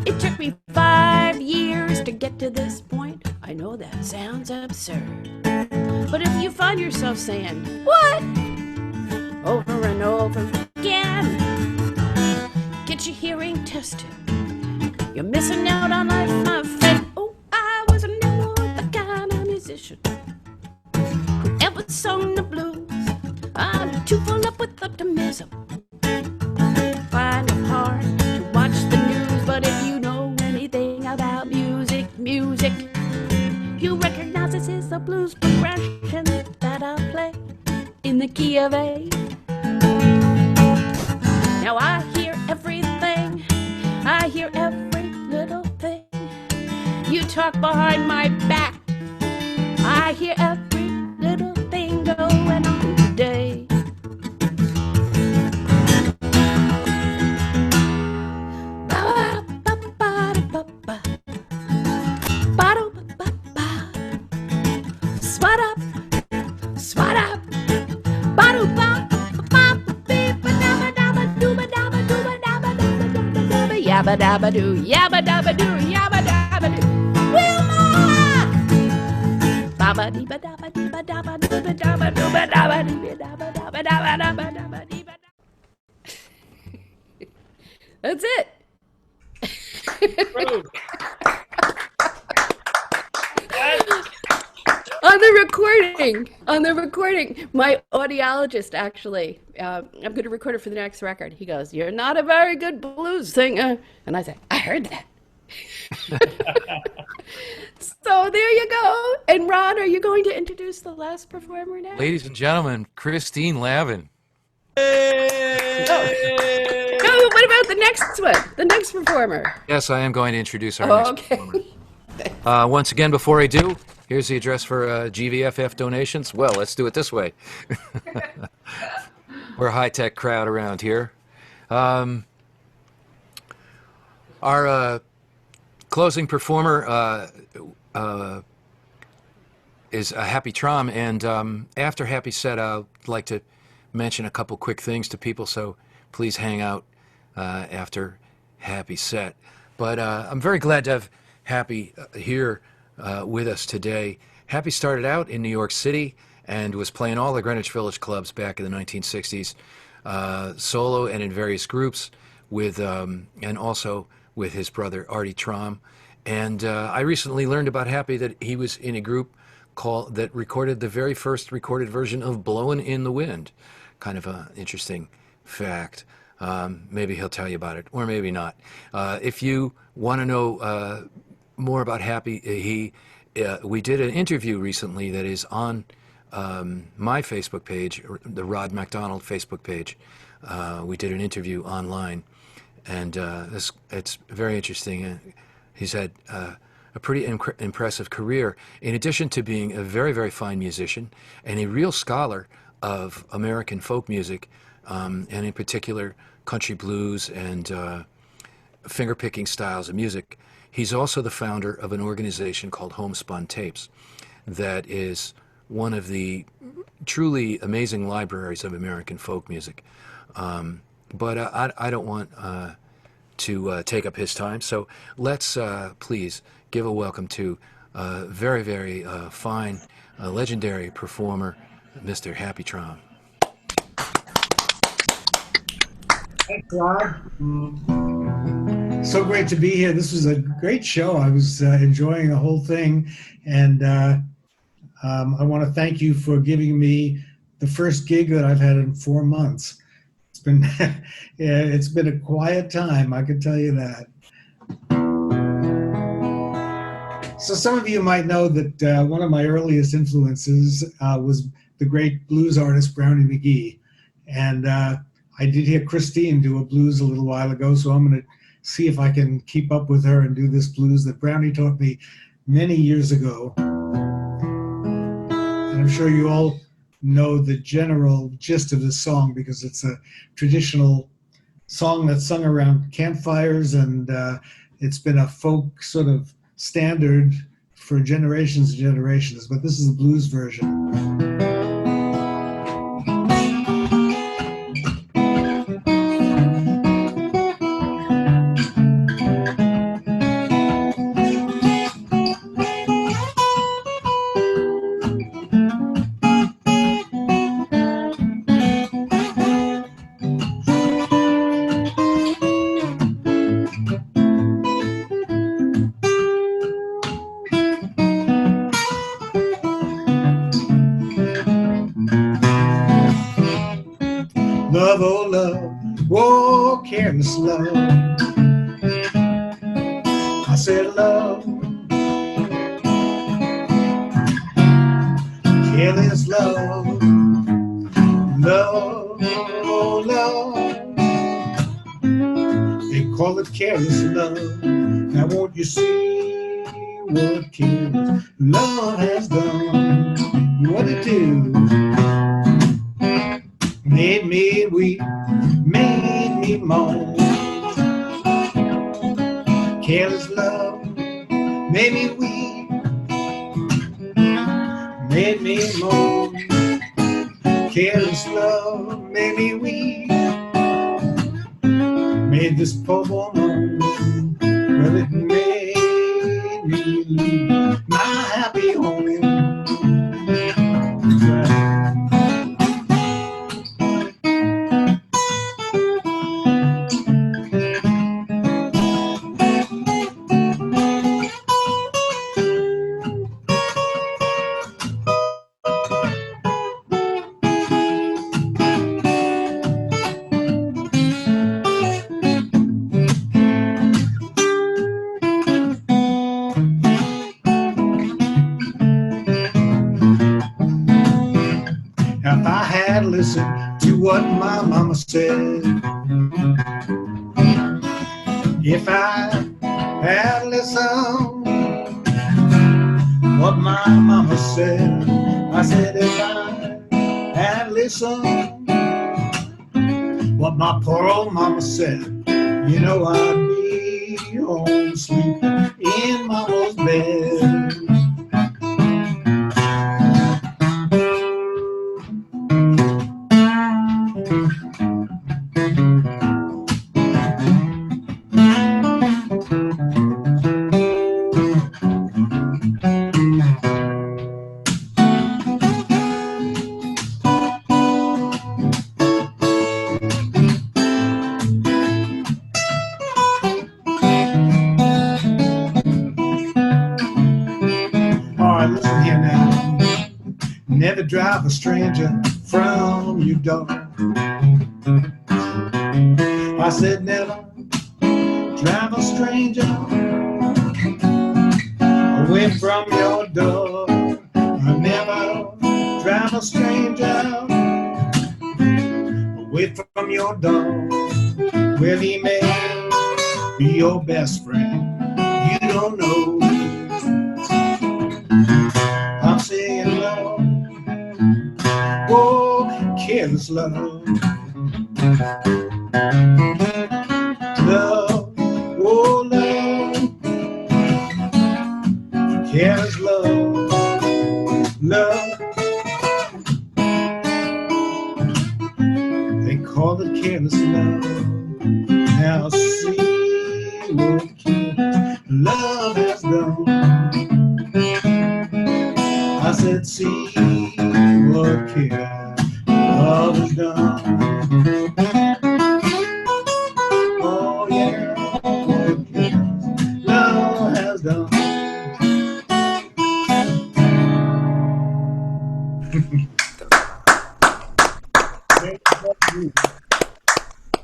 It took me 5 years to get to this point. I know that sounds absurd. But if you find yourself saying, "What?" over and over again, get your hearing tested. You're missing out on life, my friend. Oh, I was never the kind of musician who ever sung the blues. I'm too full up with optimism. Find it hard to watch the news, but if you know anything about music, you recognize this is the blues progression that I play in the key of A. Now I hear everything, I hear every little thing. You talk behind my back, I hear every little thing going on today. Yabba dabba doo, yabba dabba doo, yabba dabba doo. Wilma! Baba dee ba dabba dee ba dabba doo ba dabba doo ba dabba dee ba dabba dabba dabba dabba dabba dee ba. That's it. On the recording, my audiologist actually, I'm going to record it for the next record. He goes, "You're not a very good blues singer." And I said, "I heard that." So there you go. And Ron, are you going to introduce the last performer now? Ladies and gentlemen, Christine Lavin. No, what about the next one? The next performer? Yes, I am going to introduce our next performer. Once again, before I do, here's the address for GVFF donations. Well, let's do it this way. We're a high-tech crowd around here. Our closing performer is Happy Traum, and after Happy set, I'd like to mention a couple quick things to people, so please hang out after Happy set. But I'm very glad to have Happy here with us today. Happy started out in New York City and was playing all the Greenwich Village clubs back in the 1960s, solo and in various groups, with and also with his brother Artie Traum. And I recently learned about Happy that he was in a group that recorded the very first recorded version of "Blowin' in the Wind." Kind of an interesting fact. Maybe he'll tell you about it, or maybe not. If you want to know more about Happy, we did an interview recently that is on my Facebook page, the Rod MacDonald Facebook page. We did an interview online, and it's very interesting. He's had a pretty impressive career, in addition to being a very, very fine musician and a real scholar of American folk music, and in particular country blues and finger-picking styles of music. He's also the founder of an organization called Homespun Tapes that is one of the truly amazing libraries of American folk music. But I don't want to take up his time. So let's please give a welcome to very, very fine, legendary performer, Mr. Happy Traum. Thanks, Rod. So great to be here. This was a great show. I was enjoying the whole thing, and I want to thank you for giving me the first gig that I've had in 4 months. It's been yeah, it's been a quiet time, I can tell you that. So some of you might know that one of my earliest influences was the great blues artist Brownie McGee, and I did hear Christine do a blues a little while ago, so I'm going to see if I can keep up with her and do this blues that Brownie taught me many years ago. And I'm sure you all know the general gist of this song because it's a traditional song that's sung around campfires, and it's been a folk sort of standard for generations and generations, but this is the blues version. Love, oh love, whoa, careless love. I said love, careless love, love, oh love. They call it careless love. Now won't you see what careless love has done? What it do? Made me weep, made me moan. Careless love made me weep, made me moan. Careless love made me weep, made this poor woman, well, it made me leave my happy home. Listen to what my mama said. If I had listened what my mama said, I said if I had listened what my poor old mama said, you know I'd be home sleeping in mama's bed. Never drive a stranger from your door. I said never drive a stranger away from your door. I never drive a stranger away from your door. Well, he may be your best friend, you don't know. I'm saying love, oh, careless love. Love, oh, love. Careless love, love. They call it careless love. Now see what love has done. I said, see what love has done. Oh yeah, what love has done.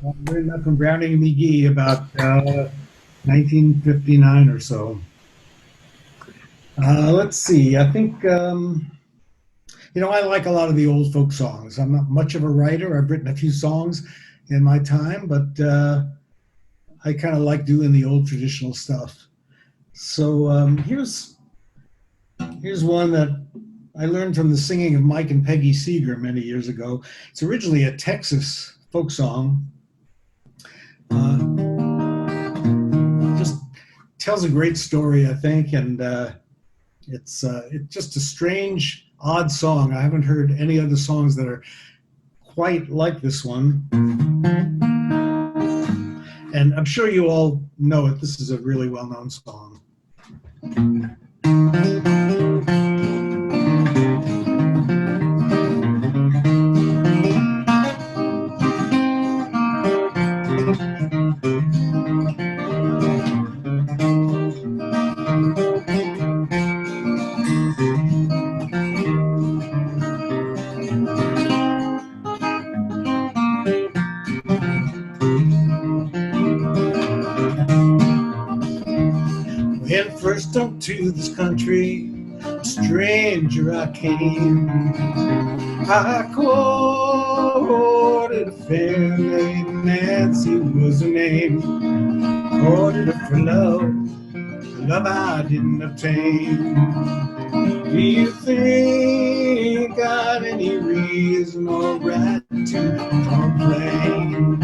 I learned that from Browning and McGee about 1959 or so. Let's see. I think, I like a lot of the old folk songs. I'm not much of a writer. I've written a few songs in my time, but I kind of like doing the old traditional stuff. So here's one that I learned from the singing of Mike and Peggy Seeger many years ago. It's originally a Texas folk song. Just tells a great story, I think, and it's just a strange, odd song. I haven't heard any other songs that are quite like this one. And I'm sure you all know it. This is a really well-known song. When first up to this country, a stranger I came. I courted a fair lady, Nancy was her name. Courted her for love I didn't obtain. Do you think I've any reason or right to complain?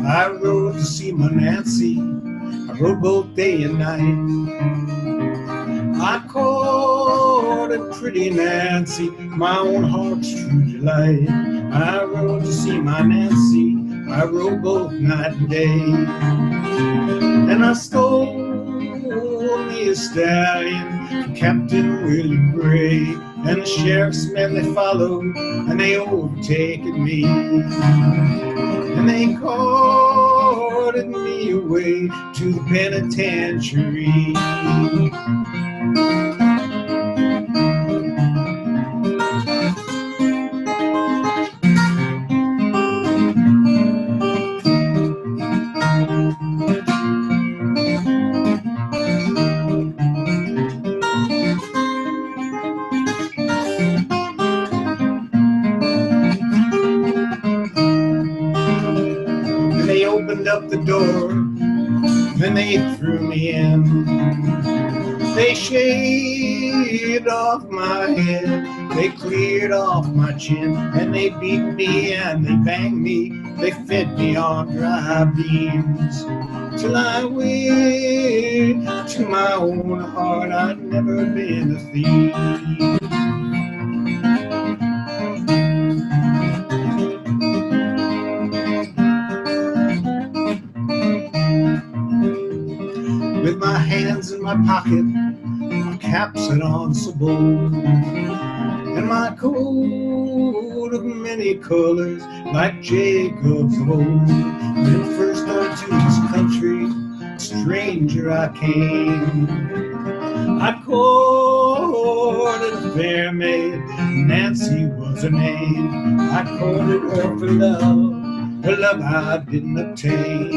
I rode to see my Nancy, I rode both day and night. I courted pretty Nancy, my own heart's true delight. I rode to see my Nancy, I rode both night and day. And I stole me a stallion from Captain Willie Gray. And the sheriff's men, they followed, and they overtaken me. And they carted me away to the penitentiary. Up the door, then they threw me in. They shaved off my head, they cleared off my chin, and they beat me and they banged me, they fed me on dry beans. Till I went to my own heart, I'd never been a thief. With my hands in my pocket, my cap set on so bold, and my coat of many colors like Jacob's of old. When first unto this country, a stranger I came. I courted a fair maid, Nancy was her name. I courted her for love I didn't obtain.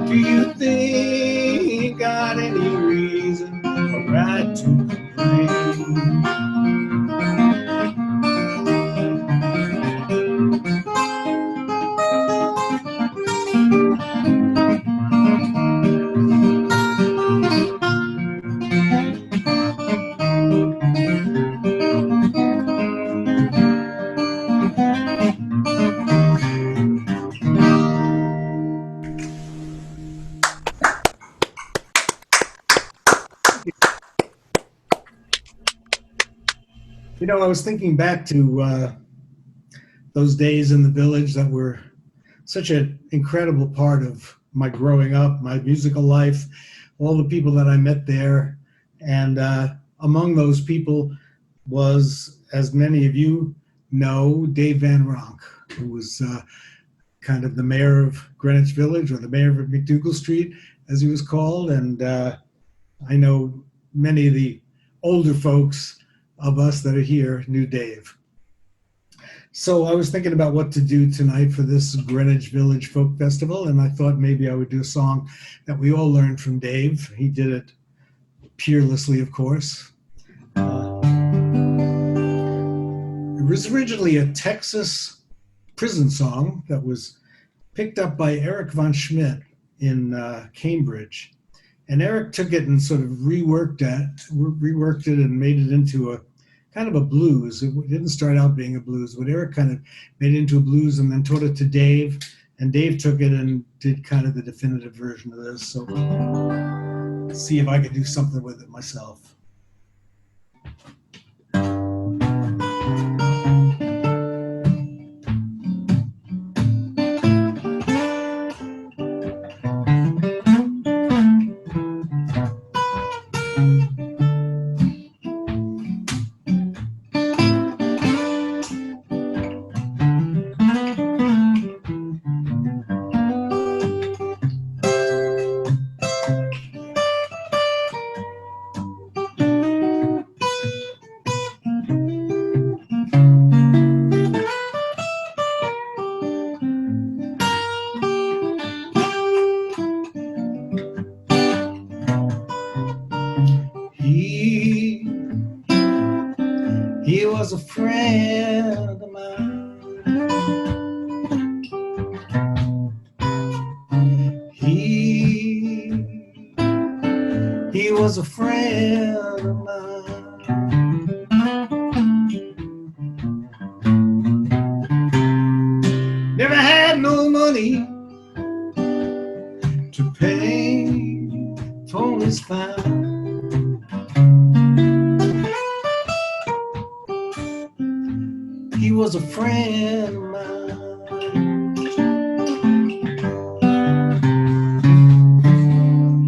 Do you think got any reason or right to complain? You know, I was thinking back to those days in the village that were such an incredible part of my growing up, my musical life, all the people that I met there. And among those people was, as many of you know, Dave Van Ronk, who was kind of the mayor of Greenwich Village, or the mayor of McDougal Street, as he was called. And I know many of the older folks of us that are here knew Dave. So I was thinking about what to do tonight for this Greenwich Village Folk Festival, and I thought maybe I would do a song that we all learned from Dave. He did it peerlessly, of course. It was originally a Texas prison song that was picked up by Eric von Schmidt in Cambridge. And Eric took it and sort of reworked it and made it into a kind of a blues. It didn't start out being a blues, but Eric kind of made it into a blues and then taught it to Dave. And Dave took it and did kind of the definitive version of this. So let's see if I could do something with it myself. He was a friend of mine. He was a friend of mine. Never had no money to pay for his fine. He was a friend of mine.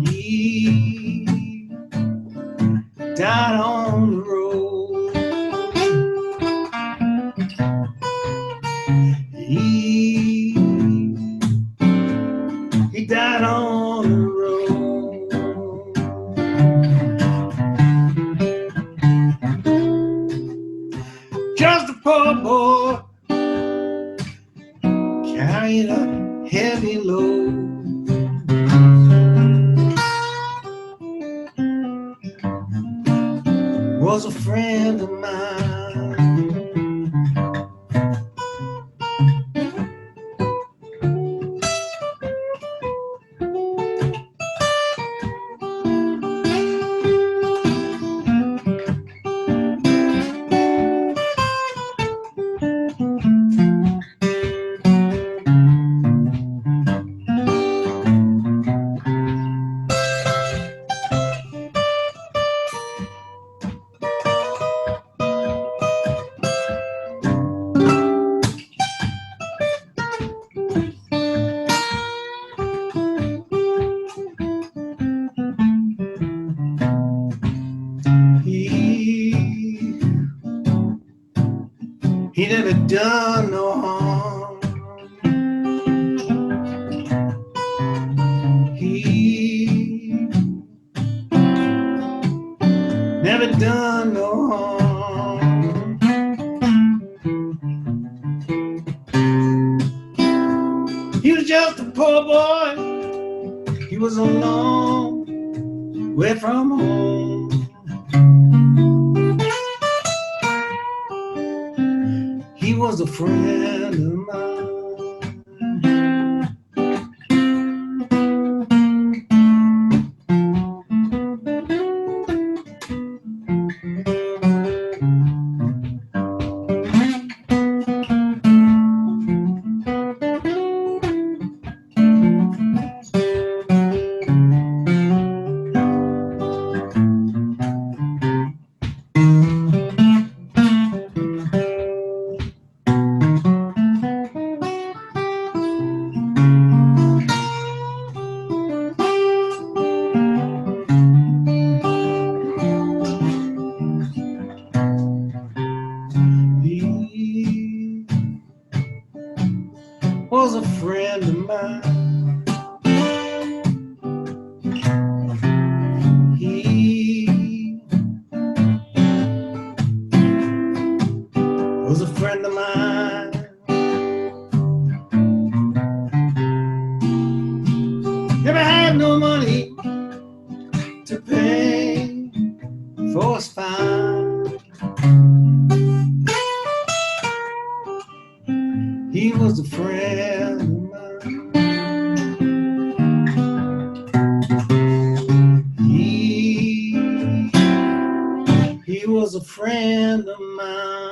He died on the road. He died on the road. Just a poor boy carried a heavy load. Was a friend of mine. He never done no harm. He never done no harm. He was just a poor boy. He was a long way from home. He was a friend of mine. friend of mine.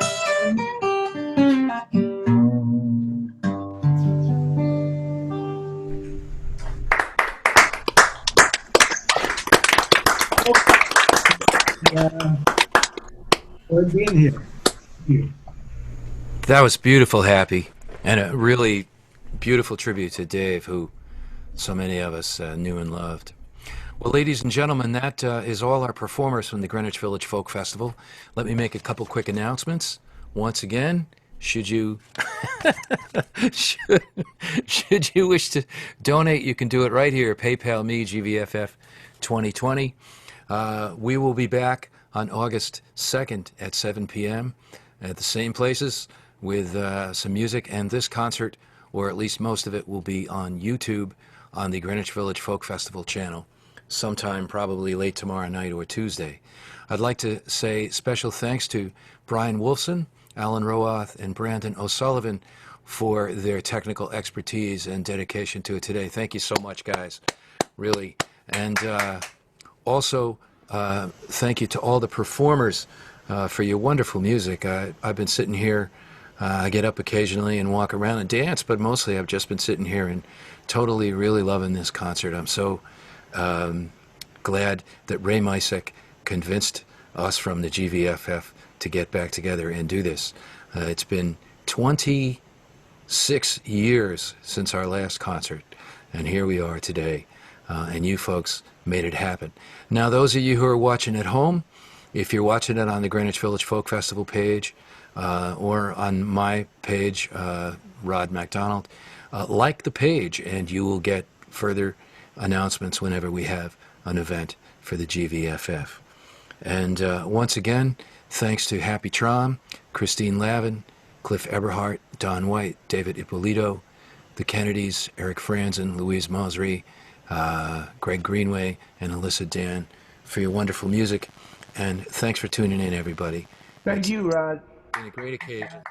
For being here. Thank you. That was beautiful, Happy, and a really beautiful tribute to Dave, who so many of us knew and loved. Well, ladies and gentlemen, that is all our performers from the Greenwich Village Folk Festival. Let me make a couple quick announcements. Once again, should you should you wish to donate, you can do it right here. PayPal me, GVFF 2020. We will be back on August 2nd at 7 p.m. at the same places with some music, and this concert, or at least most of it, will be on YouTube on the Greenwich Village Folk Festival channel sometime probably late tomorrow night or Tuesday. I'd like to say special thanks to Brian Wolfsohn, Alan Rowoth, and Brandon O'Sullivan for their technical expertise and dedication to it today. Thank you so much, guys, really. And also, thank you to all the performers for your wonderful music. I've been sitting here. I get up occasionally and walk around and dance, but mostly I've just been sitting here and totally really loving this concert. I'm so glad that Ray Micek convinced us from the GVFF to get back together and do this. It's been 26 years since our last concert, and here we are today, and you folks made it happen. Now, those of you who are watching at home, if you're watching it on the Greenwich Village Folk Festival page or on my page, Rod MacDonald, like the page, and you will get further announcements whenever we have an event for the GVFF. And once again, thanks to Happy Traum, Christine Lavin, Cliff Eberhard, Don White, David Ippolito, the Kennedys, Erik Frandsen, Louise Mosrie, Greg Greenway, and Alyssa Dan for your wonderful music. And thanks for tuning in, everybody. Thank you, Rod. It's been a great occasion.